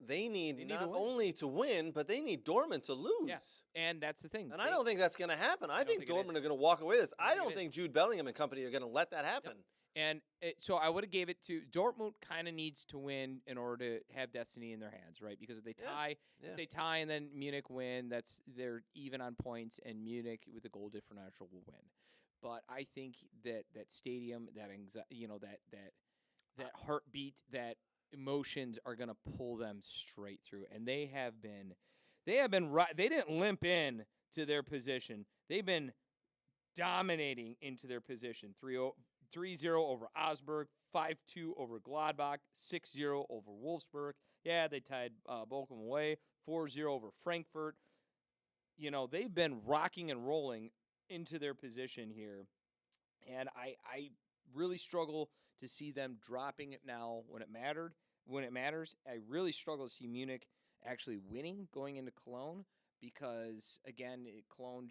[SPEAKER 6] need
[SPEAKER 5] not
[SPEAKER 6] to win.
[SPEAKER 5] only to win, but they need Dortmund to lose.
[SPEAKER 6] Yeah, and that's the thing.
[SPEAKER 5] And I don't think that's going to happen. I
[SPEAKER 6] don't
[SPEAKER 5] think
[SPEAKER 6] think it
[SPEAKER 5] Dortmund
[SPEAKER 6] is.
[SPEAKER 5] are going to walk away with this.
[SPEAKER 6] I
[SPEAKER 5] I
[SPEAKER 6] think
[SPEAKER 5] don't
[SPEAKER 6] it
[SPEAKER 5] think
[SPEAKER 6] is.
[SPEAKER 5] Jude Bellingham and company are going to let that happen.
[SPEAKER 6] And so I would have gave it to Dortmund. Kind of needs to win in order to have destiny in their hands, right? Because if they tie, and then Munich win, they're even on points, and Munich with the goal differential will win. But I think that stadium, that anxiety, that heartbeat, that emotions are going to pull them straight through, and they have been right. They didn't limp in to their position. They've been dominating into their position. 3-0 over Augsburg, 5-2 over Gladbach, 6-0 over Wolfsburg. Yeah, they tied Bochum away, 4-0 over Frankfurt. They've been rocking and rolling into their position here, and I really struggle to see them dropping it now when it matters. I really struggle to see Munich actually winning going into Cologne, because again, Cologne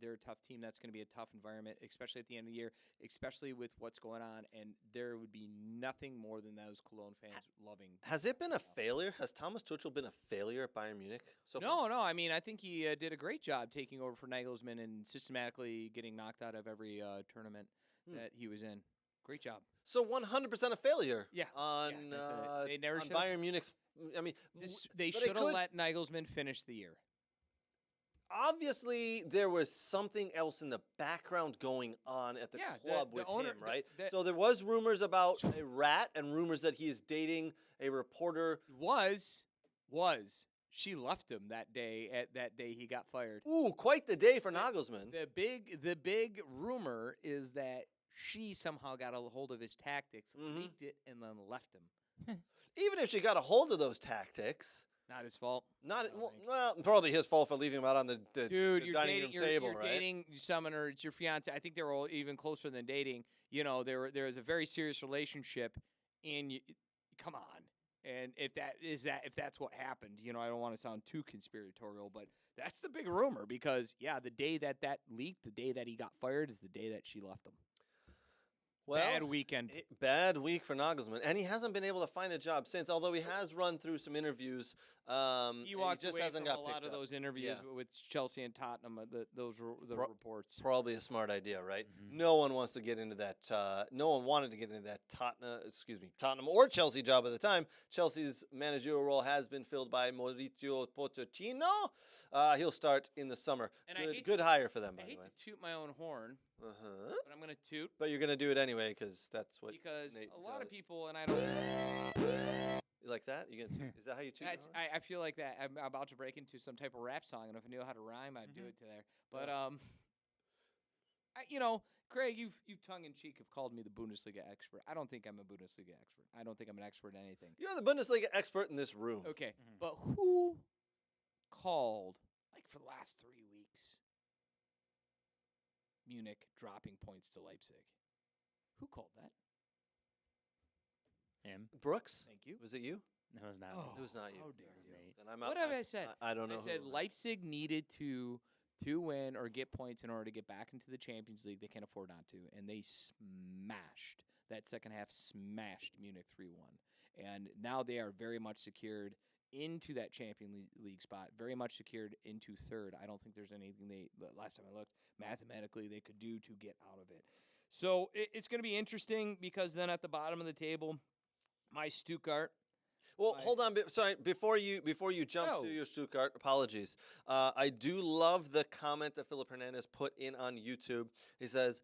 [SPEAKER 6] they're a tough team. That's going to be a tough environment, especially at the end of the year, especially with what's going on. And there would be nothing more than those Cologne fans loving.
[SPEAKER 5] Has it been a failure? Has Thomas Tuchel been a failure at Bayern Munich so far?
[SPEAKER 6] No. I mean, I think he did a great job taking over for Nagelsmann and systematically getting knocked out of every tournament that he was in. Great job.
[SPEAKER 5] So 100% a failure.
[SPEAKER 6] Yeah.
[SPEAKER 5] On
[SPEAKER 6] They never
[SPEAKER 5] on
[SPEAKER 6] should've-
[SPEAKER 5] Bayern Munich's. I mean,
[SPEAKER 6] They
[SPEAKER 5] but
[SPEAKER 6] should have
[SPEAKER 5] could-
[SPEAKER 6] let Nagelsmann finish the year.
[SPEAKER 5] Obviously, there was something else in the background going on at the club
[SPEAKER 6] the
[SPEAKER 5] with
[SPEAKER 6] owner,
[SPEAKER 5] him, right?
[SPEAKER 6] the-
[SPEAKER 5] So there was rumors about a rat and rumors that he is dating a reporter.
[SPEAKER 6] She left him that day. That day he got fired.
[SPEAKER 5] Ooh, quite the day for Nagelsmann.
[SPEAKER 6] The big rumor is that she somehow got a hold of his tactics, leaked it, and then left him.
[SPEAKER 5] Even if she got a hold of those tactics,
[SPEAKER 6] Not his fault.
[SPEAKER 5] well, probably his fault for leaving him out on the
[SPEAKER 6] Dude,
[SPEAKER 5] the
[SPEAKER 6] you're
[SPEAKER 5] dining
[SPEAKER 6] dating,
[SPEAKER 5] room table,
[SPEAKER 6] you're
[SPEAKER 5] right?
[SPEAKER 6] dating someone, or it's your fiance. I think they were all even closer than dating. There is a very serious relationship, and come on. And if that's what happened, I don't want to sound too conspiratorial, but that's the big rumor, because the day that leaked, the day that he got fired, is the day that she left him.
[SPEAKER 5] Well,
[SPEAKER 6] Bad weekend.
[SPEAKER 5] Bad week for Nagelsmann, and he hasn't been able to find a job since. Although he has run through some interviews,
[SPEAKER 6] He walked
[SPEAKER 5] just
[SPEAKER 6] away
[SPEAKER 5] hasn't
[SPEAKER 6] from
[SPEAKER 5] got
[SPEAKER 6] a lot
[SPEAKER 5] picked
[SPEAKER 6] of
[SPEAKER 5] up.
[SPEAKER 6] those interviews with Chelsea and Tottenham. Those were the reports.
[SPEAKER 5] Probably a smart idea, right?
[SPEAKER 6] Mm-hmm.
[SPEAKER 5] No one wants to get into that. No one wanted to get into that Tottenham or Chelsea job at the time. Chelsea's managerial role has been filled by Mauricio Pochettino. He'll start in the summer.
[SPEAKER 6] And
[SPEAKER 5] Good hire for them, by
[SPEAKER 6] I
[SPEAKER 5] the
[SPEAKER 6] hate
[SPEAKER 5] way.
[SPEAKER 6] to toot my own horn, but I'm going to toot.
[SPEAKER 5] But you're gonna do it anyway because that's what.
[SPEAKER 6] Because
[SPEAKER 5] Nate
[SPEAKER 6] a lot of
[SPEAKER 5] does.
[SPEAKER 6] people, and I don't.
[SPEAKER 5] You like that? You gonna? Is that how you toot?
[SPEAKER 6] That's,
[SPEAKER 5] your horn?
[SPEAKER 6] I feel like that. I'm about to break into some type of rap song, and if I knew how to rhyme, I'd do it to there. But Craig, you've tongue in cheek have called me the Bundesliga expert. I don't think I'm a Bundesliga expert. I don't think I'm an expert in anything.
[SPEAKER 5] You're the Bundesliga expert in this room.
[SPEAKER 6] Okay, but who called, like, for the last 3 weeks, Munich dropping points to Leipzig? Who called that?
[SPEAKER 4] Him.
[SPEAKER 5] Brooks.
[SPEAKER 6] Thank you.
[SPEAKER 5] Was it you?
[SPEAKER 4] No, it's not.
[SPEAKER 5] It was not you.
[SPEAKER 6] How dare you?
[SPEAKER 5] Then I'm
[SPEAKER 6] What have I said?
[SPEAKER 5] I don't know.
[SPEAKER 6] I said Leipzig needed to win or get points in order to get back into the Champions League. They can't afford not to, and they smashed that second half. Smashed Munich 3-1, and now they are very much secured into that Champions League spot. Very much secured into third. I don't think there's anything last time I looked, mathematically they could do to get out of it. So it's going to be interesting, because then at the bottom of the table, my Stuttgart.
[SPEAKER 5] Well, hold on. Sorry, before you jump to your Stuttgart, apologies. I do love the comment that Philip Hernandez put in on YouTube. He says,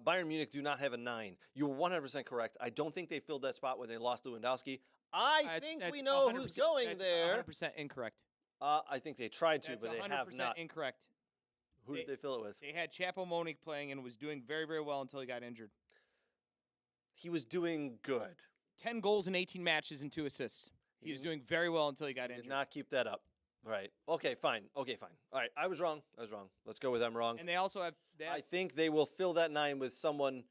[SPEAKER 5] Bayern Munich do not have a 9. You're 100% correct. I don't think they filled that spot when they lost Lewandowski. I think we know who's going there.
[SPEAKER 6] 100% incorrect.
[SPEAKER 5] I think they tried to,
[SPEAKER 6] That's
[SPEAKER 5] but they
[SPEAKER 6] 100%
[SPEAKER 5] have not.
[SPEAKER 6] incorrect.
[SPEAKER 5] Who did they fill it with?
[SPEAKER 6] They had Chapo Monique playing and was doing very, very well until he got injured.
[SPEAKER 5] He was doing good.
[SPEAKER 6] 10 goals in 18 matches and 2 assists. He was doing very well until he got injured.
[SPEAKER 5] Did not keep that up. Right. Okay, fine. All right, I was wrong. Let's go with I'm wrong.
[SPEAKER 6] And they also have
[SPEAKER 5] I think they will fill that 9 with someone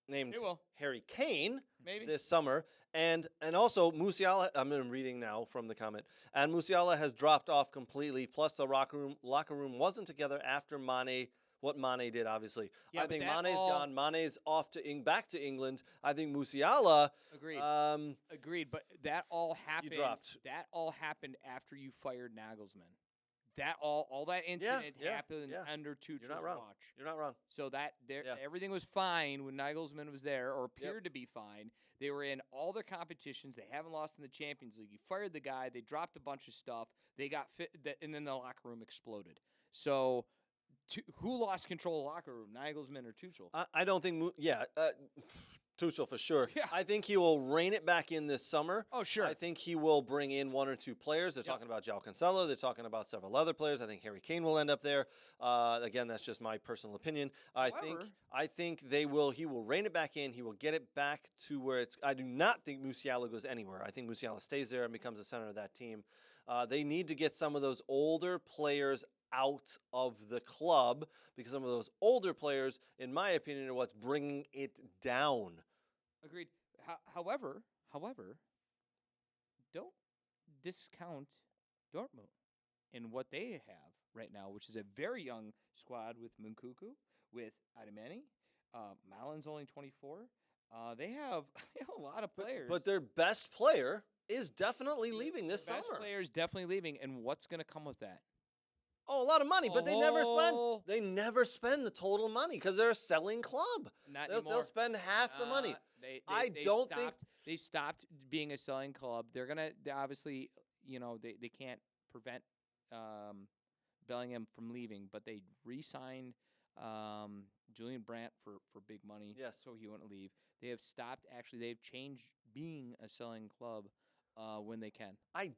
[SPEAKER 5] named Harry Kane
[SPEAKER 6] maybe
[SPEAKER 5] this summer. And also Musiala, I'm reading now from the comment, and Musiala has dropped off completely. Plus the locker room wasn't together after what Mane did, obviously.
[SPEAKER 6] Yeah,
[SPEAKER 5] I think Mane's gone. Mane's off to back to England. I think Musiala.
[SPEAKER 6] Agreed. Agreed. But that all happened. That all happened after you fired Nagelsmann. That all that incident happened under Tuchel's watch.
[SPEAKER 5] You're not wrong.
[SPEAKER 6] So everything was fine when Nagelsmann was there, or appeared to be fine. They were in all their competitions. They haven't lost in the Champions League. You fired the guy. They dropped a bunch of stuff. They got fit, and then the locker room exploded. So. Who lost control of the locker room, Nagelsmann or Tuchel?
[SPEAKER 5] I don't think, Tuchel for sure.
[SPEAKER 6] Yeah.
[SPEAKER 5] I think he will rein it back in this summer.
[SPEAKER 6] Oh, sure.
[SPEAKER 5] I think he will bring in 1 or 2 players. They're talking about João Cancelo. They're talking about several other players. I think Harry Kane will end up there. Again, that's just my personal opinion. I think he will rein it back in. He will get it back to where it's. I do not think Musiala goes anywhere. I think Musiala stays there and becomes the center of that team. They need to get some of those older players out of the club, because some of those older players, in my opinion, are what's bringing it down.
[SPEAKER 6] Agreed. However, don't discount Dortmund in what they have right now, which is a very young squad with Munkuku, with Ademani. Malin's only 24. They have a lot of players.
[SPEAKER 5] But their best player is definitely leaving this summer.
[SPEAKER 6] Best player is definitely leaving, and what's going to come with that?
[SPEAKER 5] Oh, a lot of money, but they never spend. They never spend the total money because they're a selling club. They'll spend half the money.
[SPEAKER 6] They stopped being a selling club. They're gonna obviously, they can't prevent Bellingham from leaving, but they re-signed Julian Brandt for big money.
[SPEAKER 5] Yes,
[SPEAKER 6] so he wouldn't leave. They have stopped. Actually, they've changed being a selling club. When they can. I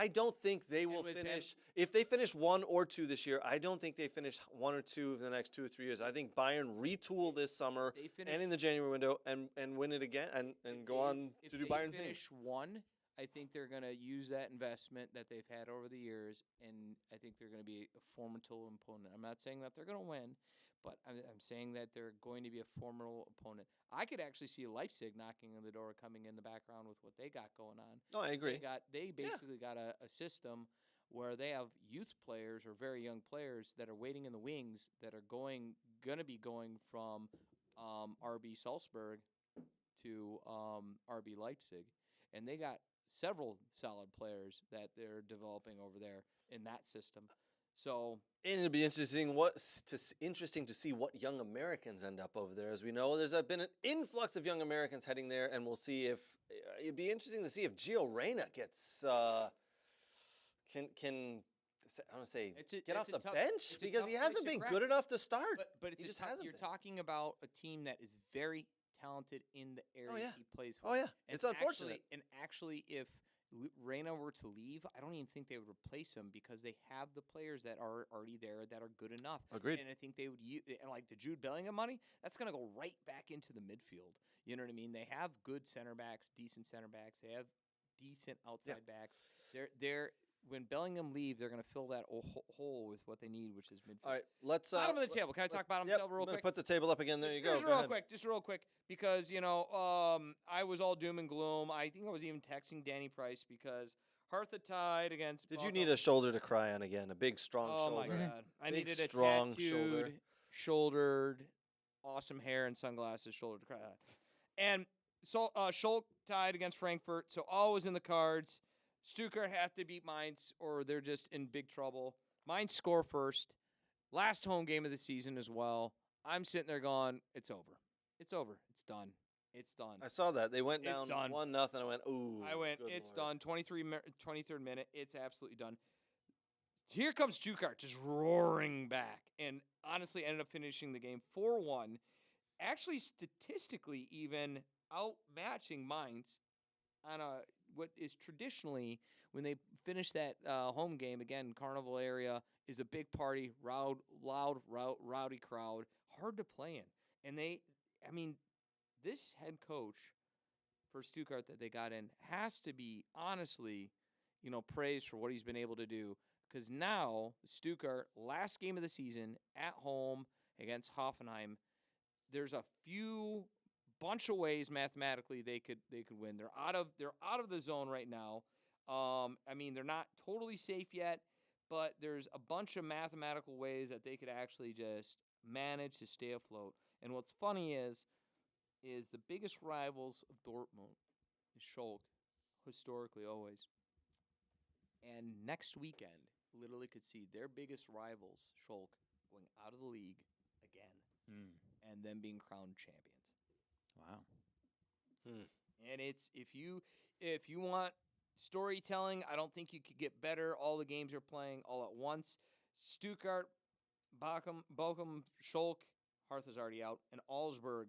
[SPEAKER 6] don't think they will finish. If they finish 1 or 2 this year, I don't think they finish 1 or 2 in the next 2 or 3 years. I think Bayern retool this summer and in the January window and win it again and go on to do Bayern things. If they finish 1, I think they're going to use that investment that they've had over the years, and I think they're going to be a formidable opponent. I'm not saying that they're going to win, but I'm saying that they're going to be a formidable opponent. I could actually see Leipzig knocking on the door, coming in the background with what they got going on.
[SPEAKER 5] Oh, I agree.
[SPEAKER 6] They basically got a system where they have youth players or very young players that are waiting in the wings that are going to be going from RB Salzburg to RB Leipzig, and they got several solid players that they're developing over there in that system. So,
[SPEAKER 5] and it'll be interesting to see what young Americans end up over there. As we know, there's been an influx of young Americans heading there, and we'll see if it'd be interesting to see if Gio Reyna gets can I want to say get off the bench because he hasn't been good enough to start.
[SPEAKER 6] But
[SPEAKER 5] he just hasn't.
[SPEAKER 6] You're talking about a team that is very talented in the areas he plays for.
[SPEAKER 5] Oh yeah, it's unfortunate.
[SPEAKER 6] Actually, if Reyna were to leave, I don't even think they would replace him because they have the players that are already there that are good enough.
[SPEAKER 5] Agreed.
[SPEAKER 6] And I think they would use, and like the Jude Bellingham money, that's going to go right back into the midfield. You know what I mean? They have good center backs, decent center backs. They have decent outside backs. They're when Bellingham leaves, they're going to fill that hole with what they need, which is midfield.
[SPEAKER 5] All right, let's
[SPEAKER 6] bottom of the table. Can I talk bottom of the table real quick?
[SPEAKER 5] Put the table up again. There you go.
[SPEAKER 6] Just real quick, because I was all doom and gloom. I think I was even texting Danny Price because Hertha tied against.
[SPEAKER 5] Did you need a shoulder to cry on again? A big, strong shoulder.
[SPEAKER 6] Oh my God! I needed a
[SPEAKER 5] strong
[SPEAKER 6] tattooed, shouldered, awesome hair and sunglasses shoulder to cry on. And so Schalke tied against Frankfurt, so all was in the cards. Stuttgart have to beat Mainz or they're just in big trouble. Mainz score first. Last home game of the season as well. I'm sitting there going, it's over. It's over. It's done. It's done.
[SPEAKER 5] I saw that. They went
[SPEAKER 6] It's
[SPEAKER 5] down
[SPEAKER 6] done.
[SPEAKER 5] 1-0. I went, ooh.
[SPEAKER 6] I went,
[SPEAKER 5] good
[SPEAKER 6] it's
[SPEAKER 5] Lord.
[SPEAKER 6] done. 23rd minute. It's absolutely done. Here comes Stuttgart just roaring back. And honestly, ended up finishing the game 4-1. Actually, statistically, even outmatching Mainz on what is traditionally, when they finish that home game, again, Carnival area is a big party, loud, rowdy crowd, hard to play in. And this head coach for Stuttgart that they got in has to be honestly, praised for what he's been able to do. Because now Stuttgart, last game of the season at home against Hoffenheim, there's a bunch of ways mathematically they could win. They're out of the zone right now. They're not totally safe yet, but there's a bunch of mathematical ways that they could actually just manage to stay afloat. And what's funny is the biggest rivals of Dortmund is Schalke, historically always. And next weekend, literally could see their biggest rivals, Schalke, going out of the league again, and then being crowned champions.
[SPEAKER 4] Wow.
[SPEAKER 6] And it's if you want storytelling, I don't think you could get better. All the games are playing all at once. Stuttgart, Bochum, Schalke, Hartha's already out, and Augsburg.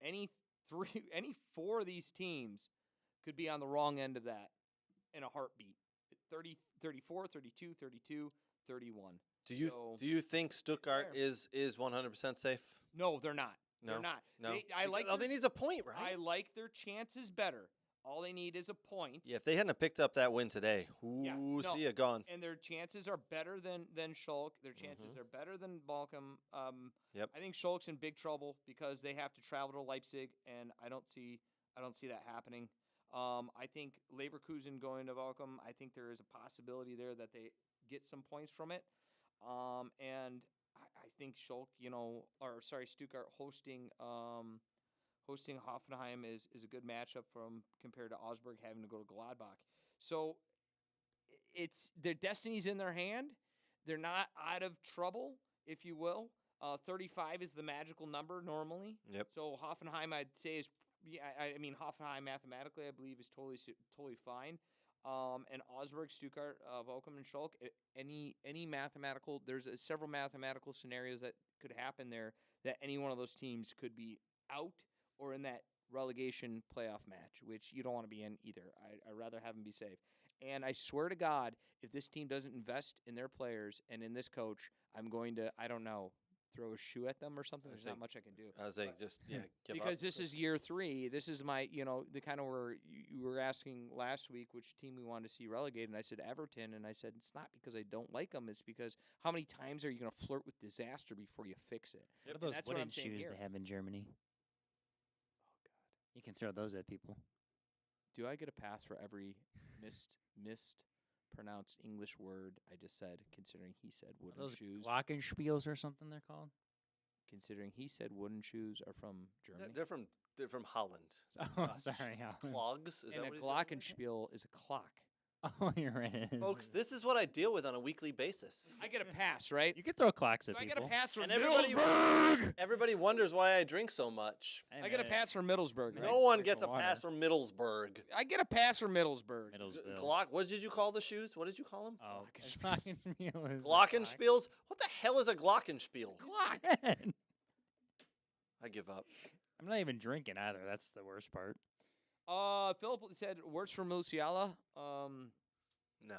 [SPEAKER 6] Any four of these teams could be on the wrong end of that in a heartbeat. 30, 34, 32, 32, 31.
[SPEAKER 5] Do you think Stuttgart is 100% safe?
[SPEAKER 6] No, they're not.
[SPEAKER 5] No,
[SPEAKER 6] They're not.
[SPEAKER 5] no.
[SPEAKER 6] All
[SPEAKER 5] they need a point, right?
[SPEAKER 6] I like their chances better. All they need is a point.
[SPEAKER 5] Yeah, if they hadn't picked up that win today, see ya, gone.
[SPEAKER 6] And their chances are better than Schalke. Their chances are better than Bochum.
[SPEAKER 5] Yep.
[SPEAKER 6] I think Schalke's in big trouble because they have to travel to Leipzig, and I don't see that happening. I think Leverkusen going to Bochum, I think there is a possibility there that they get some points from it. And I think Stuttgart hosting Hoffenheim is a good matchup compared to Augsburg having to go to Gladbach. So their destiny's in their hand. They're not out of trouble, if you will. 35 is the magical number normally.
[SPEAKER 5] Yep.
[SPEAKER 6] So Hoffenheim, I'd say, is Hoffenheim mathematically, I believe, is totally fine. And Augsburg, Stuttgart, Bochum, and Schalke, any mathematical, there's several mathematical scenarios that could happen there that any one of those teams could be out or in that relegation playoff match, which you don't want to be in either. I'd rather have them be safe. And I swear to God, if this team doesn't invest in their players and in this coach, I'm going to, throw a shoe at them or something. There's not much I can do.
[SPEAKER 5] I was like, give
[SPEAKER 6] because
[SPEAKER 5] up.
[SPEAKER 6] this is year 3. This is my, the kind of where you were asking last week which team we wanted to see relegated, and I said Everton, and I said it's not because I don't like them. It's because how many times are you going to flirt with disaster before you fix it?
[SPEAKER 4] What are those
[SPEAKER 6] that's what
[SPEAKER 4] wooden
[SPEAKER 6] I'm saying
[SPEAKER 4] shoes
[SPEAKER 6] here.
[SPEAKER 4] they have in Germany?
[SPEAKER 6] Oh, God.
[SPEAKER 4] You can throw those at people.
[SPEAKER 6] Do I get a pass for every mispronounced English word I just said, considering he said wooden
[SPEAKER 4] Those
[SPEAKER 6] shoes?
[SPEAKER 4] Glockenspiels or something they're called?
[SPEAKER 6] Considering he said wooden shoes are from Germany.
[SPEAKER 5] They're from Holland.
[SPEAKER 4] Oh, sorry.
[SPEAKER 5] Clogs? Is
[SPEAKER 6] And
[SPEAKER 5] that
[SPEAKER 6] a
[SPEAKER 5] what he's doing?
[SPEAKER 6] Glockenspiel is a clock.
[SPEAKER 4] Oh, you're right.
[SPEAKER 5] Folks, this is what I deal with on a weekly basis.
[SPEAKER 6] I get a pass, right?
[SPEAKER 4] You can throw clocks at
[SPEAKER 6] Do I
[SPEAKER 4] people.
[SPEAKER 6] get a pass from
[SPEAKER 5] And everybody-
[SPEAKER 6] Middlesbrough?
[SPEAKER 5] Everybody wonders why I drink so much.
[SPEAKER 4] Hey,
[SPEAKER 6] I get a
[SPEAKER 4] man,
[SPEAKER 6] pass from Middlesbrough.
[SPEAKER 4] Right.
[SPEAKER 5] No one
[SPEAKER 4] Drink
[SPEAKER 5] gets a
[SPEAKER 4] some water.
[SPEAKER 5] pass from Middlesbrough.
[SPEAKER 6] I get a pass from Middlesbrough.
[SPEAKER 4] Middlesbrough.
[SPEAKER 5] What did you call the shoes? What did you call them?
[SPEAKER 4] Oh,
[SPEAKER 6] Glockenspiels.
[SPEAKER 4] Glockenspiel is a
[SPEAKER 5] Glockenspiels? What the hell is a Glockenspiel?
[SPEAKER 6] Clock.
[SPEAKER 5] I give up.
[SPEAKER 4] I'm not even drinking either. That's the worst part.
[SPEAKER 6] Philip said works for Musiala.
[SPEAKER 5] No.
[SPEAKER 6] No.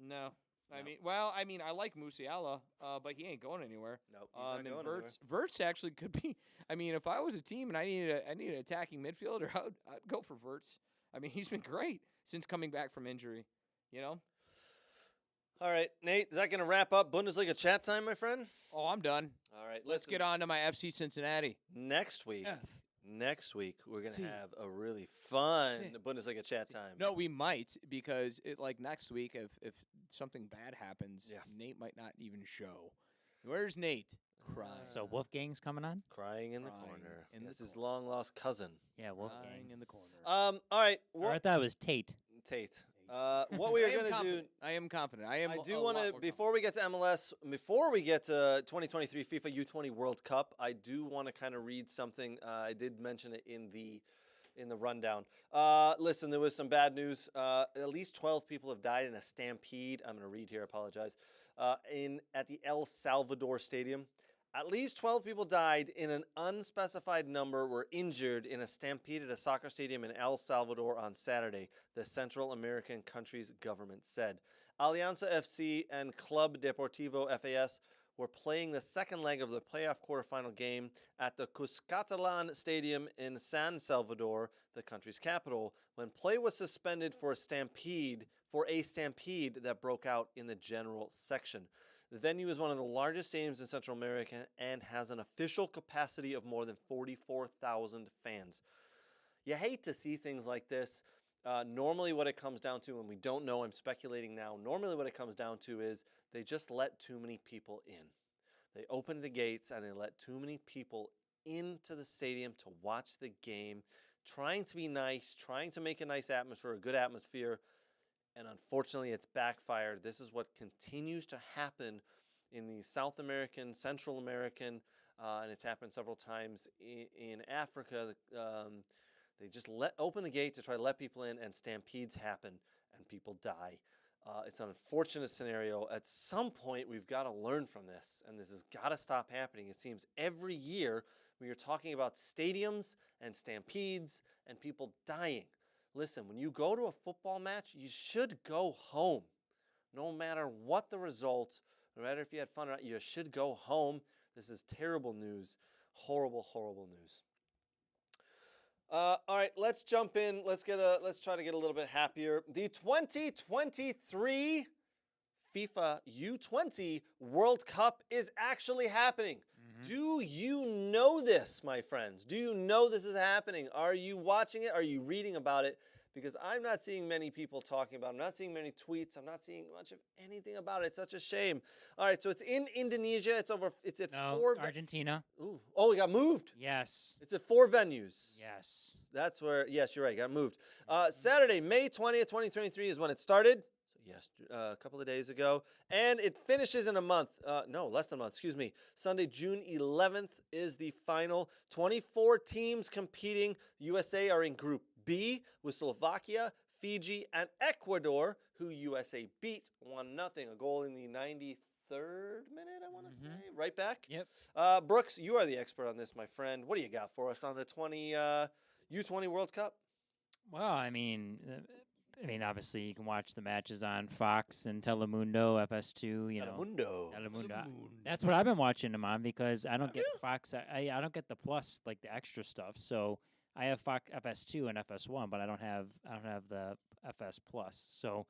[SPEAKER 5] No.
[SPEAKER 6] I like Musiala, but he ain't going anywhere.
[SPEAKER 5] Nope. He's not
[SPEAKER 6] And
[SPEAKER 5] going anywhere.
[SPEAKER 6] Wirtz actually could be. If I was a team and I needed an attacking midfielder, I'd go for Wirtz. He's been great since coming back from injury.
[SPEAKER 5] All right, Nate, is that going to wrap up Bundesliga chat time, my friend?
[SPEAKER 6] Oh, I'm done.
[SPEAKER 5] All right,
[SPEAKER 6] Let's get on to my FC Cincinnati.
[SPEAKER 5] Next week,
[SPEAKER 6] F.
[SPEAKER 5] we're going
[SPEAKER 6] C.
[SPEAKER 5] to have a really fun
[SPEAKER 6] C.
[SPEAKER 5] Bundesliga chat time.
[SPEAKER 6] No, we might, because next week, if something bad happens,
[SPEAKER 5] Yeah.
[SPEAKER 6] Nate might not even show. Where's Nate? Crying.
[SPEAKER 4] So Wolfgang's coming on?
[SPEAKER 5] Crying in the
[SPEAKER 6] Crying
[SPEAKER 5] corner.
[SPEAKER 6] in the
[SPEAKER 5] This is
[SPEAKER 6] corner.
[SPEAKER 5] long-lost cousin.
[SPEAKER 4] Yeah, Wolfgang.
[SPEAKER 6] Crying in the corner.
[SPEAKER 5] All right,
[SPEAKER 4] Or I thought it was Tate.
[SPEAKER 5] Tate. What we are
[SPEAKER 6] I am
[SPEAKER 5] going to do.
[SPEAKER 6] confident. I am confident. I am.
[SPEAKER 5] I
[SPEAKER 6] a
[SPEAKER 5] do
[SPEAKER 6] lot
[SPEAKER 5] want to,
[SPEAKER 6] more
[SPEAKER 5] before we get to MLS, before we get to 2023 FIFA U20 World Cup, I do want to kind of read something. I did mention it in the rundown. Listen, there was some bad news. At least 12 people have died in a stampede. I'm going to read here. I apologize. At the El Salvador Stadium. At least 12 people died and an unspecified number were injured in a stampede at a soccer stadium in El Salvador on Saturday, the Central American country's government said. Alianza FC and Club Deportivo FAS were playing the second leg of the playoff quarterfinal game at the Cuscatlan Stadium in San Salvador, the country's capital, when play was suspended for a stampede that broke out in the general section. The venue is one of the largest stadiums in Central America and has an official capacity of more than 44,000 fans. You hate to see things like this. Normally what it comes down to, and we don't know, I'm speculating now, normally what it comes down to is they just let too many people in. They open the gates and they let too many people into the stadium to watch the game, trying to be nice, trying to make a nice atmosphere, a good atmosphere. And unfortunately, it's backfired. This is what continues to happen in the South American, Central American, and it's happened several times in Africa. They just open the gate to try to let people in, and stampedes happen, and people die. It's an unfortunate scenario. At some point, we've got to learn from this, and this has got to stop happening. It seems every year we are talking about stadiums and stampedes and people dying. Listen, when you go to a football match, you should go home. No matter what the result, no matter if you had fun or not, you should go home. This is terrible news. Horrible, horrible news. All right, let's jump in. Let's try to get a little bit happier. The 2023 FIFA U20 World Cup is actually happening. Do you know this, my friends? Do you know this is happening? Are you watching it? Are you reading about it? Because I'm not seeing many people talking about it. I'm not seeing many tweets. I'm not seeing much of anything about it. It's such a shame. All right, so it's in Indonesia. It's at
[SPEAKER 4] Argentina.
[SPEAKER 5] Ooh. Oh, it got moved.
[SPEAKER 4] Yes.
[SPEAKER 5] It's at 4 venues.
[SPEAKER 4] Yes.
[SPEAKER 5] That's where, yes, you're right, it got moved. Saturday, May 20th, 2023 is when it started. Yes, a couple of days ago. And it finishes in a month. No, less than a month, excuse me. Sunday, June 11th is the final. 24 teams competing. USA are in Group B with Slovakia, Fiji, and Ecuador, who USA beat 1-0. A goal in the 93rd minute, I want to say. Right back.
[SPEAKER 4] Yep.
[SPEAKER 5] Brooks, you are the expert on this, my friend. What do you got for us on the U20 World Cup?
[SPEAKER 4] Well, I mean, obviously you can watch the matches on Fox and Telemundo, FS2. Telemundo. That's what I've been watching them on because I don't get Fox. I don't get the plus, like the extra stuff. So I have Fox FS2 and FS1, but I don't have the FS plus. So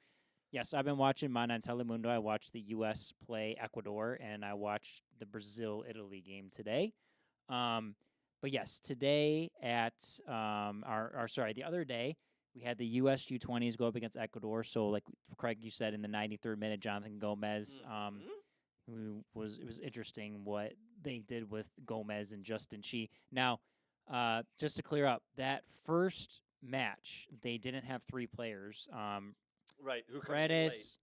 [SPEAKER 4] yes, I've been watching mine on Telemundo. I watched the U.S. play Ecuador, and I watched the Brazil-Italy game today. But yes, today at the other day, we had the U.S. U20s go up against Ecuador. So, like Craig, you said in the 93rd minute, Jonathan Gomez. It was interesting what they did with Gomez and Justin Chi. Now, just to clear up, that first match, they didn't have 3 players.
[SPEAKER 5] Right. Who
[SPEAKER 4] Paredes,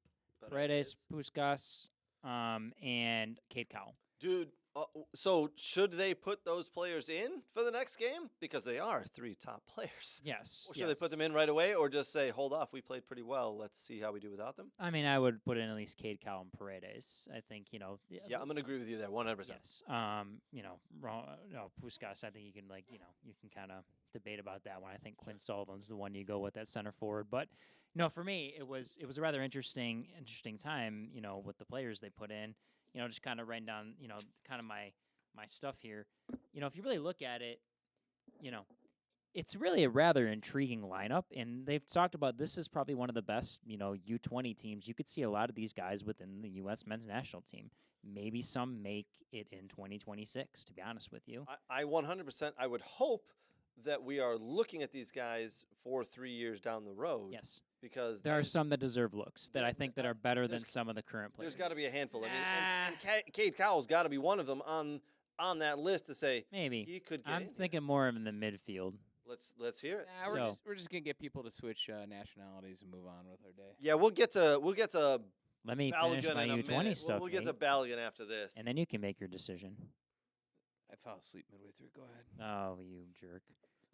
[SPEAKER 4] Puskas, and Cade Cowell.
[SPEAKER 5] Dude, so should they put those players in for the next game? Because they are 3 top players.
[SPEAKER 4] Yes.
[SPEAKER 5] Or should they put them in right away or just say, hold off, we played pretty well. Let's see how we do without them?
[SPEAKER 4] I mean, I would put in at least Cade Cowell and Paredes. I think,
[SPEAKER 5] Yeah, I'm going to agree with you there, 100%.
[SPEAKER 4] Yes. Puskas, I think you can, you can kind of debate about that one. I think Quinn Sullivan's the one you go with at center forward. But, for me, it was a rather interesting time, with the players they put in. Just kind of writing down, kind of my stuff here. If you really look at it, it's really a rather intriguing lineup. And they've talked about this is probably one of the best, U20 teams. You could see a lot of these guys within the U.S. men's national team. Maybe some make it in 2026, to be honest with you.
[SPEAKER 5] I 100%, I would hope that we are looking at these guys for 3 years down the road.
[SPEAKER 4] Yes.
[SPEAKER 5] Because
[SPEAKER 4] there are some that deserve looks that I think that are better than some of the current players.
[SPEAKER 5] There's got to be a handful. And Cade Cowell's got to be one of them on that list to say
[SPEAKER 4] maybe
[SPEAKER 5] he could get
[SPEAKER 4] I'm thinking more of in the midfield.
[SPEAKER 5] Let's hear it.
[SPEAKER 6] Nah,
[SPEAKER 4] So-
[SPEAKER 6] we're just gonna get people to switch nationalities and move on with our day.
[SPEAKER 5] Yeah, we'll get to
[SPEAKER 4] Let me finish
[SPEAKER 5] Balogun
[SPEAKER 4] my
[SPEAKER 5] in a
[SPEAKER 4] U20
[SPEAKER 5] minute.
[SPEAKER 4] stuff,
[SPEAKER 5] We'll get to
[SPEAKER 4] Nate,
[SPEAKER 5] Balogun after this.
[SPEAKER 4] and then you can make your decision.
[SPEAKER 6] I fell asleep midway through. Go ahead.
[SPEAKER 4] Oh, you jerk.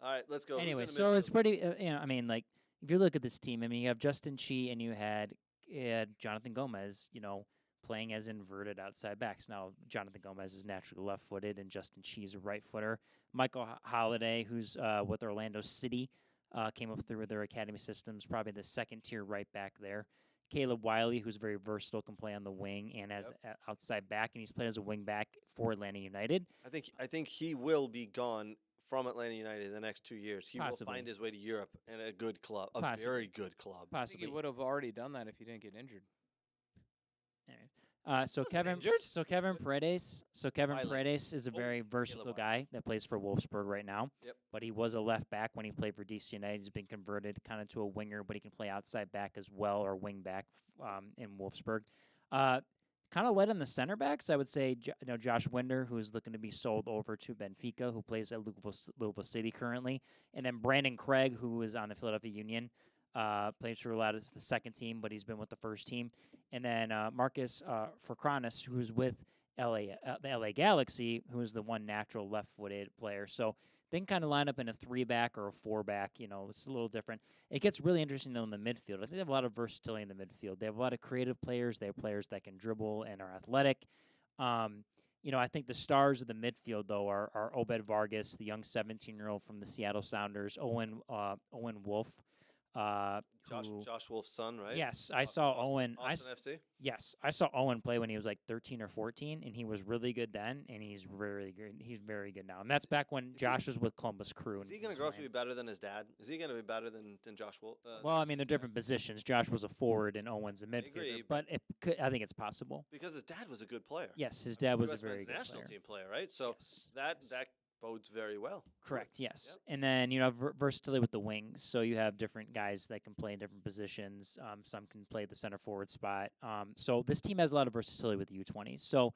[SPEAKER 5] All right, let's go. Who's
[SPEAKER 4] Anyway,
[SPEAKER 5] in the
[SPEAKER 4] so it's
[SPEAKER 5] midfield?
[SPEAKER 4] pretty. I mean, like if you look at this team, I mean, you have Justin Chi and you had Jonathan Gomez. Playing as inverted outside backs. Now, Jonathan Gomez is naturally left-footed, and Justin Chi is a right-footer. Michael Holiday, who's with Orlando City, came up through their academy systems, probably the second-tier right back there. Caleb Wiley, who's very versatile, can play on the wing and as outside back, and he's played as a wing back for Atlanta United.
[SPEAKER 5] I think he will be gone from Atlanta United in the next 2 years. He
[SPEAKER 4] Possibly.
[SPEAKER 5] will find his way to Europe and a good club, a
[SPEAKER 4] Possibly.
[SPEAKER 5] very good club.
[SPEAKER 6] I think
[SPEAKER 4] Possibly.
[SPEAKER 6] he would have already done that if he didn't get injured.
[SPEAKER 4] So
[SPEAKER 5] Wasn't
[SPEAKER 4] Kevin,
[SPEAKER 5] injured?
[SPEAKER 4] Kevin
[SPEAKER 5] Wiley.
[SPEAKER 4] Paredes is a
[SPEAKER 5] Oh,
[SPEAKER 4] very
[SPEAKER 5] Caleb
[SPEAKER 4] versatile
[SPEAKER 5] Wiley.
[SPEAKER 4] guy that plays for Wolfsburg right now.
[SPEAKER 5] Yep.
[SPEAKER 4] But he was a left back when he played for DC United. He's been converted kind of to a winger, but he can play outside back as well or wing back in Wolfsburg. Kind of led on the center backs, I would say. Josh Winder, who's looking to be sold over to Benfica, who plays at Louisville City currently, and then Brandon Craig, who is on the Philadelphia Union. Plays for a lot of the second team, but he's been with the first team. And then Marcus Forcronis, who's with the LA Galaxy, who is the one natural left-footed player. So they can kind of line up in a 3-back or a 4-back. It's a little different. It gets really interesting, though, in the midfield. I think they have a lot of versatility in the midfield. They have a lot of creative players. They have players that can dribble and are athletic. I think the stars of the midfield, though, are Obed Vargas, the young 17-year-old from the Seattle Sounders, Owen Wolf.
[SPEAKER 5] Josh Wolf's son, right?
[SPEAKER 4] Yes, I saw
[SPEAKER 5] Austin,
[SPEAKER 4] Owen.
[SPEAKER 5] Austin FC.
[SPEAKER 4] Yes, I saw Owen play when he was like 13 or 14, and he was really good then, and he's really good. He's very good now, and that's back when Josh was with Columbus Crew.
[SPEAKER 5] Is he going to grow up to be better than his dad? Is he going to be better than Josh Wolf?
[SPEAKER 4] Well, I mean, they're different positions. Josh was a forward, and Owen's a midfielder.
[SPEAKER 5] agree,
[SPEAKER 4] But I think it's possible.
[SPEAKER 5] Because his dad was a good player.
[SPEAKER 4] Yes, his dad was a
[SPEAKER 5] US
[SPEAKER 4] very
[SPEAKER 5] men's
[SPEAKER 4] good
[SPEAKER 5] national
[SPEAKER 4] player.
[SPEAKER 5] team player, right? So
[SPEAKER 4] Yes,
[SPEAKER 5] that
[SPEAKER 4] yes.
[SPEAKER 5] that bodes very well.
[SPEAKER 4] Correct, yes. And then, versatility with the wings. So you have different guys that can play in different positions. Some can play the center forward spot. So this team has a lot of versatility with the U20s. So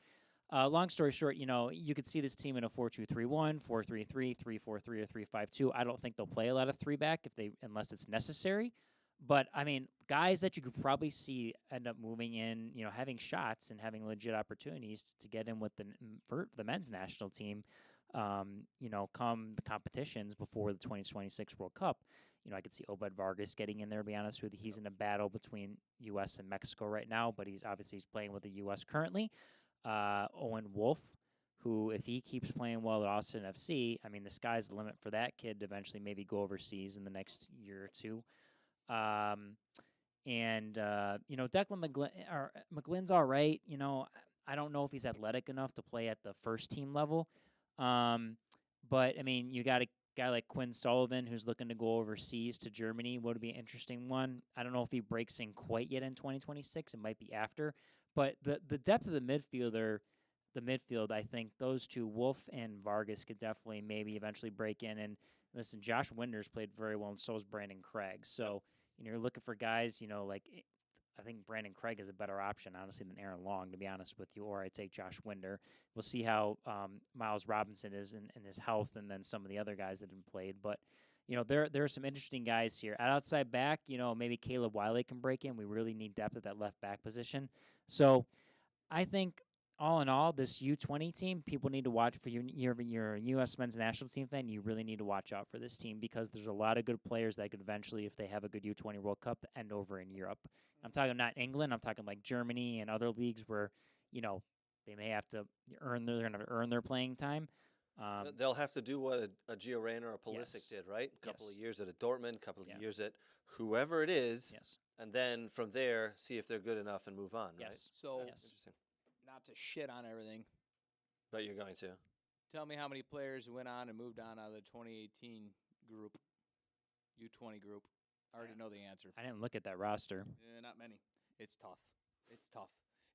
[SPEAKER 4] long story short, you could see this team in a 4-2-3-1, 4-3-3, 3-4-3, or 3-5-2. I don't think they'll play a lot of 3-back unless it's necessary. But, I mean, guys that you could probably see end up moving in, having shots and having legit opportunities to get in with the men's national team, come the competitions before the 2026 World Cup. I could see Obed Vargas getting in there, to be honest with you. He's in a battle between U.S. and Mexico right now, but he's playing with the U.S. currently. Owen Wolf, who, if he keeps playing well at Austin FC, I mean, the sky's the limit for that kid to eventually maybe go overseas in the next year or two. Declan McGlynn's all right. I don't know if he's athletic enough to play at the first team level. But, I mean, you got a guy like Quinn Sullivan who's looking to go overseas to Germany. Would be an interesting one. I don't know if he breaks in quite yet in 2026. It might be after. But the depth of the midfield, I think those two, Wolf and Vargas, could definitely maybe eventually break in. And listen, Josh Winder's played very well, and so is Brandon Craig. So, you're looking for guys, I think Brandon Craig is a better option, honestly, than Aaron Long, to be honest with you, or I'd say Josh Winder. We'll see how Miles Robinson is in his health and then some of the other guys that have played. But, there are some interesting guys here. At outside back, maybe Caleb Wiley can break in. We really need depth at that left back position. So I think, all in all, this U20 team, people need to watch. For your U.S. men's national team fan, you really need to watch out for this team because there's a lot of good players that could eventually, if they have a good U20 World Cup, end over in Europe. I'm talking not England. I'm talking like Germany and other leagues where, they may have to they're going to earn their playing time.
[SPEAKER 5] They'll have to do what a Gio Reyna or a Pulisic
[SPEAKER 4] Yes.
[SPEAKER 5] did, right? A couple
[SPEAKER 4] Yes.
[SPEAKER 5] of years at a Dortmund, a couple of
[SPEAKER 4] Yeah.
[SPEAKER 5] years at whoever it is,
[SPEAKER 4] Yes.
[SPEAKER 5] and then from there, see if they're good enough and move on, right?
[SPEAKER 4] Yes.
[SPEAKER 6] So,
[SPEAKER 4] Yes.
[SPEAKER 5] Interesting.
[SPEAKER 6] not to shit on everything,
[SPEAKER 5] But you're going to.
[SPEAKER 6] tell me how many players went on and moved on out of the 2018 group, U20 group. I already know the answer.
[SPEAKER 4] I didn't look at that roster.
[SPEAKER 6] Not many. It's tough.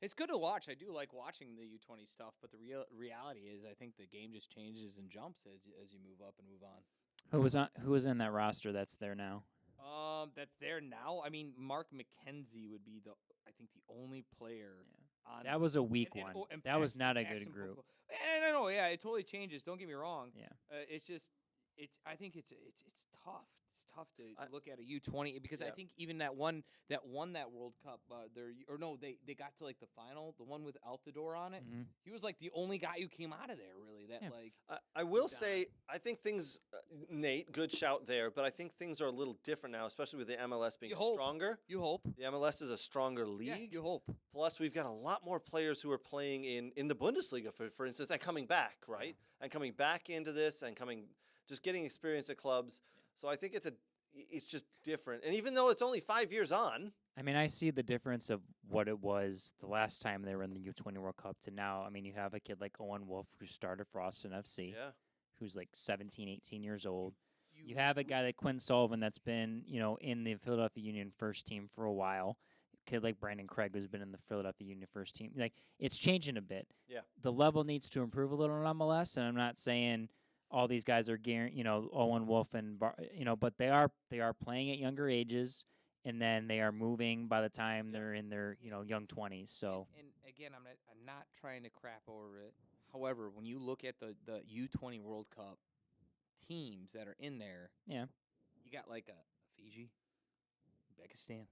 [SPEAKER 6] It's good to watch. I do like watching the U20 stuff, but the reality is, I think the game just changes and jumps as you move up and move on.
[SPEAKER 4] Who was in that roster that's there now?
[SPEAKER 6] That's there now. I mean, Mark McKenzie would be the only player on.
[SPEAKER 4] That was a weak
[SPEAKER 6] and-
[SPEAKER 4] one.
[SPEAKER 6] and
[SPEAKER 4] that was
[SPEAKER 6] Paxton-
[SPEAKER 4] not a
[SPEAKER 6] Paxton
[SPEAKER 4] good group.
[SPEAKER 6] Poco. And I know, yeah, it totally changes. Don't get me wrong.
[SPEAKER 4] Yeah.
[SPEAKER 6] It's just I think it's tough. It's tough to look at a U20 because I think even that one that won that World Cup, they got to like the final, the one with Altidore on it. He was like the only guy who came out of there really that like.
[SPEAKER 5] I will say I think things, Nate, good shout there, but I think things are a little different now, especially with the MLS being stronger.
[SPEAKER 6] You hope.
[SPEAKER 5] The MLS is a stronger league.
[SPEAKER 6] Yeah, you hope.
[SPEAKER 5] Plus, we've got a lot more players who are playing in the Bundesliga, for instance, and coming back, right? And coming back into this and just getting experience at clubs. So I think it's just different. And even though it's only 5 years on.
[SPEAKER 4] I mean, I see the difference of what it was the last time they were in the U20 World Cup to now. I mean, you have a kid like Owen Wolf who started for Austin FC, who's like 17, 18 years old. You have a guy like Quinn Sullivan that's been, in the Philadelphia Union first team for a while. A kid like Brandon Craig who's been in the Philadelphia Union first team. Like, it's changing a bit.
[SPEAKER 5] Yeah.
[SPEAKER 4] The level needs to improve a little in MLS, and I'm not saying all these guys are Owen Wolf and but they are playing at younger ages, and then they are moving by the time they're in their young 20s. So
[SPEAKER 6] and again, I'm not trying to crap over it. However, when you look at the U20 World Cup teams that are in there, you got like a Fiji, Uzbekistan.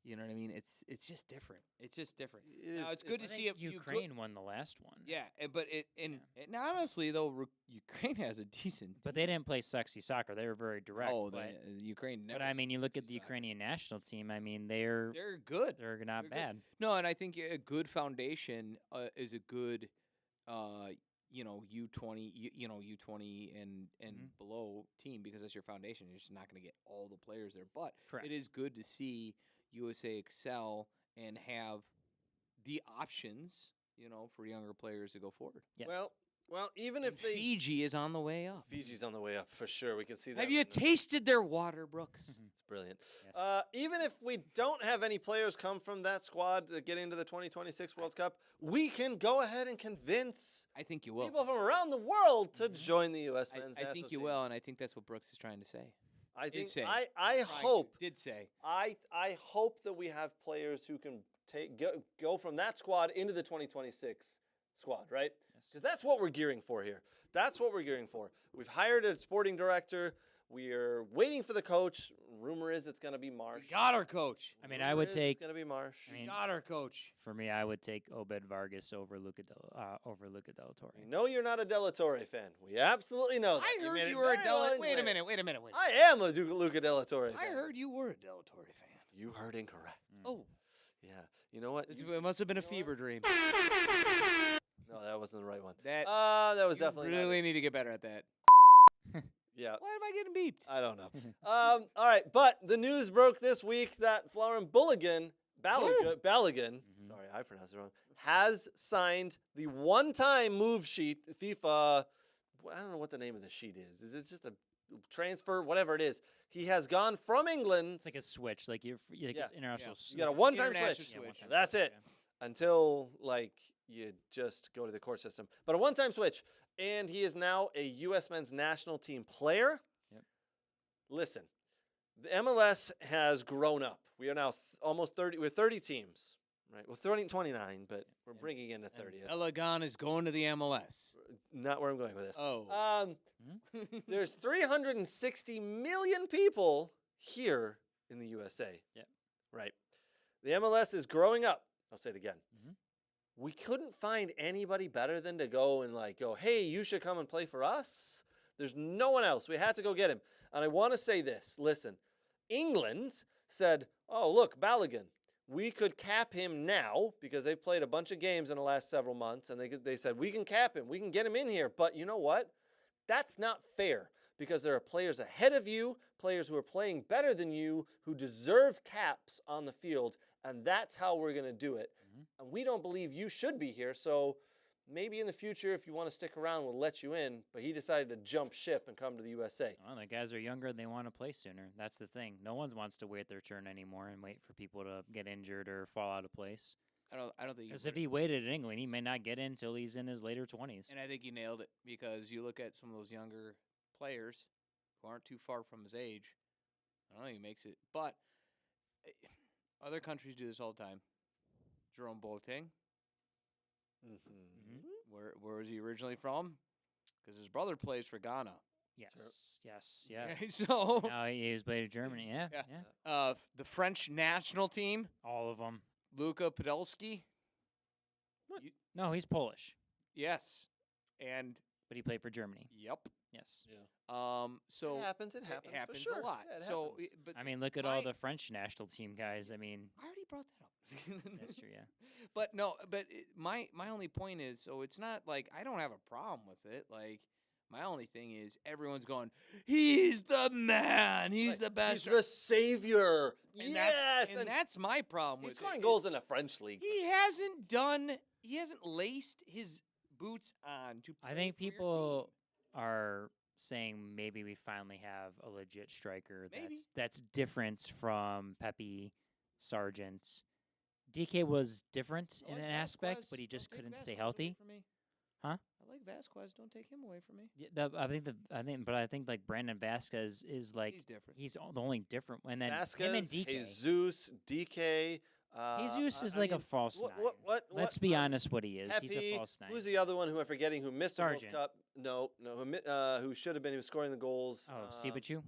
[SPEAKER 6] You know what I mean? It's just different. It's just different. Now it's good to see it.
[SPEAKER 4] Ukraine won the last one.
[SPEAKER 6] Yeah, but now honestly though, Ukraine has a decent.
[SPEAKER 4] But they didn't play sexy soccer. They were very direct.
[SPEAKER 6] Oh, Ukraine.
[SPEAKER 4] But I mean, you look at the Ukrainian national team. I mean, they're
[SPEAKER 6] good.
[SPEAKER 4] They're not bad.
[SPEAKER 6] Good. No, and I think a good foundation is a good, U20, U20 and below team, because that's your foundation. You're just not going to get all the players there, but it is good to see USA excel and have the options, for younger players to go forward.
[SPEAKER 4] Yes.
[SPEAKER 5] Well, even if
[SPEAKER 6] Fiji is on the way up.
[SPEAKER 5] Fiji's on the way up for sure. We can see that.
[SPEAKER 6] Have you tasted their water, Brooks?
[SPEAKER 5] It's brilliant.
[SPEAKER 4] Yes.
[SPEAKER 5] Even if we don't have any players come from that squad to get into the 2026 World Cup, we can go ahead and convince
[SPEAKER 6] I think you will.
[SPEAKER 5] people from around the world to join the U.S. men's national team.
[SPEAKER 6] I think you will, and I think that's what Brooks is trying to say.
[SPEAKER 5] I think
[SPEAKER 6] say.
[SPEAKER 5] I hope
[SPEAKER 6] Did say.
[SPEAKER 5] I hope that we have players who can go from that squad into the 2026 squad, right? Because that's what we're gearing for here. That's what we're gearing for. We've hired a sporting director. We're waiting for the coach. Rumor is it's going to be Marsh.
[SPEAKER 6] We got our coach.
[SPEAKER 4] I mean, I would take.
[SPEAKER 5] It's going to be Marsh.
[SPEAKER 4] I mean,
[SPEAKER 6] Got our coach.
[SPEAKER 4] For me, I would take Obed Vargas over Luca Della Torre.
[SPEAKER 5] We know you're not a Della Torre fan. We absolutely know that.
[SPEAKER 6] I heard you were a Della. Wait a minute.
[SPEAKER 5] I am a Luca Della Torre fan.
[SPEAKER 6] I heard you were a Della Torre fan.
[SPEAKER 5] You heard incorrect.
[SPEAKER 6] Oh.
[SPEAKER 5] Yeah. You know what?
[SPEAKER 6] It must have been a fever dream.
[SPEAKER 5] No, that wasn't the right one.
[SPEAKER 6] That
[SPEAKER 5] was definitely
[SPEAKER 6] really need to get better at that.
[SPEAKER 5] Yeah.
[SPEAKER 6] Why am I getting beeped?
[SPEAKER 5] I don't know. All right, but the news broke this week that Florian Balogun, sorry, I pronounced it wrong, has signed the one-time move sheet. FIFA, I don't know what the name of the sheet is. Is it just a transfer, whatever it is? He has gone from England.
[SPEAKER 4] It's like a switch, like international.
[SPEAKER 5] You got a one-time
[SPEAKER 6] International
[SPEAKER 5] switch.
[SPEAKER 6] switch.
[SPEAKER 5] That's it. Until you just go to the court system. But a one-time switch. And he is now a U.S. men's national team player.
[SPEAKER 4] Yep.
[SPEAKER 5] Listen, the MLS has grown up. We are now almost 30. We're 30 teams, right? Well, 29, but we're bringing in the 30th.
[SPEAKER 6] Balogun is going to the MLS.
[SPEAKER 5] Not where I'm going with this.
[SPEAKER 6] Oh.
[SPEAKER 5] There's 360 million people here in the USA.
[SPEAKER 4] Yep.
[SPEAKER 5] Right. The MLS is growing up. I'll say it again. We couldn't find anybody better than to go and go, hey, you should come and play for us. There's no one else. We had to go get him. And I want to say this. Listen, England said, oh, look, Balogun, we could cap him now because they've played a bunch of games in the last several months. And they said, we can cap him. We can get him in here. But you know what? That's not fair because there are players ahead of you, players who are playing better than you, who deserve caps on the field. And that's how we're going to do it. And we don't believe you should be here, so maybe in the future, if you want to stick around, we'll let you in. But he decided to jump ship and come to the USA.
[SPEAKER 4] Well, the guys are younger and they want to play sooner. That's the thing. No one wants to wait their turn anymore and wait for people to get injured or fall out of place.
[SPEAKER 6] I don't think.
[SPEAKER 4] Because if he waited in England, he may not get in until he's in his later 20s.
[SPEAKER 6] And I think you nailed it because you look at some of those younger players who aren't too far from his age. I don't know, he makes it. But other countries do this all the time. Jerome Boateng. Where was he originally from? Because his brother plays for Ghana.
[SPEAKER 4] Yes, yes, yeah.
[SPEAKER 6] Okay, so
[SPEAKER 4] Now he was played in Germany. Yeah,
[SPEAKER 6] Yeah.
[SPEAKER 4] yeah.
[SPEAKER 6] The French national team,
[SPEAKER 4] All of them.
[SPEAKER 6] Luka Podolski.
[SPEAKER 4] No, he's Polish,
[SPEAKER 6] Yes, and
[SPEAKER 4] but he played for Germany.
[SPEAKER 6] yep.
[SPEAKER 4] Yes.
[SPEAKER 6] So
[SPEAKER 5] It happens. It
[SPEAKER 6] it
[SPEAKER 5] happens.
[SPEAKER 6] happens
[SPEAKER 5] for sure.
[SPEAKER 6] a lot.
[SPEAKER 5] Yeah, it
[SPEAKER 6] So,
[SPEAKER 5] happens.
[SPEAKER 6] but
[SPEAKER 4] I mean, look at all
[SPEAKER 6] my-
[SPEAKER 4] the French national team guys. I mean,
[SPEAKER 6] I already brought that up.
[SPEAKER 4] that's true. Yeah.
[SPEAKER 6] But no, but my only point is, so it's not like I don't have a problem with it. Like my only thing is everyone's going, he's the man, he's
[SPEAKER 5] Right.
[SPEAKER 6] the best.
[SPEAKER 5] He's the savior.
[SPEAKER 6] and
[SPEAKER 5] Yes,
[SPEAKER 6] that's my problem
[SPEAKER 5] he's
[SPEAKER 6] with
[SPEAKER 5] scoring
[SPEAKER 6] it.
[SPEAKER 5] goals in the French league.
[SPEAKER 6] He hasn't laced his boots on to play
[SPEAKER 4] I think
[SPEAKER 6] for your
[SPEAKER 4] people
[SPEAKER 6] team.
[SPEAKER 4] are saying maybe we finally have a legit striker
[SPEAKER 6] Maybe.
[SPEAKER 4] that's different from Pepe, Sargent. DK was different
[SPEAKER 6] I
[SPEAKER 4] in
[SPEAKER 6] like
[SPEAKER 4] an aspect,
[SPEAKER 6] Vasquez.
[SPEAKER 4] but he just
[SPEAKER 6] Don't take
[SPEAKER 4] couldn't stay
[SPEAKER 6] Vasquez away
[SPEAKER 4] healthy.
[SPEAKER 6] from me.
[SPEAKER 4] Huh?
[SPEAKER 6] I like Vasquez. Don't take him away from me.
[SPEAKER 4] Yeah, I think like Brandon Vasquez is like
[SPEAKER 6] He's different.
[SPEAKER 4] he's the only different. And then him and
[SPEAKER 5] Vasquez,
[SPEAKER 4] DK.
[SPEAKER 5] Jesus, DK.
[SPEAKER 4] Jesus is
[SPEAKER 5] I
[SPEAKER 4] like a
[SPEAKER 5] mean,
[SPEAKER 4] false
[SPEAKER 5] what-
[SPEAKER 4] nine.
[SPEAKER 5] what-
[SPEAKER 4] Let's
[SPEAKER 5] what,
[SPEAKER 4] be honest, what he is. He's
[SPEAKER 5] Pepe,
[SPEAKER 4] a false nine.
[SPEAKER 5] who's the other one who I'm forgetting who missed the
[SPEAKER 4] Sargent.
[SPEAKER 5] World Cup? No, who should have been. He was scoring the goals.
[SPEAKER 4] Oh, Sibachu?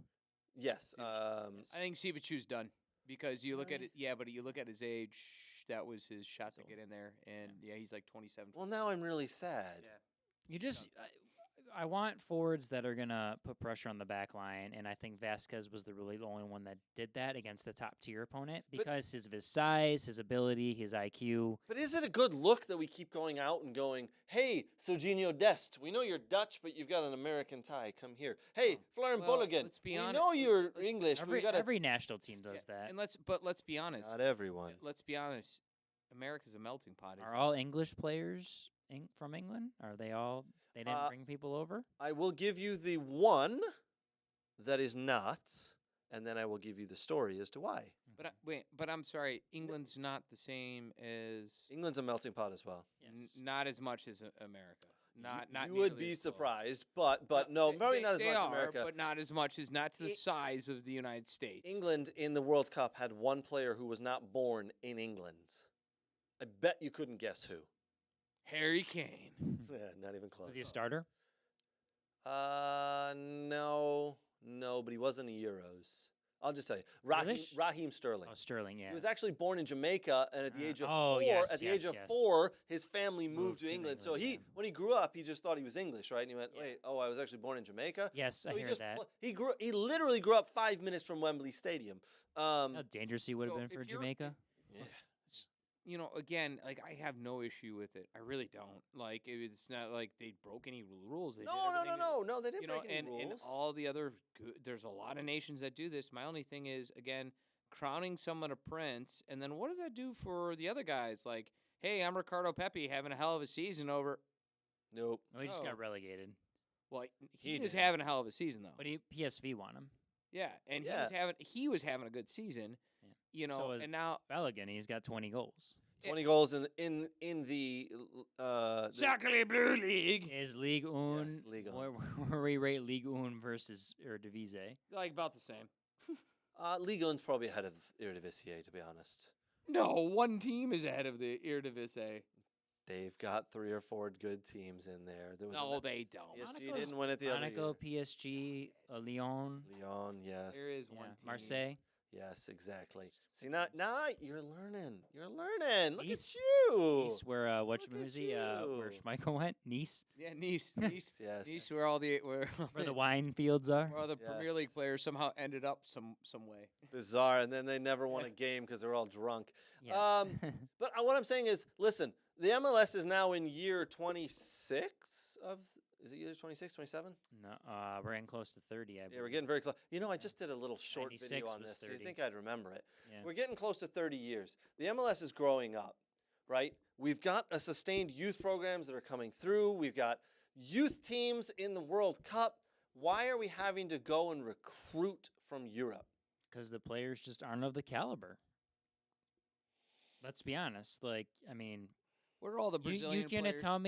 [SPEAKER 5] Yes.
[SPEAKER 6] I think Sibachu's done because you look at
[SPEAKER 5] Really?
[SPEAKER 6] it. Yeah, but you look at his age. That was his shot to get in there, and yeah, he's like 27.
[SPEAKER 5] Well, now I'm really sad.
[SPEAKER 6] Yeah.
[SPEAKER 4] You just, I want forwards that are gonna put pressure on the back line, and I think Vasquez was the only one that did that against the top tier opponent because of his size, his ability, his IQ.
[SPEAKER 5] But is it a good look that we keep going out and going, hey, Serginho Dest, we know you're Dutch, but you've got an American tie. Come here. Hey, Florian
[SPEAKER 6] Well,
[SPEAKER 5] Balogun,
[SPEAKER 6] let's be
[SPEAKER 5] we
[SPEAKER 6] honest-
[SPEAKER 5] know you're
[SPEAKER 6] let's-
[SPEAKER 5] English, but we got to...
[SPEAKER 4] Every national team does that.
[SPEAKER 6] And let's be honest.
[SPEAKER 5] Not everyone.
[SPEAKER 6] Let's be honest. America's a melting pot.
[SPEAKER 4] Are all English players from England? Are they all? They didn't bring people over.
[SPEAKER 5] I will give you the one that is not, and then I will give you the story as to why.
[SPEAKER 6] But I'm sorry. England's not the same as
[SPEAKER 5] England's a melting pot as well.
[SPEAKER 4] Yes.
[SPEAKER 6] not as much as America. Not
[SPEAKER 5] You would
[SPEAKER 6] nearly
[SPEAKER 5] be
[SPEAKER 6] as close.
[SPEAKER 5] surprised, but no, probably not as
[SPEAKER 6] they
[SPEAKER 5] much as
[SPEAKER 6] are,
[SPEAKER 5] America.
[SPEAKER 6] but not as much as not to the
[SPEAKER 5] I-
[SPEAKER 6] size of the United States.
[SPEAKER 5] England in the World Cup had one player who was not born in England. I bet you couldn't guess who.
[SPEAKER 6] Harry Kane.
[SPEAKER 5] Yeah, not even close.
[SPEAKER 4] Was he a starter?
[SPEAKER 5] No, but he was in the Euros. I'll just tell you,
[SPEAKER 4] Grealish?
[SPEAKER 5] Raheem Sterling.
[SPEAKER 4] Oh, Sterling. Yeah.
[SPEAKER 5] He was actually born in Jamaica, and at the age of
[SPEAKER 4] Oh,
[SPEAKER 5] four,
[SPEAKER 4] yes,
[SPEAKER 5] at the
[SPEAKER 4] yes,
[SPEAKER 5] age of
[SPEAKER 4] yes.
[SPEAKER 5] 4, his family moved
[SPEAKER 4] Moved
[SPEAKER 5] to
[SPEAKER 4] to
[SPEAKER 5] England. So
[SPEAKER 4] England, yeah.
[SPEAKER 5] when he grew up, he just thought he was English, right? And he went,
[SPEAKER 4] Yeah.
[SPEAKER 5] "Wait, I was actually born in Jamaica."
[SPEAKER 4] Yes,
[SPEAKER 5] So
[SPEAKER 4] I
[SPEAKER 5] he
[SPEAKER 4] hear
[SPEAKER 5] just
[SPEAKER 4] that.
[SPEAKER 5] he literally grew up 5 minutes from Wembley Stadium.
[SPEAKER 4] How dangerous he would have
[SPEAKER 6] So
[SPEAKER 4] been for
[SPEAKER 6] if you're-
[SPEAKER 4] Jamaica.
[SPEAKER 6] You know, again, like I have no issue with it. I really don't. Like it's not like they broke any rules. They did
[SPEAKER 5] No,
[SPEAKER 6] everything that-
[SPEAKER 5] no, they didn't
[SPEAKER 6] You know,
[SPEAKER 5] break any
[SPEAKER 6] and
[SPEAKER 5] rules.
[SPEAKER 6] all the other there's a lot of nations that do this. My only thing is again crowning someone a prince, and then what does that do for the other guys? Like, hey, I'm Ricardo Pepi having a hell of a season over.
[SPEAKER 5] Nope.
[SPEAKER 4] No, he just
[SPEAKER 6] Oh.
[SPEAKER 4] got relegated.
[SPEAKER 6] Well,
[SPEAKER 5] He
[SPEAKER 6] he was
[SPEAKER 5] did.
[SPEAKER 6] having a hell of a season though.
[SPEAKER 4] But PSV won him.
[SPEAKER 6] Yeah, and
[SPEAKER 5] Yeah.
[SPEAKER 6] he was having a good season.
[SPEAKER 4] Yeah.
[SPEAKER 6] You know,
[SPEAKER 4] So is
[SPEAKER 6] and now
[SPEAKER 4] Balogun, he's got 20 goals.
[SPEAKER 5] 20 goals in the
[SPEAKER 6] Sacre Blue League,
[SPEAKER 4] Is Ligue 1
[SPEAKER 5] Ligue 1.
[SPEAKER 4] where we rate Ligue 1 versus Eredivisie?
[SPEAKER 6] like about the same.
[SPEAKER 5] Ligue 1's probably ahead of Eredivisie, to be honest.
[SPEAKER 6] No, one team is ahead of the Eredivisie.
[SPEAKER 5] They've got 3 or 4 good teams in there. There was
[SPEAKER 6] No, they don't.
[SPEAKER 5] PSG didn't win it the other
[SPEAKER 4] Monaco,
[SPEAKER 5] year.
[SPEAKER 4] PSG, Lyon,
[SPEAKER 5] Lyon, yes.
[SPEAKER 6] There is
[SPEAKER 4] yeah,
[SPEAKER 6] one team.
[SPEAKER 4] Marseille.
[SPEAKER 5] Yes, exactly.
[SPEAKER 4] S-
[SPEAKER 5] See, now you're learning. You're learning. Look
[SPEAKER 4] Nice.
[SPEAKER 5] at you.
[SPEAKER 4] Nice, where
[SPEAKER 5] Look at
[SPEAKER 4] was he? Where
[SPEAKER 5] you.
[SPEAKER 4] Schmeichel went? Nice,
[SPEAKER 6] Yeah, Nice, Nice,
[SPEAKER 5] Yes.
[SPEAKER 6] Nice, where all the
[SPEAKER 4] where the wine fields are.
[SPEAKER 6] where all the
[SPEAKER 5] Yeah.
[SPEAKER 6] Premier League players somehow ended up some way.
[SPEAKER 5] Bizarre. And then they never won a game because they're all drunk.
[SPEAKER 4] Yes.
[SPEAKER 5] But what I'm saying is, listen, the MLS is now in year 26 of. Is it year 26, 27?
[SPEAKER 4] No, we're getting close to 30. I
[SPEAKER 5] Yeah, we're
[SPEAKER 4] believe.
[SPEAKER 5] getting very close. You know, I just did a little short
[SPEAKER 4] 96
[SPEAKER 5] video on
[SPEAKER 4] was
[SPEAKER 5] this. So you
[SPEAKER 4] 30.
[SPEAKER 5] think I'd remember it?
[SPEAKER 4] Yeah.
[SPEAKER 5] We're getting close to 30 years. The MLS is growing up, right? We've got a sustained youth programs that are coming through. We've got youth teams in the World Cup. Why are we having to go and recruit from Europe?
[SPEAKER 4] Because the players just aren't of the caliber. Let's be honest. Like, I mean,
[SPEAKER 6] What are all the Brazilian
[SPEAKER 4] you're gonna
[SPEAKER 6] players?
[SPEAKER 4] tell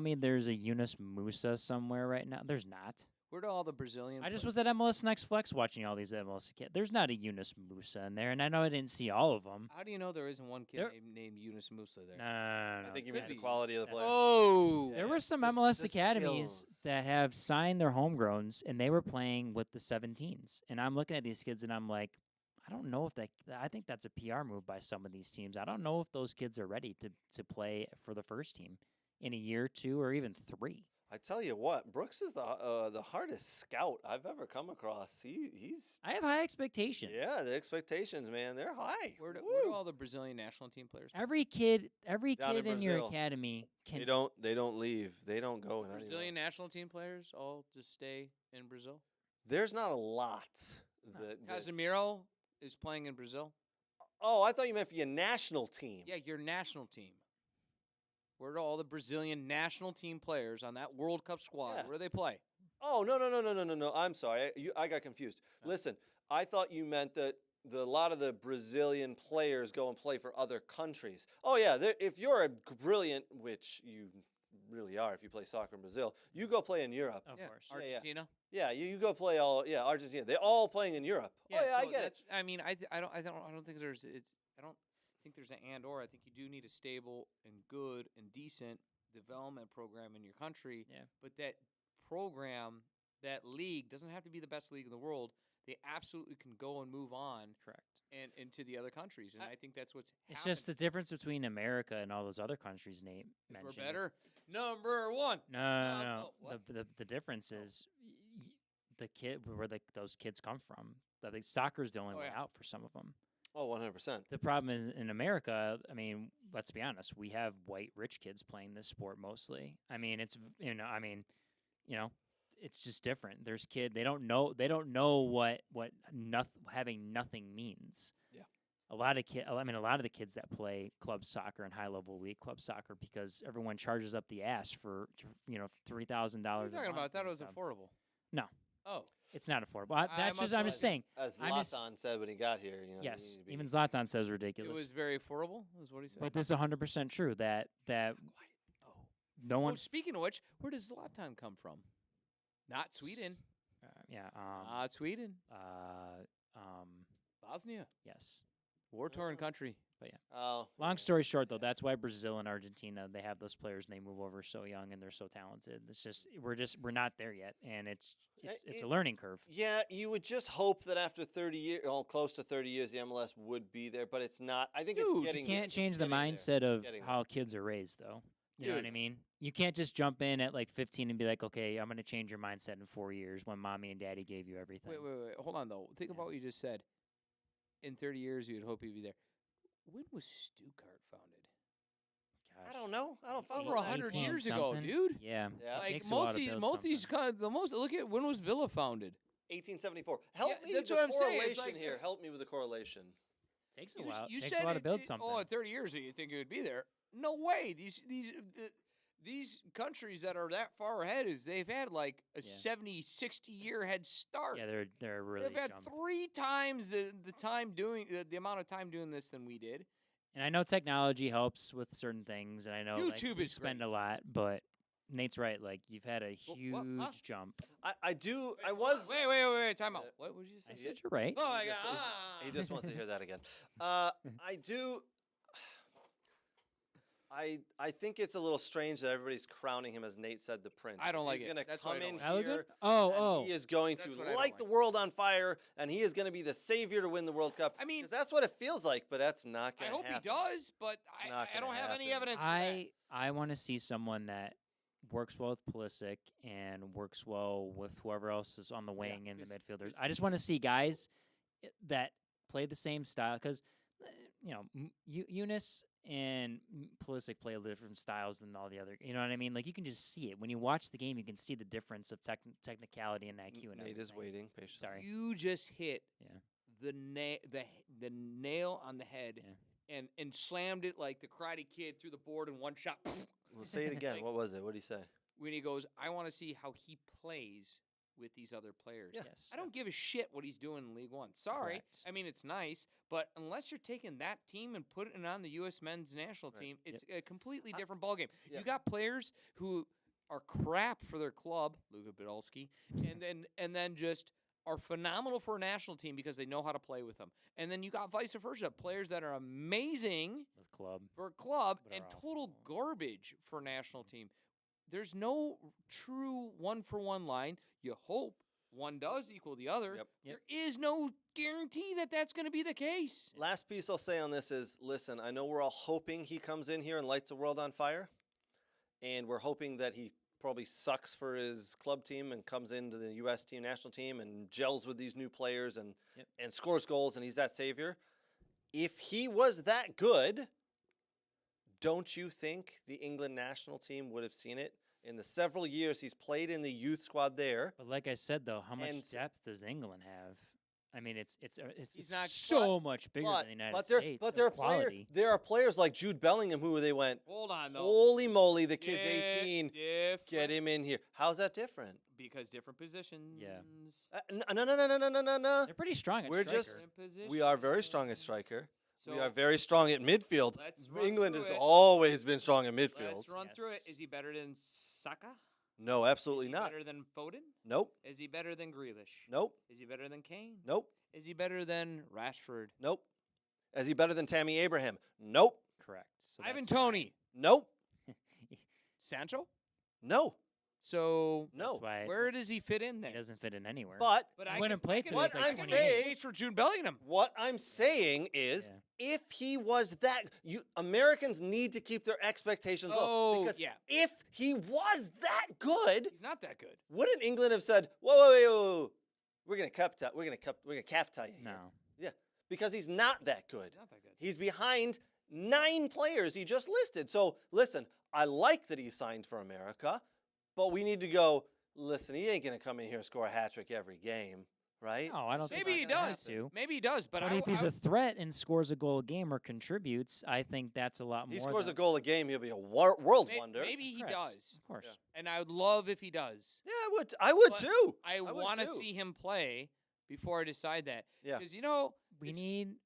[SPEAKER 4] me there's a Yunus Musa somewhere right now? There's not.
[SPEAKER 6] Where do all the Brazilian?
[SPEAKER 4] I just
[SPEAKER 6] players-
[SPEAKER 4] was at MLS Next Flex watching all these MLS kids. There's not a Yunus Musa in there, and I know I didn't see all of them.
[SPEAKER 6] How do you know there isn't one kid
[SPEAKER 4] There-
[SPEAKER 6] named Yunus Musa there?
[SPEAKER 4] No.
[SPEAKER 5] I think you mean
[SPEAKER 6] Could
[SPEAKER 5] the
[SPEAKER 6] be.
[SPEAKER 5] quality of the player.
[SPEAKER 6] Oh,
[SPEAKER 4] There were some
[SPEAKER 1] The-
[SPEAKER 4] MLS
[SPEAKER 1] the
[SPEAKER 4] academies
[SPEAKER 1] skills.
[SPEAKER 4] that have signed their homegrowns, and they were playing with the 17s. And I'm looking at these kids, and I'm like, I don't know if that. I think that's a PR move by some of these teams. I don't know if those kids are ready to play for the first team in a year, 2, or even 3.
[SPEAKER 5] I tell you what, Brooks is the hardest scout I've ever come across. He's
[SPEAKER 4] I have high expectations.
[SPEAKER 5] yeah, the expectations, man, they're high.
[SPEAKER 6] where do
[SPEAKER 5] Woo.
[SPEAKER 6] all the Brazilian national team players? play?
[SPEAKER 4] Every kid
[SPEAKER 5] Down in
[SPEAKER 4] in your
[SPEAKER 5] Brazil.
[SPEAKER 4] academy can.
[SPEAKER 5] They don't leave. They don't go anywhere
[SPEAKER 6] Brazilian
[SPEAKER 5] else.
[SPEAKER 6] national team players all just stay in Brazil.
[SPEAKER 5] There's not a lot that
[SPEAKER 6] Casemiro is playing in Brazil.
[SPEAKER 5] Oh, I thought you meant for your national team.
[SPEAKER 6] Yeah, your national team. Where do all the Brazilian national team players on that World Cup squad?
[SPEAKER 5] Yeah.
[SPEAKER 6] Where do they play?
[SPEAKER 5] Oh, no. I'm sorry. I got confused. Listen, I thought you meant that a lot of the Brazilian players go and play for other countries. Oh, yeah. If you're a brilliant, which you really are if you play soccer in Brazil, you go play in Europe.
[SPEAKER 4] Of
[SPEAKER 6] Yeah,
[SPEAKER 4] course.
[SPEAKER 5] Yeah, yeah.
[SPEAKER 6] Argentina.
[SPEAKER 5] Yeah, you go play Argentina. They're all playing in Europe. Oh, yeah, I
[SPEAKER 6] so
[SPEAKER 5] get it.
[SPEAKER 6] that's- I mean, I don't think there's I don't think there's an and or. I think you do need a stable and good and decent development program in your country.
[SPEAKER 4] Yeah.
[SPEAKER 6] But that program, that league doesn't have to be the best league in the world. They absolutely can go and move on
[SPEAKER 4] Correct.
[SPEAKER 6] and into the other countries, and I think that's what's.
[SPEAKER 4] It's just the difference between America and all those other countries Nate
[SPEAKER 6] we're
[SPEAKER 4] mentioned.
[SPEAKER 6] better. Number one.
[SPEAKER 4] No.
[SPEAKER 6] what?
[SPEAKER 4] The difference is the kid where those kids come from. I think soccer's the only
[SPEAKER 6] Oh,
[SPEAKER 4] way
[SPEAKER 6] yeah.
[SPEAKER 4] out for some of them.
[SPEAKER 5] Oh, 100%.
[SPEAKER 4] The problem is in America. I mean, let's be honest. We have white rich kids playing this sport mostly. I mean, it's it's just different. There's they don't know what having nothing means.
[SPEAKER 5] Yeah.
[SPEAKER 4] A lot of the kids that play club soccer and high level league club soccer because everyone charges up the ass for $3,000.
[SPEAKER 6] What are you talking about? I thought it was affordable.
[SPEAKER 4] No.
[SPEAKER 6] Oh.
[SPEAKER 4] It's not affordable.
[SPEAKER 6] I
[SPEAKER 4] That's
[SPEAKER 6] must
[SPEAKER 4] just I'm
[SPEAKER 6] have-
[SPEAKER 4] just saying.
[SPEAKER 5] As
[SPEAKER 4] I'm just-
[SPEAKER 5] Zlatan said when he got here, you know. you
[SPEAKER 4] Yes,
[SPEAKER 5] need to be-
[SPEAKER 4] even Zlatan says
[SPEAKER 6] It
[SPEAKER 4] ridiculous.
[SPEAKER 6] was very affordable, is what he said.
[SPEAKER 4] But this is 100% true that no
[SPEAKER 6] Oh,
[SPEAKER 4] one.
[SPEAKER 6] speaking of which, where does Zlatan come from? Not Sweden.
[SPEAKER 4] Yeah.
[SPEAKER 6] Not Sweden. Bosnia.
[SPEAKER 4] Yes.
[SPEAKER 6] War-torn country.
[SPEAKER 5] Oh,
[SPEAKER 4] Long story short, though, that's why Brazil and Argentina they have those players and they move over so young and they're so talented. It's just we're not there yet, and it's a learning curve.
[SPEAKER 5] yeah, you would just hope that after 30 years, close to 30 years, the MLS would be there, but it's not. I think
[SPEAKER 6] Dude,
[SPEAKER 5] it's
[SPEAKER 6] you
[SPEAKER 5] getting.
[SPEAKER 4] You can't
[SPEAKER 5] it's
[SPEAKER 4] change the
[SPEAKER 5] getting there.
[SPEAKER 4] mindset of
[SPEAKER 5] Getting
[SPEAKER 4] how kids are raised, though. You know what I
[SPEAKER 6] Dude.
[SPEAKER 4] mean? You can't just jump in at like 15 and be like, okay, I'm going to change your mindset in 4 years when mommy and daddy gave you everything.
[SPEAKER 6] Wait. Hold on, though. Think
[SPEAKER 4] Yeah.
[SPEAKER 6] about what you just said. In 30 years, you'd hope he'd be there. When was Stuttgart founded?
[SPEAKER 5] I don't know. I don't follow
[SPEAKER 6] Over
[SPEAKER 5] that.
[SPEAKER 6] 100
[SPEAKER 4] 18
[SPEAKER 6] years ago,
[SPEAKER 4] something.
[SPEAKER 6] dude.
[SPEAKER 4] Yeah.
[SPEAKER 5] Yeah.
[SPEAKER 6] Like
[SPEAKER 4] takes a while
[SPEAKER 6] most
[SPEAKER 4] to
[SPEAKER 6] of
[SPEAKER 4] build
[SPEAKER 6] most of these,
[SPEAKER 4] something.
[SPEAKER 6] look at when was Villa founded?
[SPEAKER 5] 1874. Help
[SPEAKER 6] Yeah,
[SPEAKER 5] me
[SPEAKER 6] that's
[SPEAKER 5] with
[SPEAKER 6] what
[SPEAKER 5] the
[SPEAKER 6] I'm saying. It's
[SPEAKER 5] correlation
[SPEAKER 6] like-
[SPEAKER 5] here. Help me with the correlation.
[SPEAKER 4] Takes a
[SPEAKER 6] You
[SPEAKER 4] while.
[SPEAKER 6] you
[SPEAKER 4] Takes
[SPEAKER 6] said
[SPEAKER 4] a while to
[SPEAKER 6] it-
[SPEAKER 4] build
[SPEAKER 6] it-
[SPEAKER 4] something.
[SPEAKER 6] Oh, in 30 years, you think it would be there? No way. These countries that are that far ahead is they've had like a 70, 60 year head start.
[SPEAKER 4] Yeah, they're really
[SPEAKER 6] They've had
[SPEAKER 4] jump.
[SPEAKER 6] 3 times the time doing the amount of time doing this than we did.
[SPEAKER 4] And I know technology helps with certain things, and I know
[SPEAKER 6] YouTube
[SPEAKER 4] we
[SPEAKER 6] is
[SPEAKER 4] spend
[SPEAKER 6] great.
[SPEAKER 4] a lot, but Nate's right. Like you've had a huge
[SPEAKER 6] What? Huh?
[SPEAKER 4] jump.
[SPEAKER 5] I do. I
[SPEAKER 6] Hold
[SPEAKER 5] was.
[SPEAKER 6] on. Wait. Time out. What did you say?
[SPEAKER 4] I said you're right.
[SPEAKER 6] Oh my
[SPEAKER 5] He
[SPEAKER 6] god.
[SPEAKER 5] just wants- He just wants to hear that again. I do. I think it's a little strange that everybody's crowning him, as Nate said, the prince.
[SPEAKER 6] I don't like
[SPEAKER 5] He's
[SPEAKER 6] it.
[SPEAKER 5] going to
[SPEAKER 6] That's what I
[SPEAKER 5] come in
[SPEAKER 6] don't
[SPEAKER 4] Balogun?
[SPEAKER 5] here.
[SPEAKER 4] Oh.
[SPEAKER 5] And he is going
[SPEAKER 6] That's
[SPEAKER 5] to
[SPEAKER 6] what I don't
[SPEAKER 5] light the
[SPEAKER 6] like.
[SPEAKER 5] world on fire, and he is going to be the savior to win the World Cup.
[SPEAKER 6] I mean-
[SPEAKER 5] 'Cause that's what it feels like, but that's not
[SPEAKER 6] I
[SPEAKER 5] going to
[SPEAKER 6] hope
[SPEAKER 5] happen.
[SPEAKER 6] he does, but
[SPEAKER 5] not
[SPEAKER 6] I don't
[SPEAKER 5] gonna
[SPEAKER 6] have any
[SPEAKER 5] happen.
[SPEAKER 6] evidence for that.
[SPEAKER 4] I want to see someone that works well with Pulisic and works well with whoever else is on the wing and the midfielders. I just want to see guys that play the same style because Eunice and Pulisic play different styles than all the other. You know what I mean? Like you can just see it when you watch the game. You can see the difference of technicality and IQ. And
[SPEAKER 5] Nate is
[SPEAKER 4] everything.
[SPEAKER 5] waiting patiently.
[SPEAKER 4] Sorry.
[SPEAKER 6] You just hit
[SPEAKER 4] Yeah.
[SPEAKER 6] the nail on the head and slammed it like the Karate Kid through the board in one shot.
[SPEAKER 5] We'll say it again.
[SPEAKER 6] Like-
[SPEAKER 5] What was it? What did he say?
[SPEAKER 6] When he goes, I want to see how he plays with these other players.
[SPEAKER 5] Yeah.
[SPEAKER 4] Yes.
[SPEAKER 6] I don't give a shit what he's doing in League One. Sorry.
[SPEAKER 4] Correct.
[SPEAKER 6] I mean, it's nice, but unless you're taking that team and putting it on the U.S. men's national
[SPEAKER 5] Right.
[SPEAKER 6] team, it's a completely different ballgame.
[SPEAKER 5] yeah.
[SPEAKER 6] You got players who are crap for their club, Luka Podolski, and then just are phenomenal for a national team because they know how to play with them. And then you got vice versa, players that are amazing
[SPEAKER 4] With club.
[SPEAKER 6] for a club
[SPEAKER 4] But
[SPEAKER 6] and
[SPEAKER 4] are
[SPEAKER 6] total
[SPEAKER 4] awful.
[SPEAKER 6] garbage for a national team. There's no true one-for-one line. You hope one does equal the other.
[SPEAKER 5] Yep.
[SPEAKER 6] There is no guarantee that that's going to be the case.
[SPEAKER 5] Last piece I'll say on this is, listen, I know we're all hoping he comes in here and lights the world on fire, and we're hoping that he probably sucks for his club team and comes into the U.S. team, national team, and gels with these new players and scores goals, and he's that savior. If he was that good, don't you think the England national team would have seen it? In the several years he's played in the youth squad there.
[SPEAKER 4] But like I said, though, how much
[SPEAKER 5] And-
[SPEAKER 4] depth does England have? I mean, it's
[SPEAKER 6] He's not-
[SPEAKER 4] so much bigger than the United States.
[SPEAKER 5] But
[SPEAKER 4] of
[SPEAKER 5] there are
[SPEAKER 4] quality.
[SPEAKER 5] there are players like Jude Bellingham who they went,
[SPEAKER 6] Hold on, though.
[SPEAKER 5] holy moly, the kid's 18.
[SPEAKER 6] Different.
[SPEAKER 5] Get him in here. How's that different?
[SPEAKER 6] Because different positions.
[SPEAKER 5] No.
[SPEAKER 4] They're pretty strong at
[SPEAKER 5] We're
[SPEAKER 4] striker.
[SPEAKER 5] just-
[SPEAKER 6] Different positions.
[SPEAKER 5] We are very strong at striker.
[SPEAKER 6] So
[SPEAKER 5] We are very strong at midfield.
[SPEAKER 6] let's run
[SPEAKER 5] England
[SPEAKER 6] through
[SPEAKER 5] has
[SPEAKER 6] it.
[SPEAKER 5] always been strong at midfield.
[SPEAKER 6] Let's run through it.
[SPEAKER 4] Yes.
[SPEAKER 6] Is he better than Saka?
[SPEAKER 5] No, absolutely
[SPEAKER 6] Is he
[SPEAKER 5] not.
[SPEAKER 6] better than Foden?
[SPEAKER 5] Nope.
[SPEAKER 6] Is he better than Grealish?
[SPEAKER 5] Nope.
[SPEAKER 6] Is he better than Kane?
[SPEAKER 5] Nope.
[SPEAKER 6] Is he better than Rashford?
[SPEAKER 5] Nope. Is he better than Tammy Abraham? Nope.
[SPEAKER 4] Correct. So
[SPEAKER 6] Ivan
[SPEAKER 4] that's why-
[SPEAKER 6] Toney?
[SPEAKER 5] Nope.
[SPEAKER 6] Sancho?
[SPEAKER 5] No.
[SPEAKER 6] So
[SPEAKER 5] No.
[SPEAKER 4] That's why
[SPEAKER 6] where does he fit in
[SPEAKER 4] he
[SPEAKER 6] then?
[SPEAKER 4] doesn't fit in anywhere.
[SPEAKER 5] But
[SPEAKER 6] But
[SPEAKER 4] He wouldn't play till he
[SPEAKER 5] What
[SPEAKER 4] was like
[SPEAKER 5] I'm
[SPEAKER 4] 28.
[SPEAKER 5] saying-
[SPEAKER 6] It's for Jude Bellingham.
[SPEAKER 5] what I'm saying is,
[SPEAKER 4] Yeah.
[SPEAKER 5] if he was that, Americans need to keep their expectations
[SPEAKER 6] Oh,
[SPEAKER 5] low. Because
[SPEAKER 6] yeah.
[SPEAKER 5] if he was that good,
[SPEAKER 6] He's not that good.
[SPEAKER 5] wouldn't England have said, whoa, we're gonna cap tie you here.
[SPEAKER 4] No.
[SPEAKER 5] Yeah, because he's not that good.
[SPEAKER 6] He's not that good.
[SPEAKER 5] He's behind 9 players he just listed. So listen, I like that he signed for America, but we need to go, listen, he ain't going to come in here and score a hat trick every game, right?
[SPEAKER 4] No, I don't think
[SPEAKER 6] Maybe he
[SPEAKER 4] that's going
[SPEAKER 6] does.
[SPEAKER 4] to.
[SPEAKER 6] Maybe he does, but
[SPEAKER 4] But if he's a threat and scores a goal a game or contributes, I think that's a lot more.
[SPEAKER 5] He scores a
[SPEAKER 4] than-
[SPEAKER 5] goal a game, he'll be a world wonder.
[SPEAKER 6] maybe he
[SPEAKER 4] Of course,
[SPEAKER 6] does.
[SPEAKER 4] Of course.
[SPEAKER 5] Yeah.
[SPEAKER 6] And I would love if he does.
[SPEAKER 5] Yeah, I would
[SPEAKER 6] But
[SPEAKER 5] too.
[SPEAKER 6] I
[SPEAKER 5] would
[SPEAKER 6] want to
[SPEAKER 5] too.
[SPEAKER 6] see him play before I decide that.
[SPEAKER 5] Yeah.
[SPEAKER 6] Because,
[SPEAKER 4] We
[SPEAKER 6] It's-
[SPEAKER 4] need,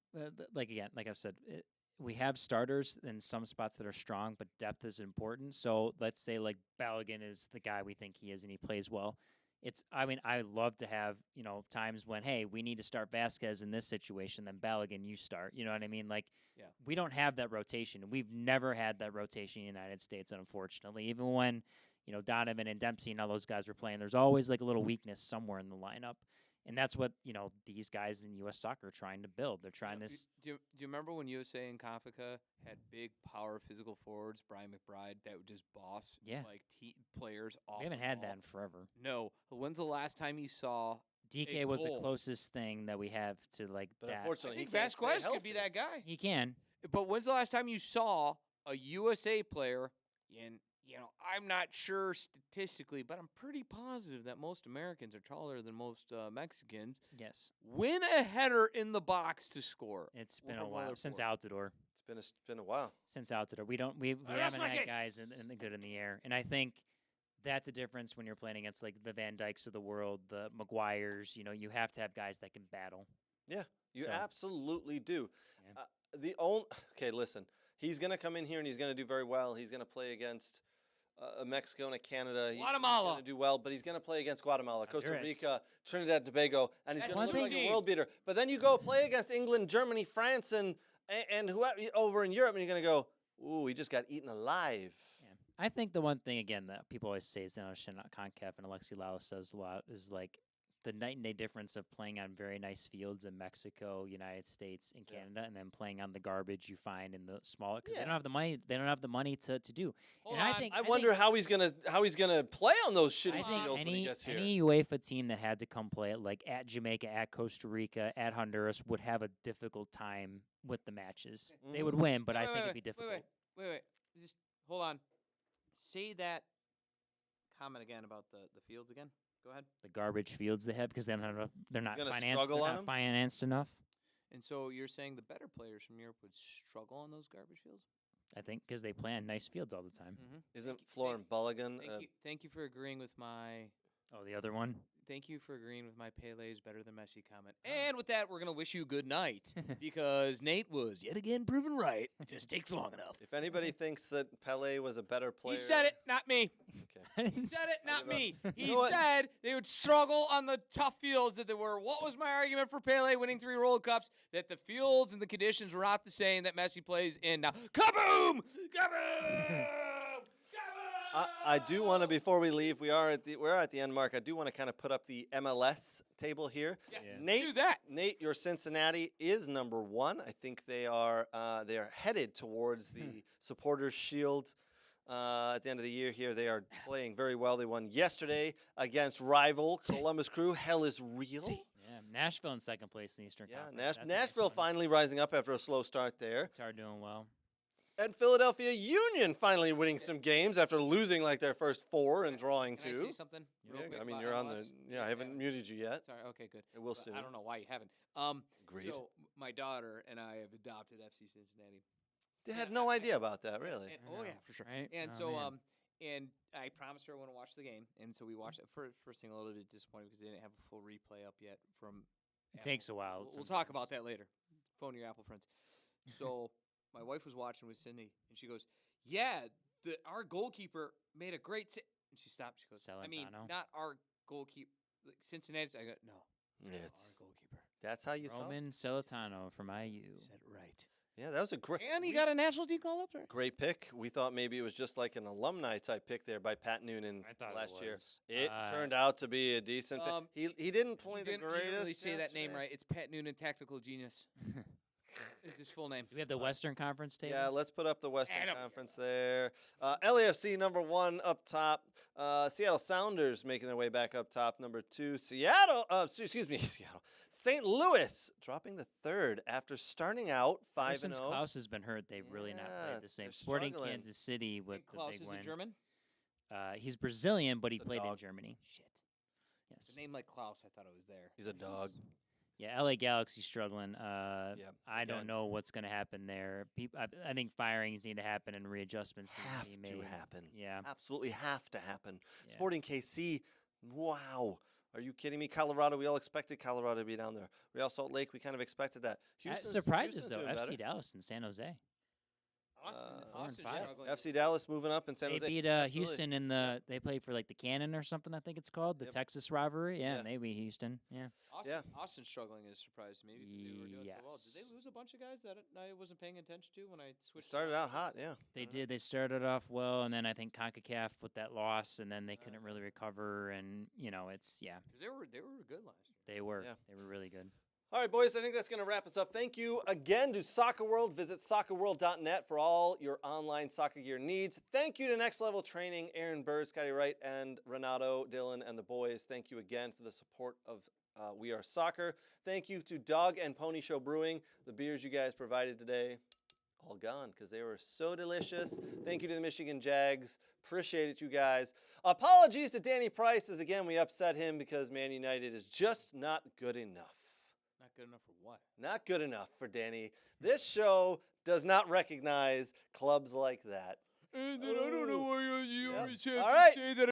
[SPEAKER 4] like I said, we have starters in some spots that are strong, but depth is important. So let's say like Balogun is the guy we think he is, and he plays well. I love to have times when, hey, we need to start Vasquez in this situation, then Balogun you start. You know what I mean? Like,
[SPEAKER 6] Yeah.
[SPEAKER 4] we don't have that rotation. We've never had that rotation in the United States, unfortunately. Even when Donovan and Dempsey and all those guys were playing, there's always like a little weakness somewhere in the lineup. And that's what, these guys in U.S. soccer are trying to build. They're trying to
[SPEAKER 6] Do you remember when USA and Kafka had big power physical forwards, Brian McBride, that would just boss
[SPEAKER 4] Yeah.
[SPEAKER 6] like players off?
[SPEAKER 4] we haven't
[SPEAKER 6] the
[SPEAKER 4] had
[SPEAKER 6] ball?
[SPEAKER 4] that in forever.
[SPEAKER 6] No. When's the last time you saw?
[SPEAKER 4] DK
[SPEAKER 6] a
[SPEAKER 4] was the
[SPEAKER 6] goal?
[SPEAKER 4] closest thing that we have to like
[SPEAKER 5] But
[SPEAKER 4] that.
[SPEAKER 6] I
[SPEAKER 5] unfortunately,
[SPEAKER 6] think
[SPEAKER 5] he can't stay
[SPEAKER 6] Vasquez could be
[SPEAKER 5] healthy.
[SPEAKER 6] that guy.
[SPEAKER 4] He can.
[SPEAKER 6] But when's the last time you saw a USA player? And I'm not sure statistically, but I'm pretty positive that most Americans are taller than most Mexicans.
[SPEAKER 4] Yes.
[SPEAKER 6] Win a header in the box to score.
[SPEAKER 4] It's been a
[SPEAKER 6] from
[SPEAKER 4] while
[SPEAKER 6] another
[SPEAKER 4] since
[SPEAKER 6] forward.
[SPEAKER 4] Altidore.
[SPEAKER 5] It's been a while.
[SPEAKER 4] Since Altidore, we
[SPEAKER 6] Rest
[SPEAKER 4] haven't
[SPEAKER 6] my
[SPEAKER 4] had guys
[SPEAKER 6] case.
[SPEAKER 4] in the good in the air, and I think that's a difference when you're playing against like the Van Dykes of the world, the Maguires. You have to have guys that can battle.
[SPEAKER 5] Yeah, you
[SPEAKER 4] So-
[SPEAKER 5] absolutely do.
[SPEAKER 4] Yeah.
[SPEAKER 5] Okay, listen. He's going to come in here and he's going to do very well. He's going to play against Mexico and Canada.
[SPEAKER 6] Guatemala.
[SPEAKER 5] He's going to do well, but he's going to play against Guatemala, Costa
[SPEAKER 4] Honduras.
[SPEAKER 5] Rica, Trinidad and Tobago, and he's
[SPEAKER 6] That's
[SPEAKER 5] going to
[SPEAKER 4] one
[SPEAKER 5] look like
[SPEAKER 6] thing.
[SPEAKER 5] a world beater. But then you go play against England, Germany, France, and whoever over in Europe, and you're going to go, ooh, he just got eaten alive.
[SPEAKER 4] Yeah. I think the one thing again that people always say is they don't understand CONCACAF, and Alexi Lala says a lot, is like the night and day difference of playing on very nice fields in Mexico, United States, and
[SPEAKER 5] Yeah.
[SPEAKER 4] Canada, and then playing on the garbage you find in the smaller because
[SPEAKER 5] Yeah.
[SPEAKER 4] they don't have the money. They don't have the money to do.
[SPEAKER 6] Hold
[SPEAKER 4] and
[SPEAKER 6] on.
[SPEAKER 4] I think
[SPEAKER 5] I wonder how he's gonna play on those shitty
[SPEAKER 4] I think
[SPEAKER 5] fields when he gets here.
[SPEAKER 4] any UEFA team that had to come play it, like at Jamaica, at Costa Rica, at Honduras, would have a difficult time with the matches. They would win, but I think it'd be difficult.
[SPEAKER 6] Wait. Just hold on. Say that comment again about the fields again. Go ahead.
[SPEAKER 4] The garbage fields they have because they don't have enough, they're not
[SPEAKER 5] gonna
[SPEAKER 4] financed.
[SPEAKER 5] struggle
[SPEAKER 4] They're
[SPEAKER 5] on
[SPEAKER 4] not
[SPEAKER 5] 'em?
[SPEAKER 4] financed enough.
[SPEAKER 6] And so you're saying the better players from Europe would struggle on those garbage fields?
[SPEAKER 4] I think because they play on nice fields all the time.
[SPEAKER 6] Mm-hmm.
[SPEAKER 5] Isn't Florin Balogun?
[SPEAKER 6] Thank you for agreeing with my.
[SPEAKER 4] Oh, the other one.
[SPEAKER 6] thank you for agreeing with my Pele is better than Messi comment. And with that, we're going to wish you good night because Nate was yet again proven right. It just takes long enough.
[SPEAKER 5] If anybody thinks that Pele was a better player,
[SPEAKER 6] He said it, not me.
[SPEAKER 5] Okay.
[SPEAKER 6] He said it, not me. He
[SPEAKER 5] know what?
[SPEAKER 6] said they would struggle on the tough fields that they were. What was my argument for Pele winning 3 World Cups? That the fields and the conditions were not the same that Messi plays in now. Kaboom! Kaboom!
[SPEAKER 5] I do want to, before we leave, we're at the end mark. I do want to kind of put up the MLS table here.
[SPEAKER 6] Yes,
[SPEAKER 5] Nate,
[SPEAKER 6] do that.
[SPEAKER 5] Nate, your Cincinnati is number 1. I think they are headed towards the Supporters Shield at the end of the year. Here, they are playing very well. They won yesterday against rival Columbus Crew. Hell is real.
[SPEAKER 4] Yeah, Nashville in second place in the Eastern
[SPEAKER 5] Yeah,
[SPEAKER 4] Conference. That's a nice
[SPEAKER 5] Nashville
[SPEAKER 4] one.
[SPEAKER 5] finally rising up after a slow start there.
[SPEAKER 4] Are doing well.
[SPEAKER 5] And Philadelphia Union finally winning some games after losing like their first 4 and drawing
[SPEAKER 6] Can
[SPEAKER 5] 2.
[SPEAKER 6] I say something?
[SPEAKER 5] Yeah,
[SPEAKER 6] real quick
[SPEAKER 5] I mean,
[SPEAKER 6] about
[SPEAKER 5] you're on the.
[SPEAKER 6] MLS?
[SPEAKER 5] Yeah, I haven't muted you yet.
[SPEAKER 6] Sorry. Okay, good.
[SPEAKER 5] I will
[SPEAKER 6] But
[SPEAKER 5] soon.
[SPEAKER 6] I don't know why you haven't.
[SPEAKER 5] Agreed.
[SPEAKER 6] So my daughter and I have adopted FC Cincinnati.
[SPEAKER 5] They had no idea about that, really.
[SPEAKER 6] And, oh yeah, for sure.
[SPEAKER 4] Right?
[SPEAKER 6] And
[SPEAKER 4] Oh,
[SPEAKER 6] so
[SPEAKER 4] man.
[SPEAKER 6] and I promised her I want to watch the game, and so we watched it. First thing, a little bit disappointed because they didn't have a full replay up yet from.
[SPEAKER 4] It takes a while.
[SPEAKER 6] We'll talk
[SPEAKER 4] sometimes.
[SPEAKER 6] about that later. Phone your Apple friends. So my wife was watching with Cindy, and she goes, "Yeah, our goalkeeper made a great." And she stopped. She goes, "I mean,
[SPEAKER 4] Celentano?
[SPEAKER 6] not our goalkeeper, like Cincinnati's." I go, "No,
[SPEAKER 5] It's
[SPEAKER 6] our goalkeeper."
[SPEAKER 5] that's how you talk.
[SPEAKER 4] Roman Celentano from IU.
[SPEAKER 6] Said it right.
[SPEAKER 5] Yeah, that was a great.
[SPEAKER 6] And he got a national team call up there.
[SPEAKER 5] Great pick. We thought maybe it was just like an alumni type pick there by Pat Noonan
[SPEAKER 4] I thought
[SPEAKER 5] last
[SPEAKER 4] it
[SPEAKER 5] year.
[SPEAKER 4] was.
[SPEAKER 5] It turned out to be a decent pick. He didn't play the
[SPEAKER 6] You
[SPEAKER 5] greatest.
[SPEAKER 6] didn't really say that name
[SPEAKER 5] yesterday.
[SPEAKER 6] right. It's Pat Noonan, tactical genius. Is his full name?
[SPEAKER 4] Do we have the Western Conference table?
[SPEAKER 5] Yeah, let's put up the Western
[SPEAKER 6] Adam.
[SPEAKER 5] Conference there. LAFC number 1 up top. Seattle Sounders making their way back up top. Number 2, Seattle. Seattle. St. Louis dropping to 3rd after starting out 5-0.
[SPEAKER 4] Since Klaus has been hurt, they've really not
[SPEAKER 5] Yeah,
[SPEAKER 4] played the same.
[SPEAKER 5] they're
[SPEAKER 4] Sporting
[SPEAKER 5] struggling.
[SPEAKER 4] Kansas City with
[SPEAKER 6] And Klaus
[SPEAKER 4] the big
[SPEAKER 6] is
[SPEAKER 4] win.
[SPEAKER 6] a German?
[SPEAKER 4] He's Brazilian, but he
[SPEAKER 5] The
[SPEAKER 4] played in
[SPEAKER 5] dog.
[SPEAKER 4] Germany.
[SPEAKER 6] Shit.
[SPEAKER 4] Yes.
[SPEAKER 6] A name like Klaus, I thought it was there.
[SPEAKER 5] He's a dog.
[SPEAKER 4] Yeah, LA Galaxy struggling.
[SPEAKER 5] Yeah,
[SPEAKER 4] I
[SPEAKER 5] again.
[SPEAKER 4] don't know what's going to happen there. I think firings need to happen and readjustments
[SPEAKER 5] Have
[SPEAKER 4] need to be
[SPEAKER 5] to
[SPEAKER 4] made.
[SPEAKER 5] happen.
[SPEAKER 4] Yeah.
[SPEAKER 5] Absolutely have to happen.
[SPEAKER 4] Yeah.
[SPEAKER 5] Sporting KC, wow. Are you kidding me? Colorado, we all expected Colorado to be down there. Real Salt Lake, we kind of expected that.
[SPEAKER 4] Surprises,
[SPEAKER 5] Houston's
[SPEAKER 4] though.
[SPEAKER 5] doing
[SPEAKER 4] FC
[SPEAKER 5] better.
[SPEAKER 4] Dallas and San Jose.
[SPEAKER 6] Austin's
[SPEAKER 4] five.
[SPEAKER 6] struggling.
[SPEAKER 5] FC Dallas moving up in San
[SPEAKER 4] They
[SPEAKER 5] Jose.
[SPEAKER 4] beat
[SPEAKER 5] Absolutely.
[SPEAKER 4] Houston in the. They played for like the Cannon or something. I think it's called the
[SPEAKER 5] Yep.
[SPEAKER 4] Texas rivalry. Yeah,
[SPEAKER 5] Yeah.
[SPEAKER 4] and they beat Houston. Yeah.
[SPEAKER 6] Austin's struggling is a surprise to me because they were doing so well. Did
[SPEAKER 4] Yes.
[SPEAKER 6] they lose a bunch of guys that I wasn't paying attention to when I
[SPEAKER 5] It
[SPEAKER 6] switched?
[SPEAKER 5] started out hot, yeah.
[SPEAKER 4] They did. They started off well, and then I think CONCACAF with that loss, and then they couldn't really recover. And it's
[SPEAKER 6] Because they were good last year.
[SPEAKER 4] they were
[SPEAKER 5] Yeah.
[SPEAKER 4] they were really good.
[SPEAKER 5] All right, boys, I think that's going to wrap us up. Thank you again to Soccer World. Visit soccerworld.net for all your online soccer gear needs. Thank you to Next Level Training, Aaron Burr, Scotty Wright, and Renato, Dylan, and the boys. Thank you again for the support of We Are Soccer. Thank you to Dog and Pony Show Brewing. The beers you guys provided today, all gone because they were so delicious. Thank you to the Michigan Jags. Appreciate it, you guys. Apologies to Danny Price, as again, we upset him because Man United is just not good enough.
[SPEAKER 6] Not good enough for what?
[SPEAKER 5] Not good enough for Danny. This show does not recognize clubs like that.
[SPEAKER 6] And then I don't know why you
[SPEAKER 5] Yep.
[SPEAKER 6] always have
[SPEAKER 5] All
[SPEAKER 6] to
[SPEAKER 5] right.
[SPEAKER 6] say that